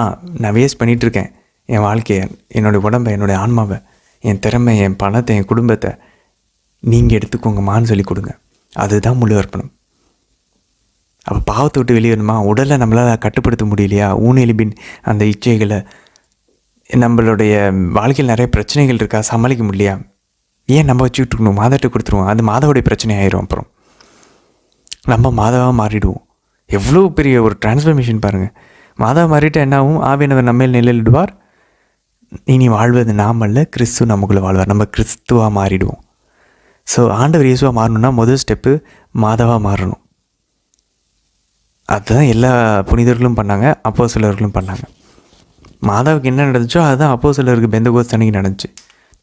நான் வேஸ்ட் பண்ணிகிட்ருக்கேன் என் வாழ்க்கையை, என்னுடைய உடம்பை, என்னுடைய ஆன்மாவை, என் திறமை, என் பணத்தை, என் குடும்பத்தை நீங்கள் எடுத்துக்கோங்கம்மான்னு சொல்லி கொடுங்க. அதுதான் முழு அர்ப்பணம். அப்போ பாவத்தை விட்டு வெளியேறணுமா, உடலை நம்மளால் கட்டுப்படுத்த முடியலையா, ஊனெலும்பின் அந்த இச்சைகளை, நம்மளுடைய வாழ்க்கையில் நிறைய பிரச்சனைகள் இருக்கா, சமாளிக்க முடியலையா, ஏன் நம்ம வச்சுக்கிட்டு இருக்கணும், மாதாட்ட கொடுத்துருவோம். அது மாதாவுடைய பிரச்சனை ஆயிரும். அப்புறம் நம்ம மாதாவாக மாறிடுவோம். எவ்வளோ பெரிய ஒரு டிரான்ஸ்ஃபர்மேஷன் பாருங்கள். மாதாவை மாறிட்டு என்ன ஆகும், ஆவியானவர் நம்மேல் நிழலிடுவார், இனி வாழ்வது நாம் அல்ல கிறிஸ்து நமக்குள்ளே வாழ்வார். நம்ம கிறிஸ்துவாக மாறிடுவோம். ஸோ ஆண்டவர் இயேசுவாக மாறணும்னா முதல் ஸ்டெப்பு மாதாவாக மாறணும். அதுதான் எல்லா புனிதர்களும் பண்ணாங்க, அப்போஸ்தலர்களும் பண்ணாங்க. மாதாவுக்கு என்ன நடந்துச்சோ அதுதான் அப்போஸ்தலருக்கு பெந்தகோஸ்து அன்னைக்கு நடந்துச்சு.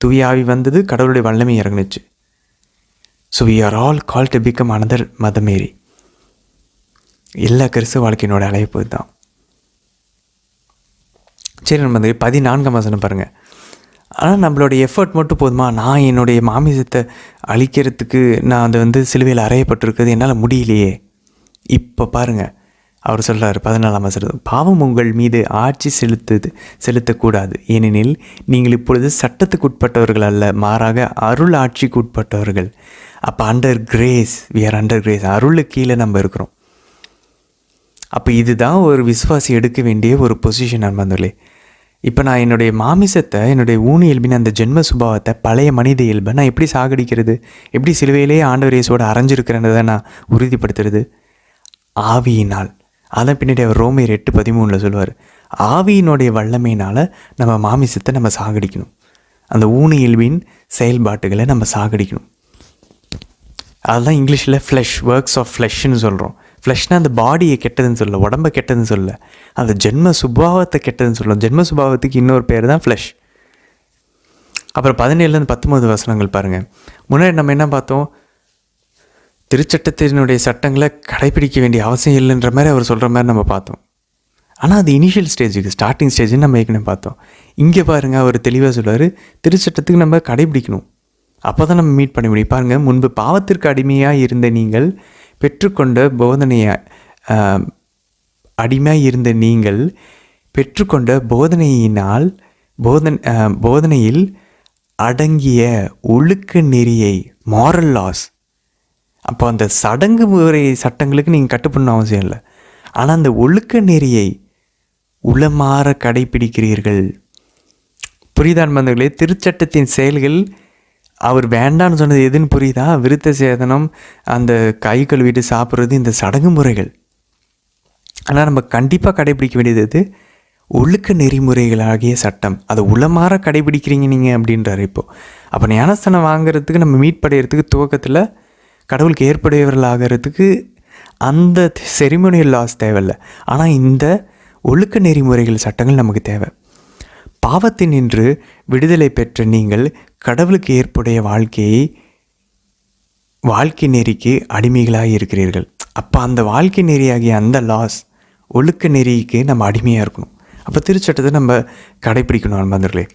தூய ஆவி வந்தது, கடவுளுடைய வல்லமை இறங்குனுச்சு. So we are all call to become another mother Mary. எல்லா கிறிஸ்துவ வாழ்க்கையினோட அழைப்பு தான். சரி, நம்ம 14ஆம் வசனம் பாருங்கள். ஆனால் நம்மளுடைய எஃபர்ட் மட்டும் போதுமா, நான் என்னுடைய மாமிசத்தை அழிக்கிறதுக்கு நான் அது சிலுவையில் அறையப்பட்டிருக்கிறது என்னால் முடியலையே. இப்போ பாருங்கள், அவர் சொல்கிறார் 14ஆம் வசனம், பாவம் உங்கள் மீது ஆட்சி செலுத்தக்கூடாது, ஏனெனில் நீங்கள் இப்பொழுது சட்டத்துக்கு உட்பட்டவர்கள் அல்ல, மாறாக அருள் ஆட்சிக்கு உட்பட்டவர்கள். அப்போ under grace, we are under grace, அருளுக்கு கீழே நம்ம இருக்கிறோம். அப்போ இதுதான் ஒரு விசுவாசி எடுக்க வேண்டிய ஒரு பொசிஷன் அன்பர்களே. இப்போ நான் என்னுடைய மாமிசத்தை, என்னுடைய ஊனி இயல்பின் அந்த ஜென்ம சுபாவத்தை, பழைய மனித இயல்பை நான் எப்படி சாகடிக்கிறது, எப்படி சிலுவையிலேயே ஆண்டவர் இயேசுவோட அரைஞ்சிருக்கிறன்றதை நான் உறுதிப்படுத்துறது? ஆவியினால். அதான் பின்னாடி அவர் ரோமையர் 8:13 சொல்லுவார், ஆவியினுடைய வல்லமையினால் நம்ம மாமிசத்தை நம்ம சாகடிக்கணும், அந்த ஊனி இயல்பின் செயல்பாட்டுகளை நம்ம சாகடிக்கணும். அதுதான் இங்கிலீஷில் ஃப்ளஷ், ஒர்க்ஸ் ஆஃப் ஃப்ளஷ்ன்னு சொல்கிறோம். ஃப்ளஷ்னால் அந்த பாடியை கெட்டதுன்னு சொல்ல, உடம்பை கெட்டதுன்னு சொல்ல, அந்த ஜென்ம சுபாவத்தை கெட்டதுன்னு சொல்லலாம். ஜென்ம சுபாவத்துக்கு இன்னொரு பேர் தான் ஃப்ளஷ். அப்புறம் 17-19 வசனங்கள் பாருங்கள். முன்னாடி நம்ம என்ன பார்த்தோம், திருச்சட்டத்தினுடைய சட்டங்களை கடைப்பிடிக்க வேண்டிய அவசியம் இல்லைன்ற மாதிரி அவர் சொல்கிற மாதிரி நம்ம பார்த்தோம். ஆனால் அது இனிஷியல் ஸ்டேஜுக்கு, ஸ்டார்டிங் ஸ்டேஜுன்னு நம்ம ஏற்கனவே பார்த்தோம். இங்கே பாருங்கள், அவர் தெளிவாக சொல்லுவார், திருச்சட்டத்துக்கு நம்ம கடைப்பிடிக்கணும், அப்போ தான் நம்ம மீட் பண்ண முடியும். பாருங்கள், முன்பு பாவத்திற்கு அடிமையாக இருந்த நீங்கள் பெற்றுக்கொண்ட போதனையில் அடங்கிய ஒழுக்க நெறியை, மாரல் லாஸ். அப்போ அந்த சடங்கு முறை சட்டங்களுக்கு நீங்கள் கட்டுப்படணும் அவசியம் இல்லை, ஆனால் அந்த ஒழுக்க நெறியை உளமாற கடைப்பிடிக்கிறீர்கள். புரியுதான் பந்தங்களே? திருச்சட்டத்தின் செயல்கள் அவர் வேண்டான்னு சொன்னது எதுன்னு புரியுதா? விருத்த சேதனம், அந்த கை கழுவிட்டு சாப்பிட்றது, இந்த சடங்கு முறைகள். ஆனால் நம்ம கண்டிப்பாக கடைபிடிக்க வேண்டியது எது? ஒழுக்க நெறிமுறைகளாகிய சட்டம். அதை உளமாற கடைபிடிக்கிறீங்க நீங்கள் அப்படின்றார். இப்போது அப்போ ஞானஸ்தானம் வாங்கிறதுக்கு, நம்ம மீட் படைகிறதுக்கு, துவக்கத்தில் கடவுளுக்கு ஏற்புடையவர்கள் ஆகிறதுக்கு அந்த செரிமோனியல் லாஸ் தேவையில்லை. ஆனால் இந்த ஒழுக்க நெறிமுறைகள் சட்டங்கள் நமக்கு தேவை. பாவத்தினின்று விடுதலை பெற்ற நீங்கள் கடவுளுக்கு ஏற்புடைய வாழ்க்கையை வாழ்க்கை நெறிக்கு அடிமைகளாக இருக்கிறீர்கள். அப்போ அந்த வாழ்க்கை நெறியாகிய அந்த லாஸ், ஒழுக்க நெறிக்கு நம்ம அடிமையாக இருக்கணும். அப்போ திருச்சட்டத்தை நம்ம கடைப்பிடிக்கணும் அன்பர்களே.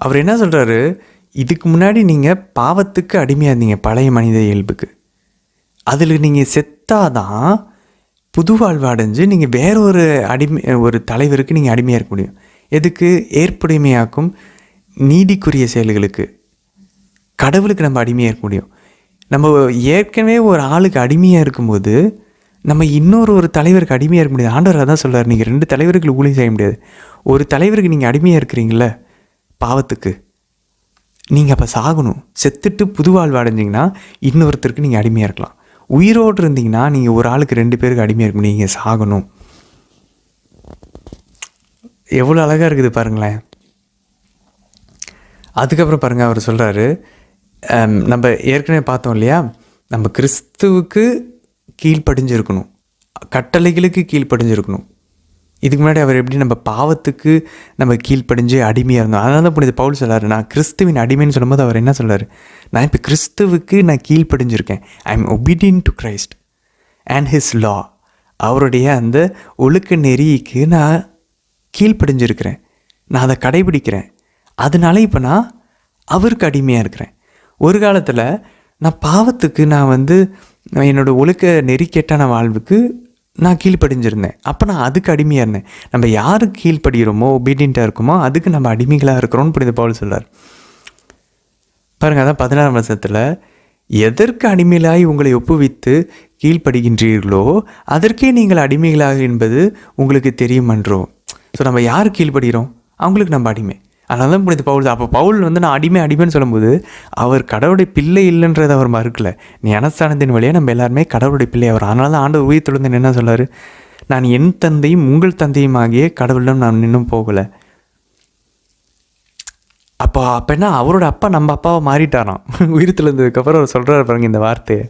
அவர் என்ன சொல்கிறாரு, இதுக்கு முன்னாடி நீங்கள் பாவத்துக்கு அடிமையாக இருந்தீங்க, பழைய மனித இயல்புக்கு. அதில் நீங்கள் செத்தாதான் புது வாழ்வு அடைஞ்சு நீங்கள் வேற ஒரு தலைவருக்கு நீங்கள் அடிமையாக இருக்க முடியும். எதுக்கு? ஏற்புடைமையாக்கும் நீதிக்குரிய செயல்களுக்கு, கடவுளுக்கு நம்ம அடிமையாக இருக்க முடியும். நம்ம ஏற்கனவே ஒரு ஆளுக்கு அடிமையாக இருக்கும்போது நம்ம ஒரு தலைவருக்கு அடிமையாக இருக்க முடியாது. ஆண்டவர் அதான் சொல்கிறார், நீங்கள் 2 தலைவருக்கு ஊழியம் செய்ய முடியாது. ஒரு தலைவருக்கு நீங்கள் அடிமையாக இருக்கிறீங்கள பாவத்துக்கு, நீங்கள் அப்போ சாகணும். செத்துட்டு புது வாழ்வு அடைஞ்சிங்கன்னா இன்னொருத்தருக்கு நீங்கள் அடிமையாக இருக்கலாம். உயிரோடு இருந்தீங்கன்னா நீங்கள் ஒரு ஆளுக்கு 2 பேருக்கு அடிமையாக இருக்க முடியும். நீங்கள் சாகணும். எவ்வளோ அழகாக இருக்குது பாருங்களேன். அதுக்கப்புறம் பாருங்கள், அவர் சொல்கிறாரு, நம்ம ஏற்கனவே பார்த்தோம் இல்லையா, நம்ம கிறிஸ்துவுக்கு கீழ்ப்படிஞ்சிருக்கணும், கட்டளைகளுக்கு கீழ்ப்படிஞ்சிருக்கணும். இதுக்கு முன்னாடி அவர் எப்படி நம்ம பாவத்துக்கு நம்ம கீழ்ப்படிஞ்சு அடிமையாக இருந்தோம். அதனால தான் புனித பவுல் சொல்கிறார், நான் கிறிஸ்துவின் அடிமைன்னு சொல்லும்போது அவர் என்ன சொல்கிறார், நான் இப்போ கிறிஸ்துவுக்கு நான் கீழ்ப்படிஞ்சிருக்கேன். I am obedient to Christ and his law. அவருடைய அந்த ஒழுக்க நெறிக்கு நான் கீழ்ப்படிஞ்சிருக்கிறேன், நான் அதை கடைபிடிக்கிறேன். அதனால இப்போ நான் அவருக்கு அடிமையாக இருக்கிறேன். ஒரு காலத்தில் நான் பாவத்துக்கு நான் என்னோடய ஒழுக்க நெறிக்கெட்டான வாழ்வுக்கு நான் கீழ்ப்படிஞ்சிருந்தேன். அப்போ நான் அதுக்கு அடிமையாக இருந்தேன். நம்ம யாருக்கு கீழ்ப்படுகிறோமோ, ஒபீடியண்ட்டாக இருக்குமோ, அதுக்கு நம்ம அடிமைகளாக இருக்கிறோன்னு புனித பவுல் சொல்கிறார். பாருங்கள், அதான் 16ஆம் வசனத்தில், எதற்கு அடிமைகளாகி உங்களை ஒப்புவித்து கீழ்ப்படுகின்றீர்களோ அதற்கே நீங்கள் அடிமைகளாக என்பது உங்களுக்கு தெரியுமன்றோ. ஸோ நம்ம யார் கீழ்ப்படுகிறோம், அவங்களுக்கு நம்ம அடிமை. அதனால தான் புனித பவுல், அப்போ பவுல் நான் அடிமைன்னு சொல்லும்போது அவர் கடவுளுடைய பிள்ளை இல்லைன்றதை அவர் மறுக்கலை. ஞானஸ்தானத்தின் வழியாக நம்ம எல்லாருமே கடவுளுடைய பிள்ளை அவர். அதனால தான் ஆண்டவர் உயிர் தொழுந்து என்ன சொல்கிறார், நான் என் தந்தையும் உங்கள் தந்தையும் ஆகிய கடவுளிடம் நான் இன்னும் போகலை. அப்போ என்ன, அவரோட அப்பா நம்ம அப்பாவை மாறிட்டாராம் உயிர் தெழுந்ததுக்கப்புறம் அவர் சொல்கிறார் பாருங்க இந்த வார்த்தையை.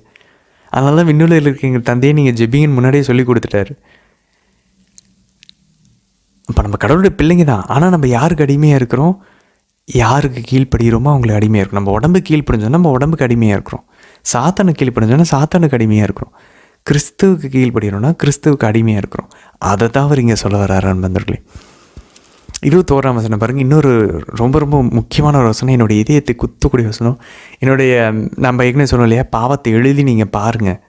அதனால தான் விண்ணுலகில் இருக்க எங்கள் தந்தையை நீங்கள் ஜெபிங்கன்னு முன்னாடியே சொல்லி கொடுத்துட்டாரு. இப்போ நம்ம கடவுளுடைய பிள்ளைங்க தான். ஆனால் நம்ம யாருக்கு அடிமையாக இருக்கிறோம், யாருக்கு கீழ்ப்படுகிறோமோ அவங்களுக்கு அடிமையாக இருக்கும். நம்ம உடம்புக்கு கீழ்ப்படிஞ்சோன்னா நம்ம உடம்புக்கு அடிமையாக இருக்கிறோம். சாத்தானுக்கு கீழ்ப்படிஞ்சோன்னா சாத்தானுக்கு அடிமையாக இருக்கிறோம். கிறிஸ்துவுக்கு கீழ்ப்படுகிறோன்னா கிறிஸ்துவுக்கு அடிமையாக இருக்கிறோம். அதை தான் அவர் இங்கே சொல்ல வர்றாரு நண்பர்களே. 21ஆம் வசனம் பாருங்கள், இன்னொரு ரொம்ப ரொம்ப முக்கியமான ஒரு வசனம், என்னுடைய இதயத்தை குத்தக்கூடிய வசனம். நம்ம ஏற்கனவே சொன்னோம் இல்லையா, பாவத்தை எழுதி நீங்கள் பாருங்கள்.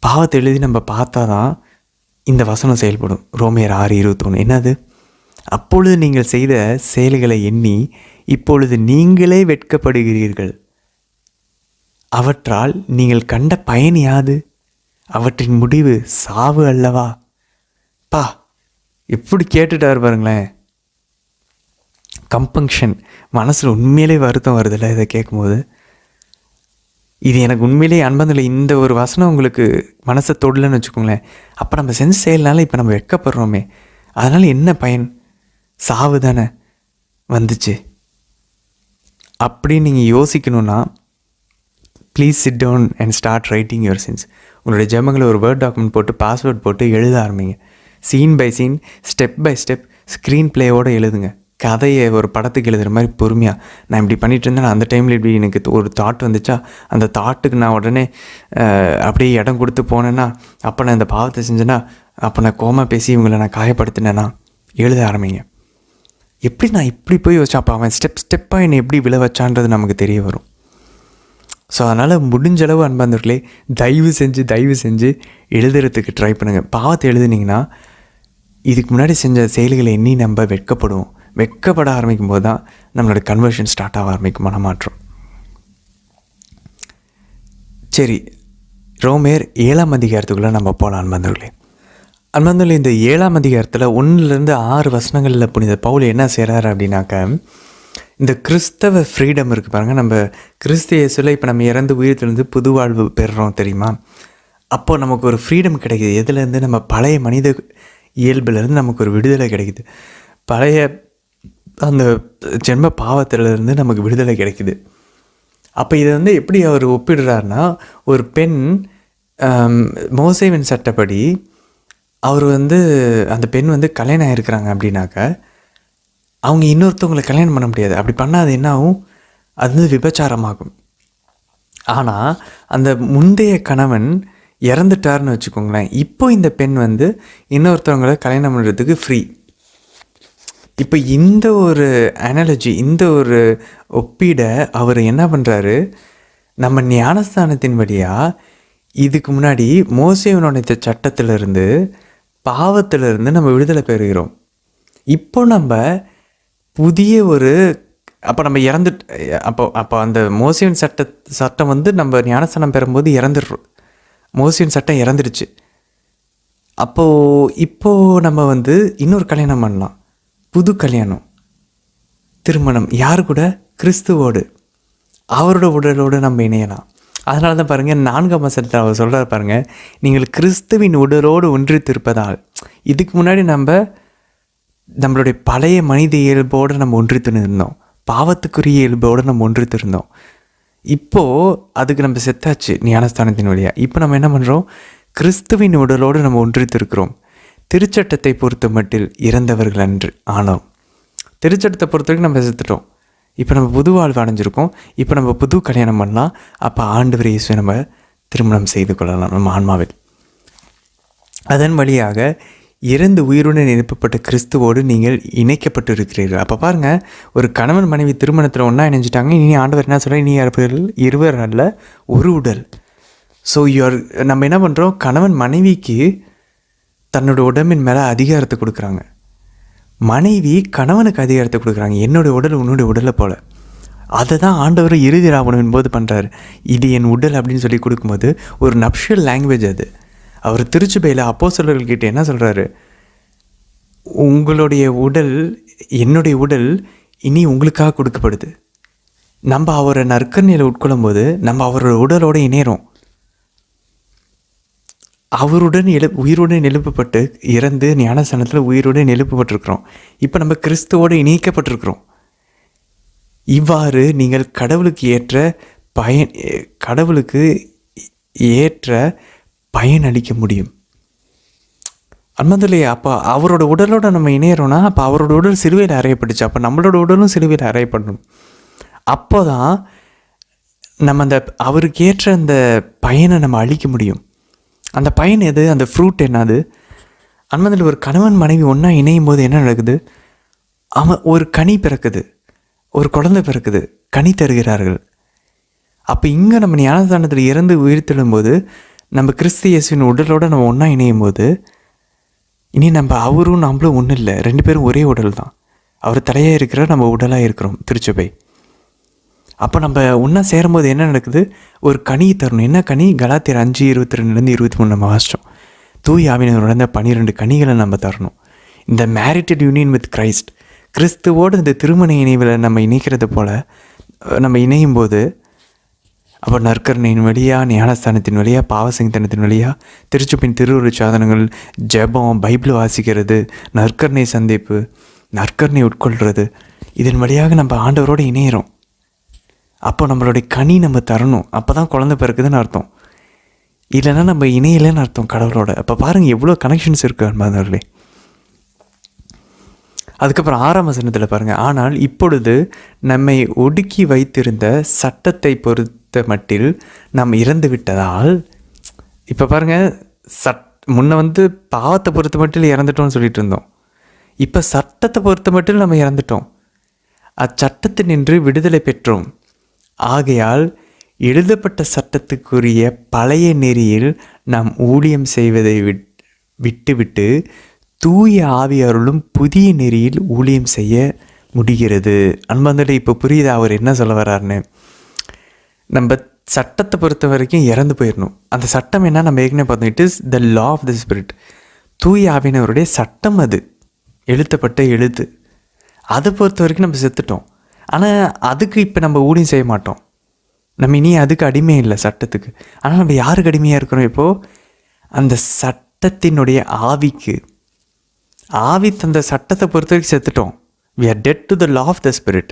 பாவத்தை எழுதி நம்ம பார்த்தா தான் இந்த வசனம் செயல்படும். ரோமையர் 6:21 என்னது, அப்பொழுது நீங்கள் செய்த செயல்களை எண்ணி இப்பொழுது நீங்களே வெட்கப்படுகிறீர்கள். அவற்றால் நீங்கள் கண்ட பயன் யாது? அவற்றின் முடிவு சாவு அல்லவா? பா, எப்படி கேட்டுட்டார் பாருங்களேன். கம்பங்ஷன், மனசில் உண்மையிலே வருத்தம் வருதில்ல இதை கேட்கும்போது. இது எனக்கு உண்மையிலேயே அன்பதில்லை. இந்த ஒரு வசனம் உங்களுக்கு மனசை தொடலன்னு வச்சுக்கோங்களேன். அப்போ நம்ம செஞ்ச செயல்னால இப்போ நம்ம வெட்கப்படுறோமே, அதனால் என்ன பயன்? சாவு தானே வந்துச்சு. அப்படின்னு நீங்கள் யோசிக்கணுன்னா please sit down and start writing your sins. உங்களுடைய ஜெபங்களை ஒரு வேர்ட் டாக்குமெண்ட் போட்டு பாஸ்வேர்ட் போட்டு எழுத ஆரம்பிங்க. Scene by scene, step by step, screen பிளேயோடு எழுதுங்க. கதையை ஒரு படத்துக்கு எழுதுகிற மாதிரி பொறுமையாக, நான் இப்படி பண்ணிகிட்டு இருந்தேன், அந்த டைமில் இப்படி எனக்கு ஒரு தாட் வந்துச்சா, அந்த தாட்டுக்கு நான் உடனே அப்படியே இடம் கொடுத்து போனேன்னா, அப்போ நான் இந்த பாவத்தை செஞ்சேன்னா, அப்போ நான் கோமா பேசி இவங்களை நான் காயப்படுத்தினேன்னா, எழுத ஆரம்பிங்க. எப்படி நான் இப்படி போய் யோசிச்சா, அப்போ அவன் ஸ்டெப்பாக என்னை எப்படி விழ வச்சான்றது நமக்கு தெரிய வரும். ஸோ அதனால் முடிஞ்சளவு அன்பாந்தவர்களே, தயவு செஞ்சு எழுதுறதுக்கு ட்ரை பண்ணுங்கள். பாவத்தை எழுதுனீங்கன்னா இதுக்கு முன்னாடி செஞ்ச செயல்களை எண்ணி நம்ம வெட்கப்படுவோம். வெட்கப்பட ஆரம்பிக்கும் போது தான் நம்மளோட கன்வர்ஷன் ஸ்டார்ட் ஆக ஆரம்பிக்கும், மனமாற்றம். சரி, ரோமேர் 7ஆம் அதிகாரத்துக்குள்ளே நம்ம போகலாம் அன்பந்தவர்களே. அன்பந்தவர்களே, இந்த 7ஆம் அதிகாரத்தில் 1-6 வசனங்களில் புனித பவுல் என்ன செய்கிறாரு அப்படின்னாக்க, இந்த கிறிஸ்தவ ஃப்ரீடம் இருக்குது பாருங்கள். நம்ம கிறிஸ்து இயேசுல இப்போ நம்ம இறந்து உயிர்த்திலிருந்து புது வாழ்வு பெறுறோம் தெரியுமா? அப்போது நமக்கு ஒரு ஃப்ரீடம் கிடைக்கிது. எதுலேருந்து? நம்ம பழைய மனித இயல்புலேருந்து நமக்கு ஒரு விடுதலை கிடைக்குது. பழைய அந்த ஜென்ம பாவத்திலிருந்து நமக்கு விடுதலை கிடைக்குது. அப்போ இதை எப்படி அவர் ஒப்பிடுறாருனா, ஒரு பெண் மோசேவின் சட்டப்படி அவர் அந்த பெண் கல்யாணம் ஆகிருக்கிறாங்க அப்படின்னாக்க, அவங்க இன்னொருத்தவங்களை கல்யாணம் பண்ண முடியாது. அப்படி பண்ணால் அது என்ன ஆகும்? அது விபச்சாரமாகும். ஆனால் அந்த முந்தைய கணவன் இறந்துட்டார்னு வச்சுக்கோங்களேன். இப்போ இந்த பெண் வந்து இன்னொருத்தவங்களை கல்யாணம் பண்ணுறதுக்கு ஃப்ரீ. இப்போ இந்த ஒரு அனாலஜி, இந்த ஒரு ஒப்பீடை அவர் என்ன பண்ணுறாரு, நம்ம ஞானஸ்தானத்தின் வழியாக இதுக்கு முன்னாடி மோசேவனுடைய சட்டத்திலிருந்து, பாவத்திலிருந்து நம்ம விடுதலை பெறுகிறோம். இப்போ நம்ம புதிய ஒரு அப்போ நம்ம அப்போ அந்த மோசேவின் சட்டம் வந்து நம்ம ஞானஸ்தானம் பெறும்போது இறந்துடுறோம். மோசேவின் சட்டம் இறந்துடுச்சு. இப்போது நம்ம வந்து இன்னொரு கல்யாணம் பண்ணலாம், புது கல்யாணம், திருமணம். யார் கூட? கிறிஸ்துவோடு, அவரோட உடலோடு நம்ம இணையலாம். அதனால தான் பாருங்கள் 4ஆம் வசனத்தில் அவர் சொல்கிறார் பாருங்கள், நீங்கள் கிறிஸ்துவின் உடலோடு ஒன்றித்திருப்பதால். இதுக்கு முன்னாடி நம்மளுடைய பழைய மனித இயல்போடு நம்ம ஒன்றித்து இருந்தோம், பாவத்துக்குரிய இயல்போடு நம்ம ஒன்றித்திருந்தோம். இப்போது அதுக்கு நம்ம செத்தாச்சு ஞானஸ்தானத்தின் வழியாக. இப்போ நம்ம என்ன பண்ணுறோம்? கிறிஸ்துவின் உடலோடு நம்ம ஒன்றித்திருக்கிறோம். திருச்சட்டத்தை பொறுத்த மட்டில் இறந்தவர்கள் அன்று ஆனோம். திருச்சட்டத்தை பொறுத்த வரைக்கும் நம்ம செத்துட்டோம். இப்போ நம்ம புது வாழ்வு அடைஞ்சிருக்கோம். இப்போ நம்ம புது கல்யாணம் பண்ணலாம். அப்போ ஆண்டவர் இயேசுவை நம்ம திருமணம் செய்து கொள்ளலாம் நம்ம ஆன்மாவில். அதன் வழியாக இறந்து உயிருடன் எழுப்பப்பட்ட கிறிஸ்துவோடு நீங்கள் இணைக்கப்பட்டு இருக்கிறீர்கள். அப்போ பாருங்கள், ஒரு கணவன் மனைவி திருமணத்தில் ஒன்றா இணைஞ்சிட்டாங்க. இனி ஆண்டவர் என்ன சொல்கிறார்? இனி இருவர் அல்ல, ஒரு உடல். ஸோ நம்ம என்ன பண்ணுறோம்? கணவன் மனைவிக்கு தன்னோட உடம்பின் மேலே அதிகாரத்தை கொடுக்குறாங்க. மனைவி கணவனுக்கு அதிகாரத்தை கொடுக்குறாங்க. என்னுடைய உடல் உன்னுடைய உடலை போல். அதை தான் ஆண்டவர் இறுதி ராவணம் போது பண்ணுறாரு. இது என் உடல் அப்படின்னு சொல்லி கொடுக்கும்போது ஒரு நப்ஷியல் லாங்குவேஜ் அது. அவர் திருச்சபையில் அப்போஸ்தலர்கள்கிட்ட என்ன சொல்கிறாரு? உங்களுடைய உடல், என்னுடைய உடல் இனி உங்களுக்காக கொடுக்கப்படுது. நம்ம அவரை நற்கரணையில் உட்கொள்ளும் போது நம்ம அவரோட உடலோடு இணைகிறோம். அவருடன் உயிருடன் எழுப்பப்பட்டு இறந்து ஞானஸ்தானத்தில் உயிருடன் எழுப்பப்பட்டிருக்கிறோம். இப்போ நம்ம கிறிஸ்துவோடு இணைக்கப்பட்டிருக்கிறோம். இவ்வாறு நீங்கள் கடவுளுக்கு ஏற்ற பயன் அளிக்க முடியும். அன்மதில்லையே, அப்போ அவரோட உடலோடு நம்ம இணையிறோன்னா அப்போ அவரோட உடல் சிலுவையில் அறையப்பட்டுச்சு. அப்போ நம்மளோட உடலும் சிலுவையில் அறையப்படணும். அப்போ தான் நம்ம அவருக்கு ஏற்ற அந்த பயனை நம்ம அளிக்க முடியும். அந்த பயன் எது? அந்த ஃப்ரூட் என்னது? அன்மதில் ஒரு கணவன் மனைவி ஒன்றா இணையும் போது என்ன நடக்குது? ஒரு கனி பிறக்குது, ஒரு குழந்தை பிறக்குது, கனி தருகிறார்கள். அப்போ இங்கே நம்ம ஞானஸ்தானத்தில் இறந்து உயிர்த்தெழும் போது நம்ம கிறிஸ்து இயேசுவின் உடலோடு நம்ம ஒன்றா இணையும் போது இனி அவரும் நம்மளும் ஒன்றும் இல்லை, 2 பேரும் ஒரே உடல் தான். அவர் தலையாக இருக்கிறார், நம்ம உடலாக இருக்கிறோம், திருச்சபை. அப்போ நம்ம ஒன்றா சேரும்போது என்ன நடக்குது? ஒரு கனி தரணும். என்ன கனி? கலாத்தியர் 5:22 23 நம்ம வாசித்தோம். தூய ஆவியானவர் நடந்த 12 கனிகளை நம்ம தரணும். இந்த மேரிட்டட் யூனியன் வித் கிரைஸ்ட், கிறிஸ்துவோடு இந்த திருமண இணைவில் நம்ம இணைக்கிறது போல் நம்ம இணையும் போது அப்போ நற்கரணையின் வழியாக, ஞானஸ்தானத்தின் வழியாக, பாவசங்கத்தனத்தின் வழியாக, திருச்சபின் திருவுரு சாதனங்கள், ஜெபம், பைபிள் வாசிக்கிறது, நற்கரணை சந்திப்பு, நற்கரணை உட்கொள்கிறது, இதன் வழியாக நம்ம ஆண்டவரோடு இணையிறோம். அப்போ நம்மளுடைய கனி நம்ம தரணும். அப்போ தான் குழந்தை பிறக்குதுன்னு அர்த்தம். இல்லைன்னா நம்ம இணையிலன்னு அர்த்தம் கடவுளோட. அப்போ பாருங்கள் எவ்வளோ கனெக்ஷன்ஸ் இருக்குது அன்பானவர்களே. அதுக்கப்புறம் 6ஆம் வசனத்தில் பாருங்கள், ஆனால் இப்பொழுது நம்மை ஒடுக்கி வைத்திருந்த சட்டத்தை பொறுத்த மட்டில் நாம் இறந்து விட்டதால். இப்போ பாருங்கள், முன்ன பாவத்தை பொறுத்த மட்டில் இறந்துட்டோம்னு சொல்லிட்டு இருந்தோம். இப்போ சட்டத்தை பொறுத்த மட்டில் நம்ம இறந்துட்டோம். அச்சட்டத்தினின்று விடுதலை பெற்றோம். ஆகையால் எழுதப்பட்ட சட்டத்துக்குரிய பழைய நெறியில் நாம் ஊழியம் செய்வதை விட்டுவிட்டு தூய ஆவியாருளும் புதிய நெறியில் ஊழியம் செய்ய முடிகிறது. அன்பாந்தோட இப்போ புரியுதா அவர் என்ன சொல்ல வர்றாருன்னு? நம்ம சட்டத்தை பொறுத்த வரைக்கும் இறந்து போயிடணும். அந்த சட்டம் என்ன? நம்ம ஏற்கனவே பார்த்தோம். It is the law of the spirit. தூய ஆவியினருடைய சட்டம் அது, எழுத்தப்பட்ட எழுத்து. அதை பொறுத்த வரைக்கும் நம்ம செத்துட்டோம். ஆனால் அதுக்கு இப்போ நம்ம ஊழியம் செய்ய மாட்டோம். நம்ம இனி அதுக்கு அடிமை இல்லை, சட்டத்துக்கு. ஆனால் நம்ம யாருக்கு அடிமையாக இருக்கிறோம் இப்போது? அந்த சட்டத்தினுடைய ஆவிக்கு. ஆவி தந்த சட்டத்தை பொறுத்த வரைக்கும் செத்துட்டோம். we are dead to the law of the spirit.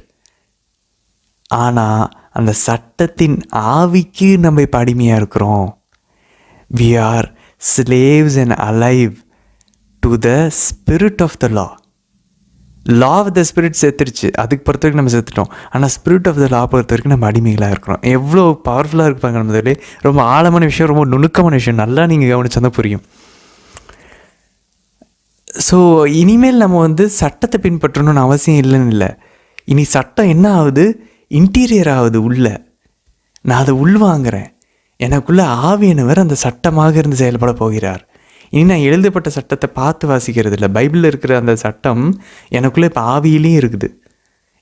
ஆனால் அந்த சட்டத்தின் ஆவிக்கு நம்ம இப்போ அடிமையாக இருக்கிறோம். we are slaves and alive to the spirit of the law. Law of the spirit செத்துருச்சு, அதுக்கு பொறுத்த வரைக்கும் நம்ம செத்துட்டோம். ஆனால் ஸ்பிரிட் ஆஃப் த லா பொறுத்த வரைக்கும் நம்ம அடிமைகளாக இருக்கிறோம். எவ்வளோ பவர்ஃபுல்லாக இருப்பாங்க நம்மளே. ரொம்ப ஆழமான விஷயம், ரொம்ப நுணுக்கமான விஷயம், நல்லா நீங்கள் கவனிச்சா தான் புரியும். ஸோ இனிமேல் நம்ம வந்து சட்டத்தை பின்பற்றணும்னு அவசியம் இல்லைன்னு இல்லை. இனி சட்டம் என்ன ஆகுது, இன்டீரியர் ஆகுது உள்ள. நான் அதை உள்வாங்கிறேன். எனக்குள்ளே ஆவியானவர் அந்த சட்டமாக இருந்து செயல்பட போகிறார். இனி நான் எழுதப்பட்ட சட்டத்தை பார்த்து வாசிக்கிறது இல்லை. பைபிளில் இருக்கிற அந்த சட்டம் எனக்குள்ளே இப்போ ஆவியிலையும் இருக்குது,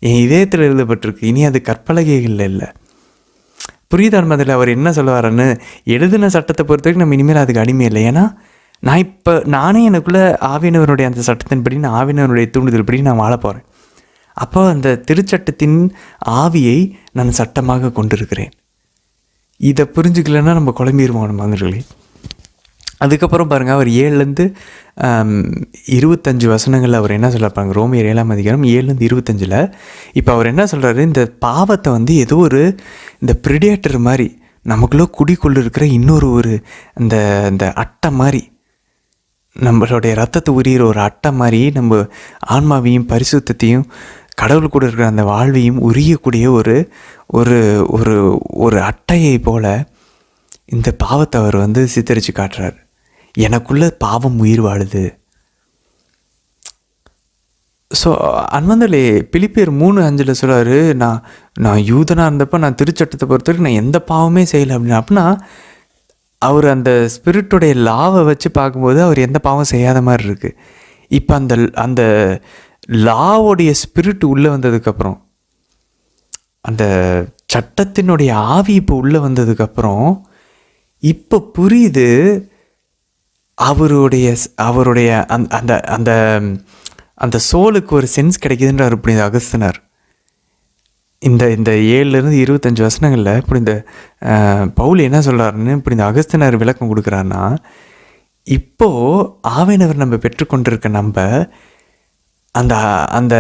என் இதயத்தில் எழுதப்பட்டிருக்கு. இனி அது கற்பலகைகளில் இல்லை. புரியுதான் அதில் அவர் என்ன சொல்லுவாருன்னு? எழுதின சட்டத்தை பொறுத்த வரைக்கும் நம்ம இனிமேல் அதுக்கு அடிமை இல்லை. ஏன்னா நானே எனக்குள்ளே ஆவியானவருடைய அந்த சட்டத்தின்படி, நான் ஆவியானவருடைய தூண்டுதல் படி நான் வாழ போகிறேன். அப்போ அந்த திருச்சட்டத்தின் ஆவியை நான் சட்டமாக கொண்டிருக்கிறேன். இதை புரிஞ்சுக்கலன்னா நம்ம குழம்பிடுவோம் நம்ம மனிதர்களே. அதுக்கப்புறம் பாருங்கள், அவர் 7-25 வசனங்களில் அவர் என்ன சொல்லிருப்பாங்க, ரோமியர் 7:7-25. இப்போ அவர் என்ன சொல்கிறாரு, இந்த பாவத்தை வந்து ஏதோ ஒரு இந்த ப்ரிடேட்டர் மாதிரி நமக்குள்ளே குடிக்குள்ள இருக்கிற இன்னொரு அந்த அட்டை மாதிரி, நம்மளுடைய ரத்தத்தை உரிகிற ஒரு அட்டை மாதிரி நம்ம ஆன்மாவையும் பரிசுத்தையும் கடவுள் கூட இருக்கிற அந்த வாழ்வையும் உரியக்கூடிய ஒரு ஒரு ஒரு அட்டையை போல் இந்த பாவத்தை அவர் வந்து சித்தரித்து காட்டுறார். எனக்குள்ள பாவம் உயிர் வாழுது. ஸோ அன்வந்தலே பிலிப்பியர் 3:5 சொல்கிறாரு, நான் யூதனாக இருந்தப்போ நான் திருச்சட்டத்தை பொறுத்த வரைக்கும் நான் எந்த பாவமே செய்யலை அப்படின்னு. அப்படின்னா அவர் அந்த ஸ்பிரிட்டுடைய லாவை வச்சு பார்க்கும்போது அவர் எந்த பாவம் செய்யாத மாதிரி இருக்குது. இப்போ அந்த லாவோடைய ஸ்பிரிட் உள்ளே வந்ததுக்கப்புறம், அந்த சட்டத்தினுடைய ஆவி இப்போ உள்ளே வந்ததுக்கப்புறம் இப்போ புரியுது அவருடைய அந்த அந்த அந்த சோலுக்கு ஒரு சென்ஸ் கிடைக்குதுன்றார் இப்படி அகஸ்தினார். இந்த 7-25 வசனங்களில் இப்படி இந்த பவுல் என்ன சொல்கிறாருன்னு இப்படி இந்த அகஸ்தினார் விளக்கம் கொடுக்குறாருன்னா, இப்போது ஆவியானவர் நம்ம பெற்றுக்கொண்டிருக்க நம்ம அந்த அந்த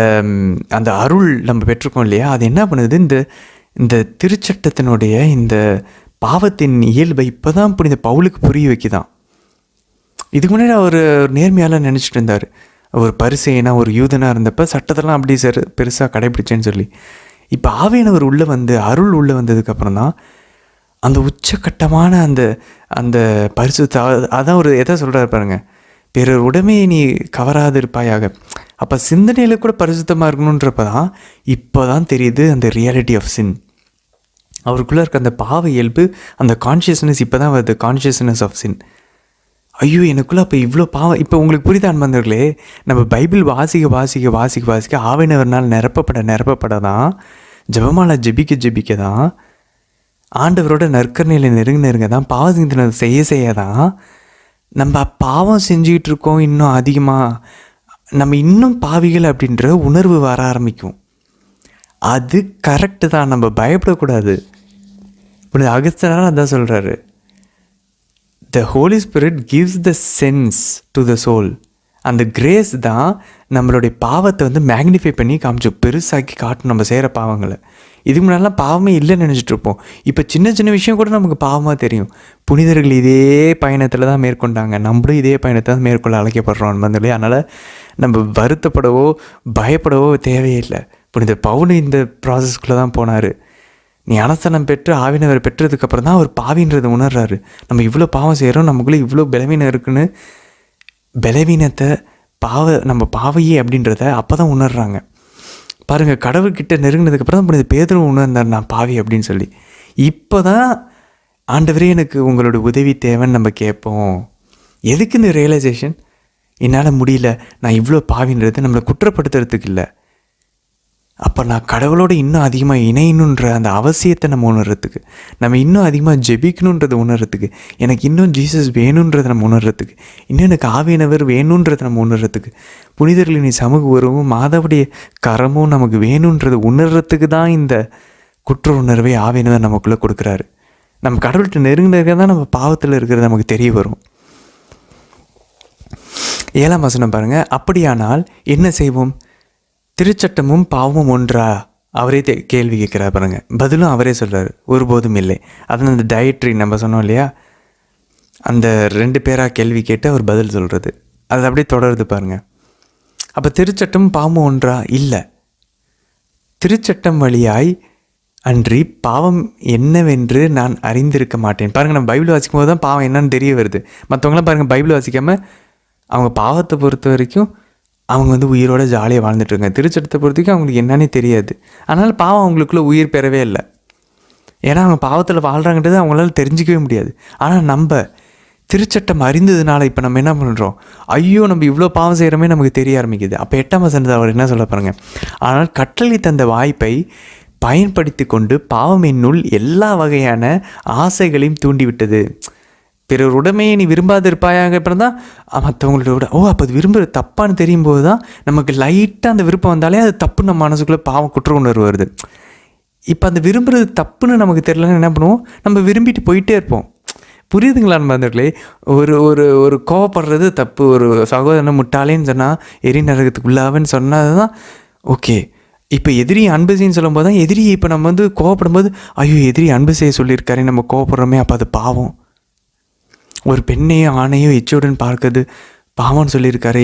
அந்த அருள் நம்ம பெற்றுக்கோம் இல்லையா, அது என்ன பண்ணுது, இந்த திருச்சட்டத்தினுடைய இந்த பாவத்தின் இயல்பை இப்போ தான் இப்படி இந்த பவுலுக்கு புரிய வைக்குதான். இதுக்கு முன்னாடி அவர் நேர்மையால் நினச்சிட்டு இருந்தார். ஒரு பரிசேயனா ஒரு யூதனாக இருந்தப்போ சட்டத்தெல்லாம் அப்படி பெருசாக கடைபிடிச்சேன்னு சொல்லி. இப்போ ஆவியானவர் உள்ளே வந்து அருள் உள்ளே வந்ததுக்கப்புறம் தான் அந்த உச்சக்கட்டமான அந்த பரிசுத்த, அதான் ஒரு எதை சொல்கிறாரு பாருங்க, பிறர் உடமையை நீ கவராது இருப்பாயாக. அப்போ சிந்தனையில் கூட பரிசுத்தமாக இருக்கணுன்றப்ப தான் இப்போ தான் தெரியுது அந்த ரியாலிட்டி ஆஃப் சின். அவருக்குள்ளே இருக்க அந்த பாவ இயல்பு, அந்த கான்ஷியஸ்னஸ் இப்போ தான் வருது, கான்ஷியஸ்னஸ் ஆஃப் சின். ஐயோ எனக்குள்ளே அப்போ இவ்வளோ பாவம். இப்போ உங்களுக்கு புரியுதா அன்பர்களே, நம்ம பைபிள் வாசிக்க ஆவியானவர்னால் நிரப்பப்பட தான், ஜெபமாலை ஜெபிக்க தான், ஆண்டவரோட நற்கரணையில் நெருங்க தான், பாவ செய்ய தான் நம்ம பாவம் செஞ்சுக்கிட்டு இருக்கோம். இன்னும் அதிகமாக நம்ம இன்னும் பாவிகள் அப்படின்ற உணர்வு வர ஆரம்பிக்கும். அது கரெக்டு தான், நம்ம பயப்படக்கூடாது. இப்படி அகஸ்தினார் அதான் சொல்கிறாரு, the Holy Spirit gives the sense to the soul. அந்த கிரேஸ் தான் நம்மளுடைய பாவத்தை வந்து மேக்னிஃபை பண்ணி காமிச்சு பெருசாக்கி காட்டும் நம்ம செய்கிற பாவங்களை. இதுக்கு முன்னாடிலாம் பாவமே இல்லைன்னு நினச்சிட்ருப்போம். இப்போ சின்ன சின்ன விஷயம் கூட நமக்கு பாவமாக தெரியும். புனிதர்கள் இதே பயணத்தில் தான் மேற்கொண்டாங்க, நம்மளும் இதே பயணத்தை தான் மேற்கொள்ள அழைக்கப்படுறோம் வந்து. அதனால் நம்ம வருத்தப்படவோ பயப்படவோ தேவையில்லை. புனித பவுல் இந்த ப்ராசஸ்குள்ளே தான் போனார். ஞானஸ்தானம் பெற்று ஆவியானவரை பெற்றதுக்கப்புறம் தான் அவர் பாவின்றதை உணர்றாரு. நம்ம இவ்வளோ பாவம் செய்கிறோம், நமக்குள்ளே இவ்வளோ பலவீனம் இருக்குன்னு, பலவீனத்தை நம்ம பாவையே அப்படின்றத அப்போ தான் உணர்றாங்க. பாருங்கள், கடவுள்கிட்ட நெருங்கினதுக்கப்புறம் தான் புனித பேதுரு உணர்ந்தார் நான் பாவி அப்படின்னு சொல்லி. இப்போ தான் ஆண்டவரே எனக்கு உங்களோட உதவி தேவைன்னு நம்ம கேட்போம். எதுக்கு இந்த ரியலைசேஷன்? என்னால் முடியல, நான் இவ்வளோ பாவின்றது நம்மளை குற்றப்படுத்துறதுக்கு இல்லை. அப்போ நான் கடவுளோட இன்னும் அதிகமாக இணையணுன்ற அந்த அவசியத்தை நம்ம உணர்றதுக்கு, நம்ம இன்னும் அதிகமாக ஜெபிக்கணுன்றதை உணர்றதுக்கு, எனக்கு இன்னும் ஜீசஸ் வேணுன்றதை நம்ம உணர்றதுக்கு, இன்னும் எனக்கு ஆவியானவர் வேணுன்றதை நம்ம உணர்றதுக்கு, புனிதர்களின் சமூக உறவும் மாதாவுடைய கரமும் நமக்கு வேணுன்றதை உணர்றதுக்கு தான் இந்த குற்ற உணர்வை ஆவியானவர் நமக்குள்ளே கொடுக்குறாரு. நம்ம கடவுள்கிட்ட நெருங்கினதுக்கு தான் நம்ம பாவத்தில் இருக்கிறது நமக்கு தெரிய வரும். 7ஆம் வசனம் பாருங்கள், அப்படியானால் என்ன செய்வோம்? திருச்சட்டமும் பாவமும் ஒன்றா? அவரே கேள்வி கேட்குறா பாருங்க. பதிலும் அவரே சொல்கிறார், ஒருபோதும் இல்லை. அதில் அந்த டயட்ரி நம்ம சொன்னோம் இல்லையா, அந்த 2 பேராக கேள்வி கேட்டு அவர் பதில் சொல்கிறது, அது அப்படியே தொடருது பாருங்கள். அப்போ திருச்சட்டம் பாவம் ஒன்றா? இல்லை. திருச்சட்டம் வழியாய் அன்றி பாவம் என்னவென்று நான் அறிந்திருக்க மாட்டேன். பாருங்கள், நம்ம பைபிள் வாசிக்கும் போது தான் பாவம் என்னன்னு தெரிய வருது. மற்றவங்களாம் பாருங்கள், பைபிள் வாசிக்காமல் அவங்க பாவத்தை பொறுத்த வரைக்கும் அவங்க வந்து உயிரோட ஜாலியாக வாழ்ந்துட்டுருக்காங்க. திருச்சட்டத்தை பொறுத்த வரைக்கும் அவங்களுக்கு என்னன்னே தெரியாது. அதனால் பாவம் அவங்களுக்குள்ளே உயிர் பெறவே இல்லை. ஏன்னா அவங்க பாவத்தில் வாழ்கிறாங்கன்றது அவங்களால தெரிஞ்சிக்கவே முடியாது. ஆனால் நம்ம திருச்சட்டம் அறிந்ததுனால இப்போ நம்ம என்ன பண்ணுறோம்? ஐயோ, நம்ம இவ்வளோ பாவம் செய்கிறோமே நமக்கு தெரிய ஆரம்பிக்குது. அப்போ 8ஆம் வசனத்தில் அவர் என்ன சொல்ல பாருங்க, ஆனால் கட்டளை தந்த வாய்ப்பை பயன்படுத்தி கொண்டு பாவம் என்னுள் எல்லா வகையான ஆசைகளையும் தூண்டிவிட்டது. பிறர் உடமையை நீ விரும்பாது இருப்பாயாக. அப்புறம் தான் மற்றவங்களோட விட அப்போ அது விரும்புகிற தப்பான்னு தெரியும் போது தான் நமக்கு லைட்டாக அந்த விருப்பம் வந்தாலே அது தப்பு, நம்ம மனசுக்குள்ளே பாவம் குற்ற உணர்வு வருது. இப்போ அந்த விரும்புகிறது தப்புன்னு நமக்கு தெரியலன்னு என்ன பண்ணுவோம்? நம்ம விரும்பிட்டு போயிட்டே இருப்போம். புரியுதுங்களா நண்பர்களே? ஒரு ஒரு ஒரு கோவப்படுறது தப்பு. ஒரு சகோதரனை முட்டாளேன்னு சொன்னால் எரி நரகத்துக்கு உள்ளாவன்னு சொன்னது தான் ஓகே. இப்போ எதிரி அன்பு செய்யன்னு சொல்லும் போது தான் எதிரியை இப்போ நம்ம வந்து கோவப்படும் போது ஐயோ எதிரி அன்பு செய்ய சொல்லியிருக்காரு, நம்ம கோவப்படுறோமே, அப்போ அது பாவம். ஒரு பெண்ணையோ ஆணையோ எச்சோடுன்னு பார்க்கறது பாவம்னு சொல்லியிருக்காரு.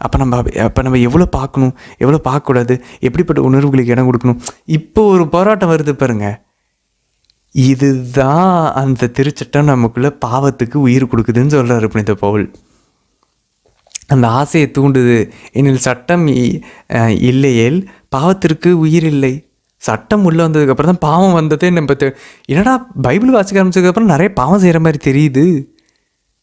அப்போ நம்ம எவ்வளோ பார்க்கணும், எவ்வளோ பார்க்கக்கூடாது, எப்படிப்பட்ட உணர்வுகளுக்கு இடம் கொடுக்கணும். இப்போ ஒரு போராட்டம் வருது பாருங்க. இதுதான் அந்த திருச்சட்டம் நமக்குள்ள பாவத்துக்கு உயிர் கொடுக்குதுன்னு சொல்கிறாரு புனித பவுல். அந்த ஆசையை தூண்டுது. எனில் சட்டம் இல்லையேல் பாவத்திற்கு உயிர் இல்லை. சட்டம் உள்ளே வந்ததுக்கப்புறம் தான் பாவம் வந்ததே. நம்ம என்னடா பைபிள் வாசிக்க ஆரம்பிச்சதுக்கப்புறம் நிறைய பாவம் செய்கிற மாதிரி தெரியுது.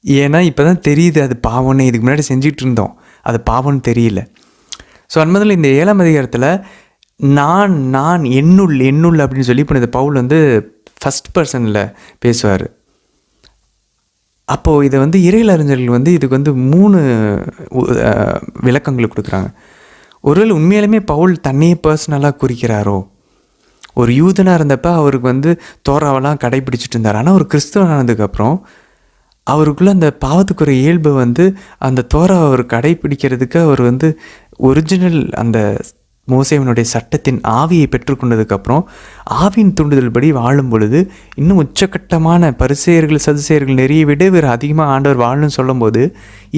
ஏன்னா இப்போ தான் தெரியுது அது பாவம்னு. இதுக்கு முன்னாடி செஞ்சிட்டு இருந்தோம், அது பாவம்னு தெரியல. ஸோ அன்பதில் இந்த 7ஆம் அதிகாரத்தில் நான் என்னுள் அப்படின்னு சொல்லி இப்போ இந்த பவுல் வந்து ஃபஸ்ட் பர்சனில் பேசுவார். அப்போது இதை வந்து இறையியல் அறிஞர்கள் வந்து இதுக்கு வந்து 3 விளக்கங்கள் கொடுக்குறாங்க. ஒருவேளை உண்மையிலுமே பவுல் தன்னையே பர்சனலாக குறிக்கிறாரோ? ஒரு யூதனாக இருந்தப்போ அவருக்கு வந்து தோராவெல்லாம் கடைபிடிச்சிட்டு இருந்தார். ஆனால் ஒரு கிறிஸ்தவன் ஆனதுக்கப்புறம் அவருக்குள்ளே அந்த பாவத்துக்குரிய இயல்பு வந்து அந்த தோராவை அவர் கடைபிடிக்கிறதுக்கு அவர் வந்து ஒரிஜினல் அந்த மோசேவனுடைய சட்டத்தின் ஆவியை பெற்றுக்கொண்டதுக்கப்புறம் ஆவியின் தூண்டுதல் படி வாழும் பொழுது இன்னும் உச்சக்கட்டமான பரிசேயர்கள் சதுசேயர்கள் நிறைய விட வேறு அதிகமாக ஆண்டவர் வாழணும்னு சொல்லும்போது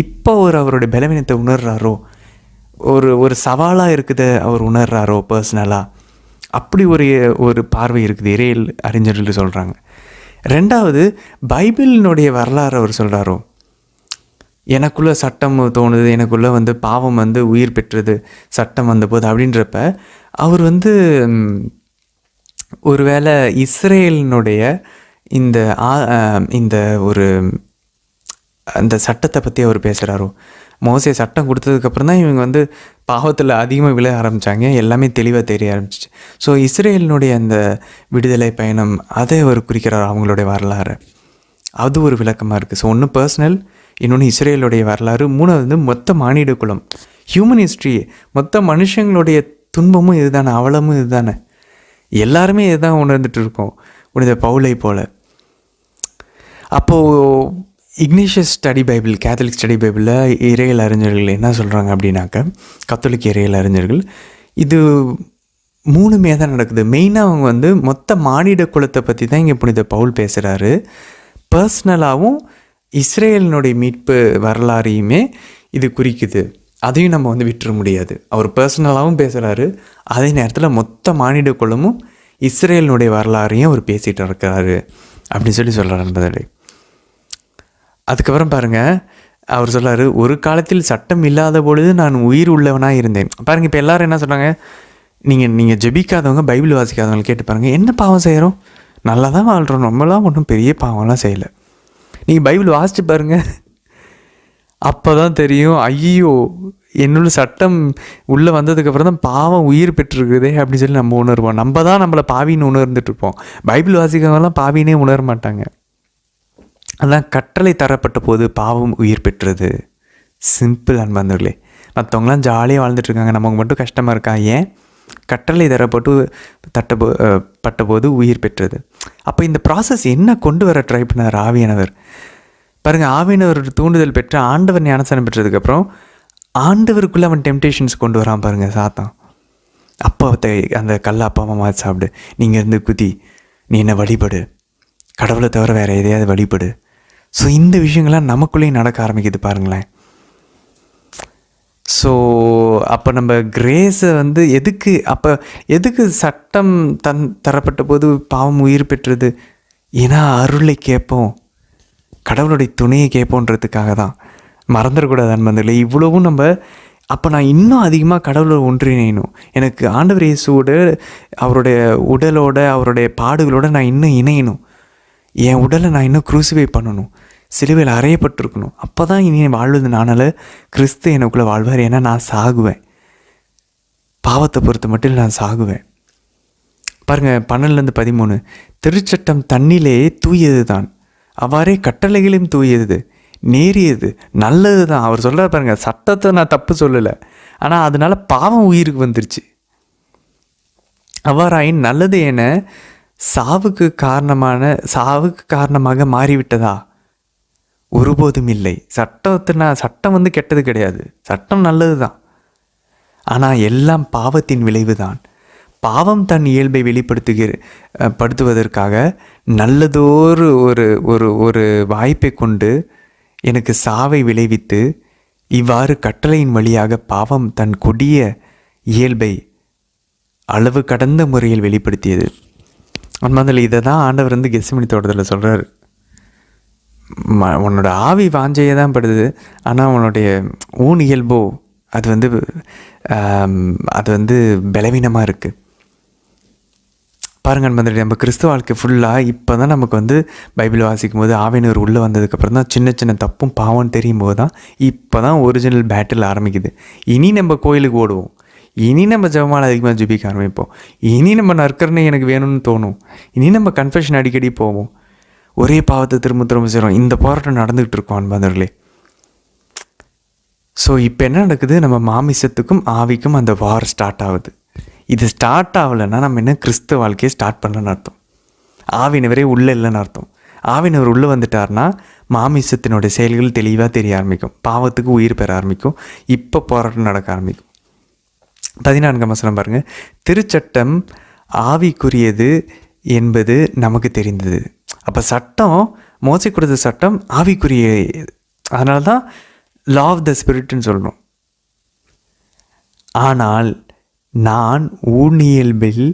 இப்போ அவருடைய பலவீனத்தை உணர்றாரோ, ஒரு சவாலாக இருக்குதை அவர் உணர்றாரோ பர்சனலாக, அப்படி ஒரு பார்வை இருக்குது இறையியல் அறிஞர்கள் சொல்கிறாங்க. 2வது பைபிளினுடைய வரலாறு அவர் சொல்கிறாரோ, எனக்குள்ளே சட்டம் தோணுது, எனக்குள்ளே வந்து பாவம் வந்து உயிர் பெற்றது சட்டம் வந்த போது அப்படின்றப்ப அவர் வந்து ஒருவேளை இஸ்ரேலினுடைய இந்த ஒரு அந்த சட்டத்தை பற்றி அவர் பேசுகிறாரோ. மோசே சட்டம் கொடுத்ததுக்கப்புறம் தான் இவங்க வந்து பாவத்தில் அதிகமாக விழ ஆரம்பித்தாங்க, எல்லாமே தெளிவாக தெரிய ஆரம்பிச்சிச்சு. ஸோ இஸ்ரேலினுடைய அந்த விடுதலை பயணம் அதை அவர் குறிக்கிறார், அவங்களுடைய வரலாறு. அது ஒரு விளக்கமாக இருக்குது. ஸோ ஒன்று பர்சனல், இன்னொன்று இஸ்ரேலுடைய வரலாறு, 3வது வந்து மொத்த மானிட குலம், ஹியூமன் ஹிஸ்ட்ரி, மொத்த மனுஷங்களுடைய துன்பமும் இதுதானே, அவலமும் இதுதானே, எல்லாருமே இதுதான் உணர்ந்துட்டு இருக்கோம் புனித பவுலை போல். அப்போது Ignatius study Bible, Catholic study பைபிளில் இறையியல் அறிஞர்கள் என்ன சொல்கிறாங்க அப்படின்னாக்க, கத்தோலிக் இறையியல் அறிஞர்கள் இது 3மே தான் நடக்குது. மெயினாக அவங்க வந்து மொத்த மானிட குலத்தை பற்றி தான் இங்கே புனித பவுல் பேசுகிறாரு. பர்சனலாகவும் இஸ்ரேலினுடைய மீட்பு வரலாறையுமே இது குறிக்குது. அதையும் நம்ம வந்து விட்டுற முடியாது. அவர் பர்சனலாகவும் பேசுகிறாரு, அதே நேரத்தில் மொத்த மானிட குலமும் இஸ்ரேலினுடைய வரலாறையும் அவர் பேசிகிட்டு இருக்கிறாரு அப்படின்னு சொல்கிறார் என்பதை. அதுக்கப்புறம் பாருங்கள், அவர் சொல்கிறார், ஒரு காலத்தில் சட்டம் இல்லாத பொழுது நான் உயிர் உள்ளவனாக இருந்தேன். பாருங்கள், இப்போ எல்லோரும் என்ன சொல்கிறாங்க, நீங்கள் ஜெபிக்காதவங்க பைபிள் வாசிக்காதவங்க கேட்டு பாருங்கள், என்ன பாவம் செய்கிறோம், நல்லா தான் வாழ்கிறோம், நம்மளாம் ஒன்றும் பெரிய பாவம்லாம் செய்யலை. நீங்கள் பைபிள் வாசித்து பாருங்கள், அப்போ தான் தெரியும், ஐயோ என்னோட சட்டம் உள்ளே வந்ததுக்கப்புறம் தான் பாவம் உயிர் பெற்றிருக்குதே அப்படின்னு சொல்லி நம்ம உணர்வோம். நம்ம தான் நம்மளை பாவின்னு உணர்ந்துட்டுருப்போம். பைபிள் வாசிக்கிறவங்களாம் பாவினே உணர மாட்டாங்க. அதான் கட்டளை தரப்பட்ட போது பாவம் உயிர் பெற்றது. சிம்பிள் அன்பர்களே. மற்றவங்களாம் ஜாலியாக வாழ்ந்துட்டுருக்காங்க, நமக்கு மட்டும் கஷ்டமாக இருக்கா? ஏன்? கட்டளை பட்ட போது உயிர் பெற்றது. அப்போ இந்த ப்ராசஸ் என்ன கொண்டு வர ட்ரை பண்ணார் ஆவியானவர்? பாருங்கள், ஆவியானவர் தூண்டுதல் பெற்று ஆண்டவர் ஞானஸ்நானம் பெற்றதுக்கப்புறம் ஆண்டவருக்குள்ளே அவன் டெம்டேஷன்ஸ் கொண்டு வரான் பாருங்கள் சாத்தான். அப்பாவத்தை அந்த கல்லை அப்பாவை மாற்றி சாப்பிடு, நீங்கள் இருந்து குதி, நீ என்னை வழிபடு, கடவுளை தவிர வேறு எதையாவது வழிபடு. ஸோ இந்த விஷயங்கள்லாம் நமக்குள்ளேயும் நடக்க ஆரம்பிக்குது பாருங்களேன். ஸோ அப்போ நம்ம கிரேஸை வந்து எதுக்கு சட்டம் தரப்பட்ட போது பாவம் உயிர் பெற்றது? ஏன்னா அருளை கேட்போம், கடவுளுடைய துணையை கேட்போன்றதுக்காக தான். மறந்துடக்கூடாது அன்பர்களே. இவ்வளவும் நம்ம அப்போ நான் இன்னும் அதிகமாக கடவுளை ஒன்றிணையணும். எனக்கு ஆண்டவர் இயேசுவோட, அவருடைய உடலோட, அவருடைய பாடுகளோட நான் இன்னும் இணையணும். என் உடலை நான் இன்னும் க்ரூசிஃபை பண்ணணும், சிலுவையில் அறையப்பட்டிருக்கணும். அப்போ தான் இனி வாழ்வது நானால கிறிஸ்து எனக்குள்ளே வாழ்வார். ஏன்னா நான் சாகுவேன், பாவத்தை பொறுத்த மட்டும் நான் சாகுவேன். பாருங்கள் 12-13, திருச்சட்டம் தன்னிலே தூயது தான், அவ்வாறே கட்டளைகளையும் தூயது, நேரியது, நல்லது தான். அவர் சொல்கிறார் பாருங்க, சட்டத்தை நான் தப்பு சொல்லலை, ஆனால் அதனால பாவம் உயிருக்கு வந்துருச்சு. அவ்வாறாயின் நல்லது என சாவுக்கு காரணமாக மாறிவிட்டதா? ஒருபோதும் இல்லை. சட்டம் வந்து கெட்டது கிடையாது, சட்டம் நல்லது தான். ஆனால் எல்லாம் பாவத்தின் விளைவு தான். பாவம் தன் இயல்பை படுத்துவதற்காக நல்லதோர் ஒரு வாய்ப்பை கொண்டு எனக்கு சாவை விளைவித்து, இவ்வாறு கட்டளையின் வழியாக பாவம் தன் கொடிய இயல்பை அளவு கடந்த முறையில் வெளிப்படுத்தியது. அன்பாந்தல் இதை தான் ஆண்டவர் வந்து கெத்செமனி தோட்டத்தில் சொல்கிறார். உன்னோட ஆவி வாஞ்சையே தான் படுது, ஆனால் உன்னுடைய ஊன் இயல்போ அது வந்து பலவீனமாக இருக்குது. பாருங்கள் அன்பர்களே, நம்ம கிறிஸ்துவ வாழ்க்கை ஃபுல்லாக இப்போ தான் நமக்கு வந்து பைபிள் வாசிக்கும் போது ஆவியானவர் உள்ளே வந்ததுக்கப்புறம் தான் சின்ன தப்பும் பாவம் தெரியும் போது தான் இப்போ தான் ஒரிஜினல் பேட்டில் ஆரம்பிக்குது. இனி நம்ம கோயிலுக்கு ஓடுவோம், இனி நம்ம ஜெபமாலை அதிகமாக ஜெபிக்க ஆரம்பிப்போம், இனி நம்ம நற்கருணை எனக்கு வேணும்னு தோணும், இனி நம்ம கன்ஃபெஷன் அடிக்கடி போவோம், ஒரே பாவத்தை திரும்ப செய்கிறோம். இந்த போராட்டம் நடந்துகிட்டு இருக்கோம் அன்பர்களே. ஸோ இப்போ என்ன நடக்குது? நம்ம மாமிசத்துக்கும் ஆவிக்கும் அந்த வார் ஸ்டார்ட் ஆகுது. இது ஸ்டார்ட் ஆகலைன்னா நம்ம என்ன கிறிஸ்துவ வாழ்க்கையை ஸ்டார்ட் பண்ணலன்னு அர்த்தம். ஆவினவரே உள்ளே இல்லைன்னு அர்த்தம். ஆவினவர் உள்ளே வந்துட்டார்னா மாமிசத்தினுடைய செயல்கள் தெளிவாக தெரிய ஆரம்பிக்கும், பாவத்துக்கு உயிர் பெற ஆரம்பிக்கும், இப்போ போராட்டம் நடக்க ஆரம்பிக்கும். 14ஆம் வசனம் பாருங்கள். திருச்சட்டம் ஆவிக்குரியது என்பது நமக்கு தெரிந்தது. அப்போ சட்டம், மோசே கொடுத்த சட்டம் ஆவிக்குரிய, அதனால தான் லா ஆஃப் த ஸ்பிரிட்னு சொல்லணும். ஆனால் நான் ஊனியல்பில்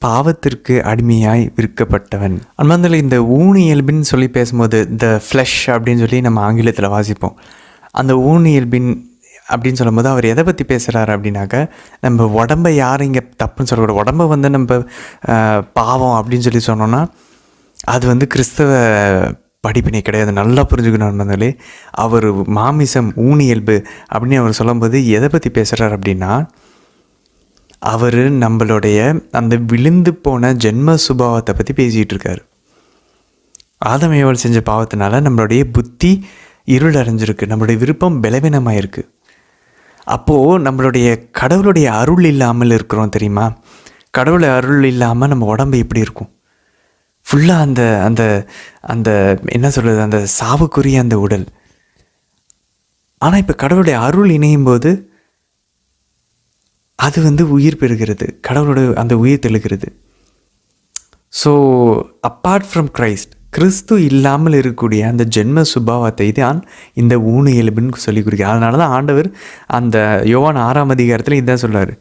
பாவத்திற்கு அடிமையாய் விற்கப்பட்டவன். அன்பாந்தல இந்த ஊனியல்பின்னு சொல்லி பேசும்போது த ஃப்ளஷ் அப்படின்னு சொல்லி நம்ம ஆங்கிலத்தில் வாசிப்போம். அந்த ஊனியல்பின் அப்படின்னு சொல்லும்போது அவர் எதை பற்றி பேசுகிறாரு அப்படின்னாக்க, நம்ம உடம்பை யாரும் இங்கே தப்புன்னு சொல்லக்கூடாது. உடம்பை வந்து நம்ம பாவம் அப்படின்னு சொல்லி சொன்னோன்னா அது வந்து கிறிஸ்தவ படிப்பினை கிடையாது. நல்லா புரிஞ்சுக்கணும் இருந்தாலே. அவர் மாமிசம் ஊனியல்பு அப்படின்னு அவர் சொல்லும்போது எதை பற்றி பேசுகிறார் அப்படின்னா, அவர் நம்மளுடைய அந்த விழுந்து போன ஜென்ம சுபாவத்தை பற்றி பேசிகிட்டு இருக்கார். ஆதாம் ஏவாள் செஞ்ச பாவத்தினால நம்மளுடைய புத்தி இருள் அடைஞ்சிருக்கு, நம்மளுடைய விருப்பம் பலவீனமாக இருக்குது. அப்போது நம்மளுடைய கடவுளுடைய அருள் இல்லாமல் இருக்கிறோம் தெரியுமா? கடவுளை அருள் இல்லாமல் நம்ம உடம்பு எப்படி இருக்கும்? ஃபுல்லாக அந்த அந்த அந்த என்ன சொல்கிறது, அந்த சாவுக்குரிய அந்த உடல். ஆனால் இப்போ கடவுளுடைய அருள் இணையும் போது அது வந்து உயிர் பெறுகிறது, கடவுளோட அந்த உயிர் தெழுகிறது. ஸோ அப்பார்ட் ஃப்ரம் கிறிஸ்து இல்லாமல் இருக்கக்கூடிய அந்த ஜென்ம சுபாவத்தை தான் இந்த ஊனு எலும்புன்னு சொல்லி கொடுக்குறார். அதனால தான் ஆண்டவர் அந்த யோவான் 6ஆம் அதிகாரத்தில் இதான் சொல்கிறார்,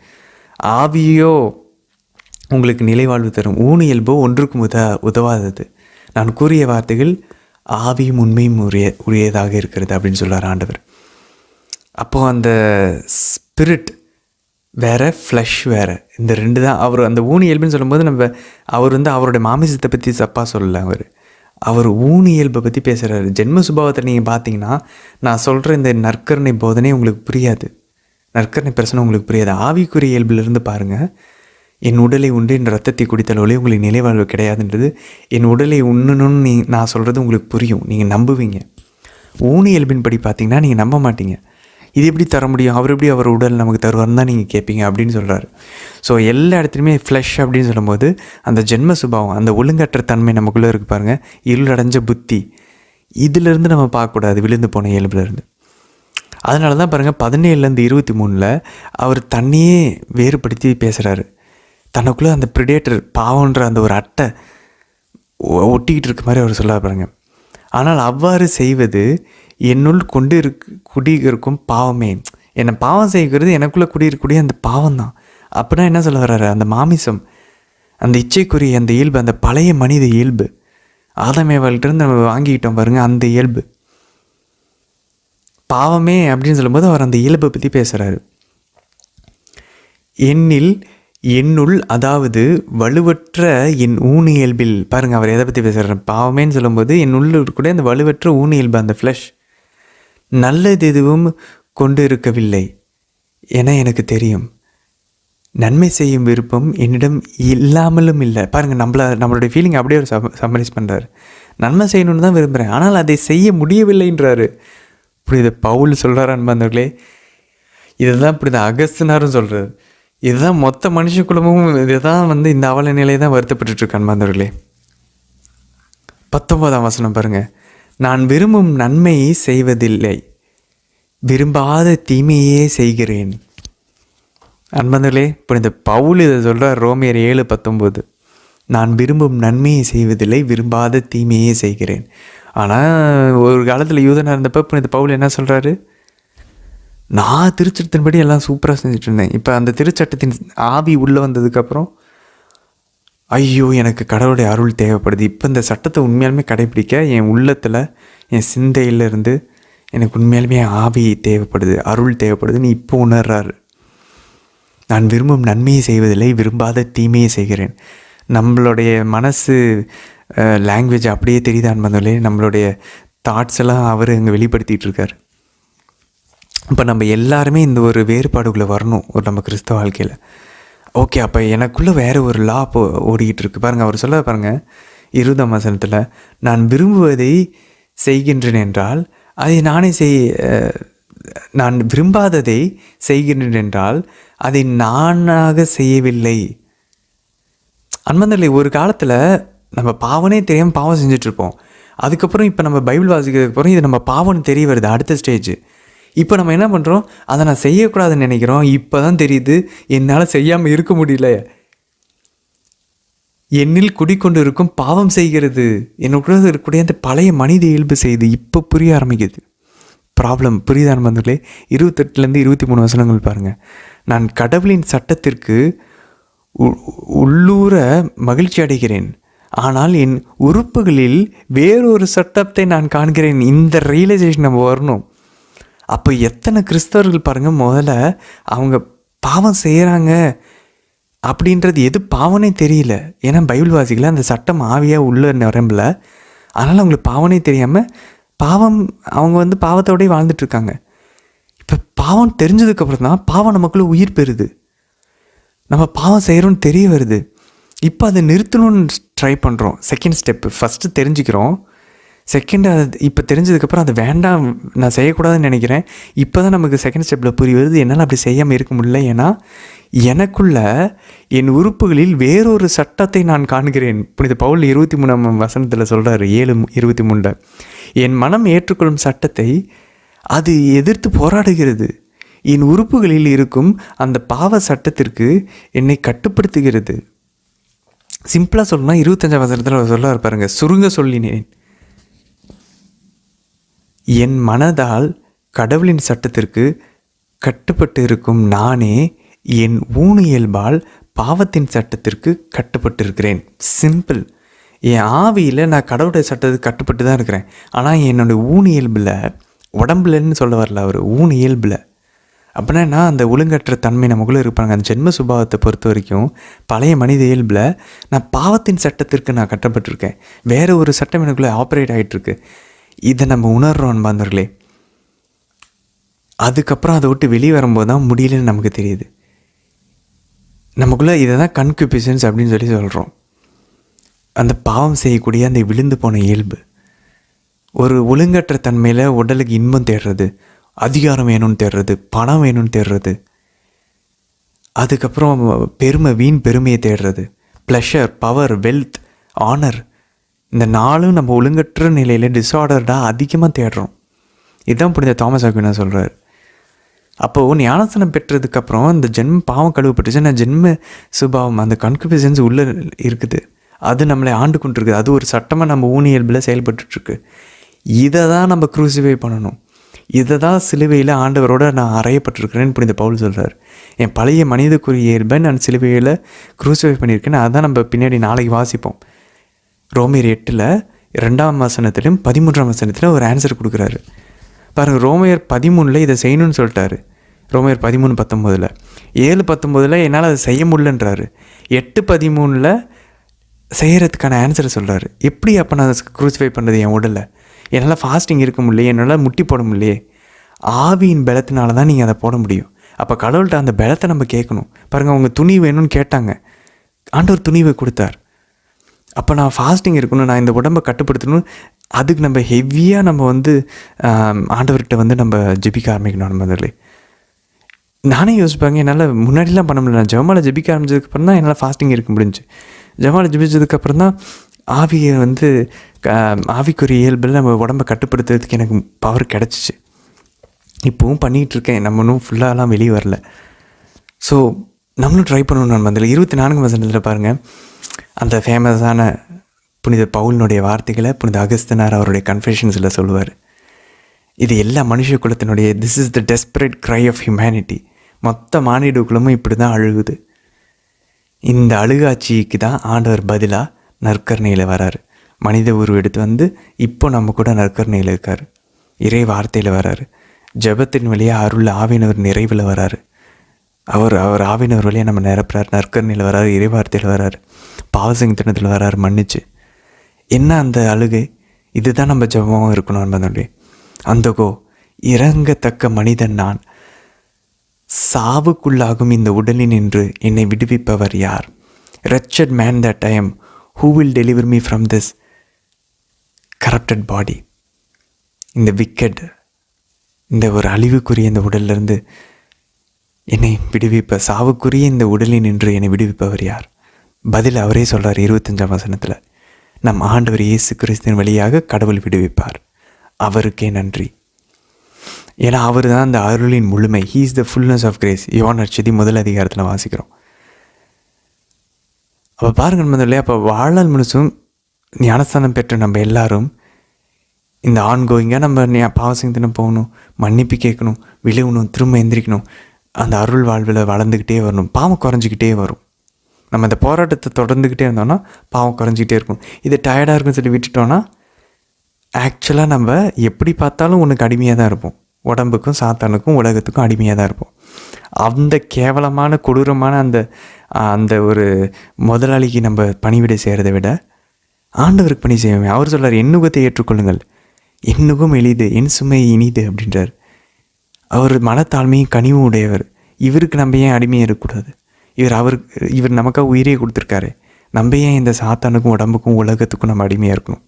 ஆவியோ உங்களுக்கு நிலைவாழ்வு தரும், ஊனு இயல்போ ஒன்றுக்கும் உதவாதது, நான் கூறிய வார்த்தைகள் ஆவியும் உண்மையும் உரியதாக இருக்கிறது அப்படின்னு சொல்கிறார் ஆண்டவர். அப்போது அந்த ஸ்பிரிட் வேறு, ஃப்ளஷ் வேறு, இந்த ரெண்டு தான். அவர் அந்த ஊனு இயல்புன்னு சொல்லும்போது அவர் வந்து அவருடைய மாமிசத்தை பற்றி தப்பாக சொல்லலை, அவர் ஊனு இயல்பை பற்றி பேசுகிறாரு. ஜென்ம சுபாவத்தை நீங்கள் பார்த்தீங்கன்னா நான் சொல்கிற இந்த நற்கருணை போதனை உங்களுக்கு புரியாது, நற்கருணை பிரச்சனை உங்களுக்கு புரியாது. ஆவிக்குரிய இயல்பிலிருந்து பாருங்கள். என் உடலை உண்டு என் ரத்தத்தை குடித்தளவுலே உங்களுக்கு நிலைவாழ்வு கிடையாதுன்றது, என் உடலை உண்ணணும்னு நான் சொல்கிறது உங்களுக்கு புரியும், நீங்கள் நம்புவீங்க. ஊனு இயல்பின் படி பார்த்தீங்கன்னா நீங்கள் நம்ப மாட்டீங்க. இது எப்படி தர முடியும், அவர் எப்படி அவர் உடல் நமக்கு தருவார்னு தான் நீங்கள் கேட்பீங்க அப்படின்னு சொல்கிறாரு. ஸோ எல்லா இடத்துலையுமே ஃப்ளஷ் அப்படின்னு சொல்லும்போது அந்த ஜென்ம சுபாவம், அந்த ஒழுங்கற்ற தன்மை நமக்குள்ளே இருக்குது பாருங்கள், இருளடைஞ்ச புத்தி, இதிலேருந்து நம்ம பார்க்கக்கூடாது, விழுந்து போன இயல்புலேருந்து. அதனால தான் பாருங்கள் 17-23 அவர் தன்னையே வேறுபடுத்தி பேசுகிறாரு. தனக்குள்ளே அந்த ப்ரிடேட்டர் பாவன்ற அந்த ஒரு அட்டை ஒட்டிக்கிட்டு இருக்க மாதிரி அவர் சொல்ல பாருங்க. ஆனால் அவ்வாறு செய்வது என்னுள் குடியிருக்கும் பாவமே. என்னை பாவம் செய்கிறது எனக்குள்ளே குடியிருக்கக்கூடிய அந்த பாவம் தான். அப்படின்னா என்ன சொல்ல வர்றாரு, அந்த மாமிசம், அந்த இச்சைக்குரிய அந்த இயல்பு, அந்த பழைய மனித இயல்பு, ஆதாமேவாள்கிட்டருந்து நம்ம வாங்கிக்கிட்டோம் பாருங்கள், அந்த இயல்பு பாவமே அப்படின்னு சொல்லும்போது அவர் அந்த இயல்பை பற்றி பேசுகிறாரு. என்னுள் அதாவது வலுவற்ற என் ஊனு இயல்பில், பாருங்கள் அவர் எதை பற்றி பேசுகிறார், பாவமேன்னு சொல்லும்போது என் உள்ள கூட அந்த வலுவற்ற ஊனு இயல்பு, அந்த ஃப்ளஷ், நல்லது எதுவும் கொண்டு இருக்கவில்லை என எனக்கு தெரியும். நன்மை செய்யும் விருப்பம் என்னிடம் இல்லாமலும் இல்லை. பாருங்கள், நம்மளுடைய ஃபீலிங் அப்படியே ஒரு சம்மரைஸ் பண்ணுறாரு. நன்மை செய்யணும்னு தான் விரும்புகிறேன், ஆனால் அதை செய்ய முடியவில்லைன்றாரு. இப்படி இதை பவுல் சொல்கிறார் அன்பர்களே. இதுதான் இப்படி தான் அகஸ்தினாரும் சொல்கிறார். இதுதான் மொத்த மனுஷ குலமும் இதுதான் இந்த அவல நிலையை தான் வருத்தப்பட்டுருக்கு அன்பர்களே. 19ஆம் வசனம் பாருங்கள். நான் விரும்பும் நன்மையை செய்வதில்லை, விரும்பாத தீமையே செய்கிறேன். அன்பர்களே, இப்போ இந்த பவுல் இதை சொல்கிறார், ரோமியர் 7:19. நான் விரும்பும் நன்மையை செய்வதில்லை, விரும்பாத தீமையே செய்கிறேன். ஆனால் ஒரு காலத்தில் யூதனாக இருந்தப்போ இப்போ இந்த பவுல் என்ன சொல்கிறாரு, நான் திருச்சட்டத்தின்படி எல்லாம் சூப்பராக செஞ்சுட்டு இருந்தேன், இப்போ அந்த திருச்சட்டத்தின் ஆவி உள்ளே வந்ததுக்கப்புறம் ஐயோ எனக்கு கடவுளுடைய அருள் தேவைப்படுது, இப்போ இந்த சட்டத்தை உண்மையாலுமே கடைப்பிடிக்க என் உள்ளத்தில் என் சிந்தையிலேருந்து எனக்கு உண்மையாலுமே ஆவி தேவைப்படுது, அருள் தேவைப்படுதுன்னு இப்போ உணர்றாரு. நான் விரும்பும் நன்மையை செய்வதில்லை, விரும்பாத தீமையை செய்கிறேன். நம்மளுடைய மனசு லாங்குவேஜ் அப்படியே தெரியுதான் பண்ணலே, நம்மளுடைய தாட்ஸ் எல்லாம் அவர் இங்கே வெளிப்படுத்திகிட்டு இருக்கார். இப்போ நம்ம எல்லாருமே இந்த ஒரு வேறுபாடுக்குள்ளே வரணும் ஒரு நம்ம கிறிஸ்தவ வாழ்க்கையில். ஓகே, அப்போ எனக்குள்ளே வேறு ஒரு லா ஓடிக்கிட்டு இருக்கு பாருங்கள். அவர் சொல்ல பாருங்கள் 20ஆம் வசனத்தில், நான் விரும்புவதை செய்கின்றேன் என்றால் அதை நான் விரும்பாததை செய்கின்றேன் என்றால் அதை நானாக செய்யவில்லை. அன்பர்களே, ஒரு காலத்தில் நம்ம பாவனே தெரியாமல் பாவம் செஞ்சிட்ருப்போம். அதுக்கப்புறம் இப்போ நம்ம பைபிள் வாசிக்கிறதுக்கு அப்புறம் இது நம்ம பாவம்னு தெரிய வருது, அடுத்த ஸ்டேஜ். இப்போ நம்ம என்ன பண்ணுறோம், அதை நான் செய்யக்கூடாதுன்னு நினைக்கிறோம். இப்போ தான் தெரியுது என்னால் செய்யாமல் இருக்க முடியல, என்னில் குடிக்கொண்டு இருக்கும் பாவம் செய்கிறது, என்னோட இருக்கக்கூடிய அந்த பழைய மனித இயல்பு செய்து இப்போ புரிய ஆரம்பிக்குது. ப்ராப்ளம் புரியுதான பந்தங்களே? 28லேருந்து 23 வசனங்கள் பாருங்கள். நான் கடவுளின் சட்டத்திற்கு உள்ளூர மகிழ்ச்சி அடைகிறேன், ஆனால் என் உறுப்புகளில் வேறொரு சட்டத்தை நான் காண்கிறேன். இந்த ரியலைசேஷன் நம்ம வரணும். அப்போ எத்தனை கிறிஸ்தவர்கள் பாருங்கள், முதல்ல அவங்க பாவம் செய்கிறாங்க அப்படின்றது எது பாவனே தெரியல. ஏன்னா பைபிள் வாசிக்கல, அந்த சட்டம் ஆவியாக உள்ள நிரம்பல, அதனால் அவங்களுக்கு பாவனே தெரியாமல் அவங்க பாவத்தோடய வாழ்ந்துட்டுருக்காங்க. இப்போ பாவம் தெரிஞ்சதுக்கப்புறம் தான் பாவம் நமக்குள்ளே உயிர் பெறுது, நம்ம பாவம் செய்கிறோன்னு தெரிய வருது. இப்போ அதை நிறுத்தணும்னு ட்ரை பண்ணுறோம். செகண்ட் ஸ்டெப்பு, ஃபஸ்ட்டு தெரிஞ்சுக்கிறோம், செகண்ட் அது இப்போ தெரிஞ்சதுக்கப்புறம் அது வேண்டாம், நான் செய்யக்கூடாதுன்னு நினைக்கிறேன். இப்போ தான் நமக்கு செகண்ட் ஸ்டெப்பில் புரிய வருது, என்னால் அப்படி செய்யாமல் இருக்க முடியல. ஏன்னா எனக்குள்ள என் உறுப்புகளில் வேறொரு சட்டத்தை நான் காண்கிறேன். புனித பவுல் 23ஆம் வசனத்தில் சொல்கிறாரு, 7:23, என் மனம் ஏற்றுக்கொள்ளும் சட்டத்தை அது எதிர்த்து போராடுகிறது, என் உறுப்புகளில் இருக்கும் அந்த பாவ சட்டத்திற்கு என்னை கட்டுப்படுத்துகிறது. சிம்பிளாக சொல்லணும்னா 25ஆம் வசனத்தில் சொல்ல பாருங்க, சுருங்க சொல்லினேன், என் மனதால் கடவுளின் சட்டத்திற்கு கட்டுப்பட்டு இருக்கும் நானே என் ஊனு இயல்பால் பாவத்தின் சட்டத்திற்கு கட்டுப்பட்டு இருக்கிறேன். சிம்பிள். என் ஆவியில் நான் கடவுளுடைய சட்டத்துக்கு கட்டுப்பட்டு தான் இருக்கிறேன், ஆனால் என்னோடய ஊனு இயல்பில், உடம்புலன்னு சொல்ல வரல அவர், ஊனு இயல்பில். அப்படின்னா அந்த ஒழுங்கற்ற தன்மை நமக்குள்ளே இருப்பாங்க. அந்த ஜென்ம சுபாவத்தை பொறுத்த வரைக்கும் பழைய மனித இயல்பில் நான் பாவத்தின் சட்டத்திற்கு நான் கட்டப்பட்டிருக்கேன், வேறு ஒரு சட்டம் எனக்குள்ளே ஆப்ரேட் ஆகிட்டுருக்கு. இதை நம்ம உணர்றோம் அன்பார்ந்தவர்களே. அதுக்கப்புறம் அதை விட்டு வெளியே வரும்போது தான் முடியலன்னு நமக்கு தெரியுது. நமக்குள்ளே இதை தான் கன்குபிஷன்ஸ் அப்படின்னு சொல்கிறோம். அந்த பாவம் செய்யக்கூடிய அந்த விழுந்து போன இயல்பு, ஒரு ஒழுங்கற்ற தன்மையில் உடலுக்கு இன்பம் தேடுறது, அதிகாரம் வேணும்னு தேடுறது, பணம் வேணும்னு தேடுறது, அதுக்கப்புறம் பெருமை, வீண் பெருமையை தேடுறது, ப்ளஷர், பவர், வெல்த், ஆனர், இந்த நாளும் நம்ம ஒழுங்கற்ற நிலையில் டிஸார்டர்டாக அதிகமாக தேடுறோம். இதுதான் புனித தாமஸ் ஆக்வினா சொல்கிறார். அப்போது ஞானஸ்தானம் பெற்றதுக்கப்புறம் இந்த பாவம் கழுவப்பட்டுச்சுன்னா ஜென்ம சுபாவம், அந்த கன்குபிஷன்ஸ் உள்ளே இருக்குது, அது நம்மளை ஆண்டு கொண்டிருக்குது. அது ஒரு சட்டமாக நம்ம ஊனியல்பில் செயல்பட்டுருக்கு. இதை தான் நம்ம க்ரூசிஃபை பண்ணணும். இதை தான் சிலுவையில் ஆண்டவரோட நான் அறையப்பட்டிருக்கிறேன்னு புனித பவுல் சொல்கிறார். என் பழைய மனிதக்குரிய இயல்பை நான் சிலுவையில் குரூசிஃபை பண்ணியிருக்கேன்னு அதான் நம்ம பின்னாடி நாளைக்கு வாசிப்போம். ரோமர் 8 2ஆம் வசனத்திலும் 13ஆம் வசனத்திலும் ஒரு ஆன்சர் கொடுக்குறாரு பாருங்கள். ரோமர் 13 இதை செய்யணும்னு சொல்லிட்டாரு. ரோமர் 13:19 7:19 என்னால் அதை செய்ய முடியலன்றாரு. 8:13 செய்கிறதுக்கான ஆன்சரை சொல்கிறாரு. எப்படி அப்போ நான் குரூசிஃபை பண்ணுறது என் உடலை? என்னால் ஃபாஸ்டிங் இருக்க முடியலையே, என்னால் முட்டி போட முடியலையே. ஆவியின் பலத்தினால தான் நீங்கள் அதை போட முடியும். அப்போ கடவுள்கிட்ட அந்த பலத்தை நம்ம கேட்கணும். பாருங்கள், அவங்க துணி வேணும்னு கேட்டாங்க, ஆண்டவர் துணிவை கொடுத்தார். அப்போ நான் ஃபாஸ்டிங் இருக்கணும், நான் இந்த உடம்பை கட்டுப்படுத்தணும். அதுக்கு நம்ம ஹெவியாக நம்ம ஆண்டவர்கிட்ட நம்ம ஜெபிக்க ஆரம்பிக்கணும். நம்ம நானே யோசிப்பாங்க, என்னால் முன்னாடிலாம் பண்ண முடியல. நான் ஜெபமாலை ஜெபிக்க ஆரம்பிச்சதுக்கப்புறம் தான் என்னால் ஃபாஸ்டிங் இருக்க முடிஞ்சு. ஜெபமாலை ஜெபிச்சதுக்கப்புறம் தான் ஆவியை ஆவிக்குரிய இயல்பில் நம்ம உடம்பை கட்டுப்படுத்துறதுக்கு எனக்கு பவர் கிடச்சிச்சு. இப்போவும் பண்ணிகிட்டு இருக்கேன். நம்ம இன்னும் ஃபுல்லாலாம் வெளியே வரல. ஸோ நம்மளும் ட்ரை பண்ணணும். நம்ம அதில் 24 வசனத்தில் பாருங்கள், அந்த ஃபேமஸான புனித பவுலினுடைய வார்த்தைகளை புனித அகஸ்தினார் அவருடைய கன்ஃபெஷன்ஸில் சொல்லுவார். இது எல்லா மனுஷ குலத்தினுடைய this is the desperate cry of humanity. மொத்த மானிட குலமும் இப்படி தான் அழுகுது. இந்த அழுகாட்சிக்கு தான் ஆண்டவர் பதிலாக நற்கருணையில் வராரு. மனித உருவம் எடுத்து இப்போ நம்ம கூட நற்கருணையில் இருக்கார். இறை வார்த்தையில் வராரு. ஜெபத்தின் வழியாக அருள் ஆவினவர் நிறைவில் வராரு. அவர் ஆவினவர் வழியாக நம்ம நிரப்புறாரு. நற்கருணையில் வராரு, இறை வார்த்தையில் வராரு, பாவசங்கத்தனத்தில் வராரு, மன்னிச்சு. என்ன அந்த அழுகை? இதுதான் நம்ம ஜெபமாக இருக்கணும் என்பதனுடைய அந்தகோ இறங்கத்தக்க மனிதன் நான், சாவுக்குள்ளாகும் இந்த உடலில் நின்று என்னை விடுவிப்பவர் யார்? wretched man that I am, who will deliver me from this corrupted body? இந்த wicked, இந்த ஒரு அழிவுக்குரிய இந்த உடலிலிருந்து என்னை சாவுக்குரிய இந்த உடலில் நின்று என்னை விடுவிப்பவர் யார்? பதில் அவரே சொல்கிறார் 25ஆம் வசனத்தில், நம் ஆண்டவர் இயேசு கிறிஸ்துவின் வழியாக கடவுள் விடுவிப்பார், அவருக்கே நன்றி. ஏன்னா அவர் தான் அந்த அருளின் முழுமை. He is the fullness of grace. யோவான் நற்செய்தி 1 அதிகாரத்தில் வாசிக்கிறோம். அப்போ பாருங்கள் முதல்ல, அப்போ வாழ்நாள் முழுசும் ஞானஸ்தானம் பெற்ற நம்ம எல்லாரும் இந்த ஆன்கோயிங்காக நம்ம பாவசங்கத்தின போகணும், மன்னிப்பு கேட்கணும், விழுவணும், திரும்ப எந்திரிக்கணும், அந்த அருள் வாழ்வில் வளர்ந்துக்கிட்டே வரணும். பாவம் குறைஞ்சிக்கிட்டே வரும். நம்ம இந்த போராட்டத்தை தொடர்ந்துக்கிட்டே இருந்தோம்னா பாவம் குறைஞ்சிக்கிட்டே இருக்கும். இது டயர்டாக இருக்குன்னு சொல்லி விட்டுட்டோன்னா ஆக்சுவலாக நம்ம எப்படி பார்த்தாலும் உனக்கு அடிமையாக தான் இருப்போம். உடம்புக்கும் சாத்தானுக்கும் உலகத்துக்கும் அடிமையாக தான் இருப்போம். அந்த கேவலமான கொடூரமான அந்த ஒரு முதலாளிக்கு நம்ம பணிவிடை செய்கிறத விட ஆண்டவருக்கு பணி செய்வோமே. அவர் சொல்கிறார், எண்ணுகத்தை ஏற்றுக்கொள்ளுங்கள், எண்ணுகம் எளிது, என் சுமை இனிது அப்படின்றார். அவர் மனத்தாழ்மையும் கனிவும் உடையவர். இவருக்கு நம்ம ஏன் அடிமையாக இருக்கக்கூடாது? இவர் நமக்காக உயிரே கொடுத்துருக்காரு. நம்ம ஏன் இந்த சாத்தானுக்கும் உடம்புக்கும் உலகத்துக்கும் நம்ம அடிமையாக இருக்கணும்?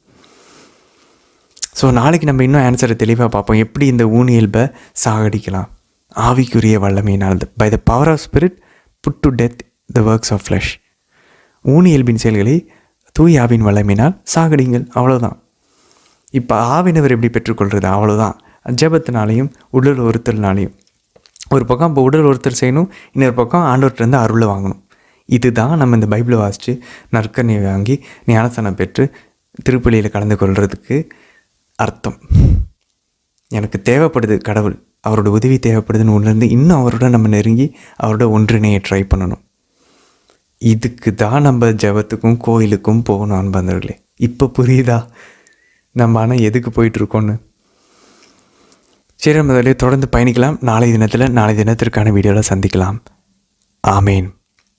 ஸோ நாளைக்கு நம்ம இன்னும் ஆன்சரை தெளிவாக பார்ப்போம். எப்படி இந்த ஊனியல்பை சாகடிக்கலாம் ஆவிக்குரிய வல்லமையினால். By the power of spirit put to death the works of flesh. ஊனியல்பின் செயல்களை தூய் ஆவின் வல்லமையினால் சாகடிங்கள், அவ்வளோதான். இப்போ ஆவினவர் எப்படி பெற்றுக்கொள்கிறது? அவ்வளோதான். ஜெபத்தினாலையும் உடல் ஒருத்தல்னாலையும். ஒரு பக்கம் இப்போ உடல் ஒருத்தர் செய்யணும், இன்னொரு பக்கம் ஆண்டவர்கிட்டருந்து அருளை வாங்கணும். இதுதான் நம்ம இந்த பைபிளை வாசித்து நற்கருணை வாங்கி ஞானஸ்தானம் பெற்று திருப்பலியில் கலந்து கொள்கிறதுக்கு அர்த்தம். எனக்கு தேவைப்படுது கடவுள், அவரோட உதவி தேவைப்படுதுன்னு உணர்ந்து இன்னும் அவரோட நம்ம நெருங்கி அவரோட ஒன்றிணைய ட்ரை பண்ணணும். இதுக்கு தான் நம்ம ஜெபத்துக்கும் கோயிலுக்கும் போகணும் அன்பர்களே. இப்போ புரியுதா நம்ம ஆனால் எதுக்கு போயிட்டுருக்கோன்னு? சரி, நம்ம அதிலே தொடர்ந்து பயணிக்கலாம். நாளை தினத்திற்கான வீடியோவில் சந்திக்கலாம். ஆமேன்.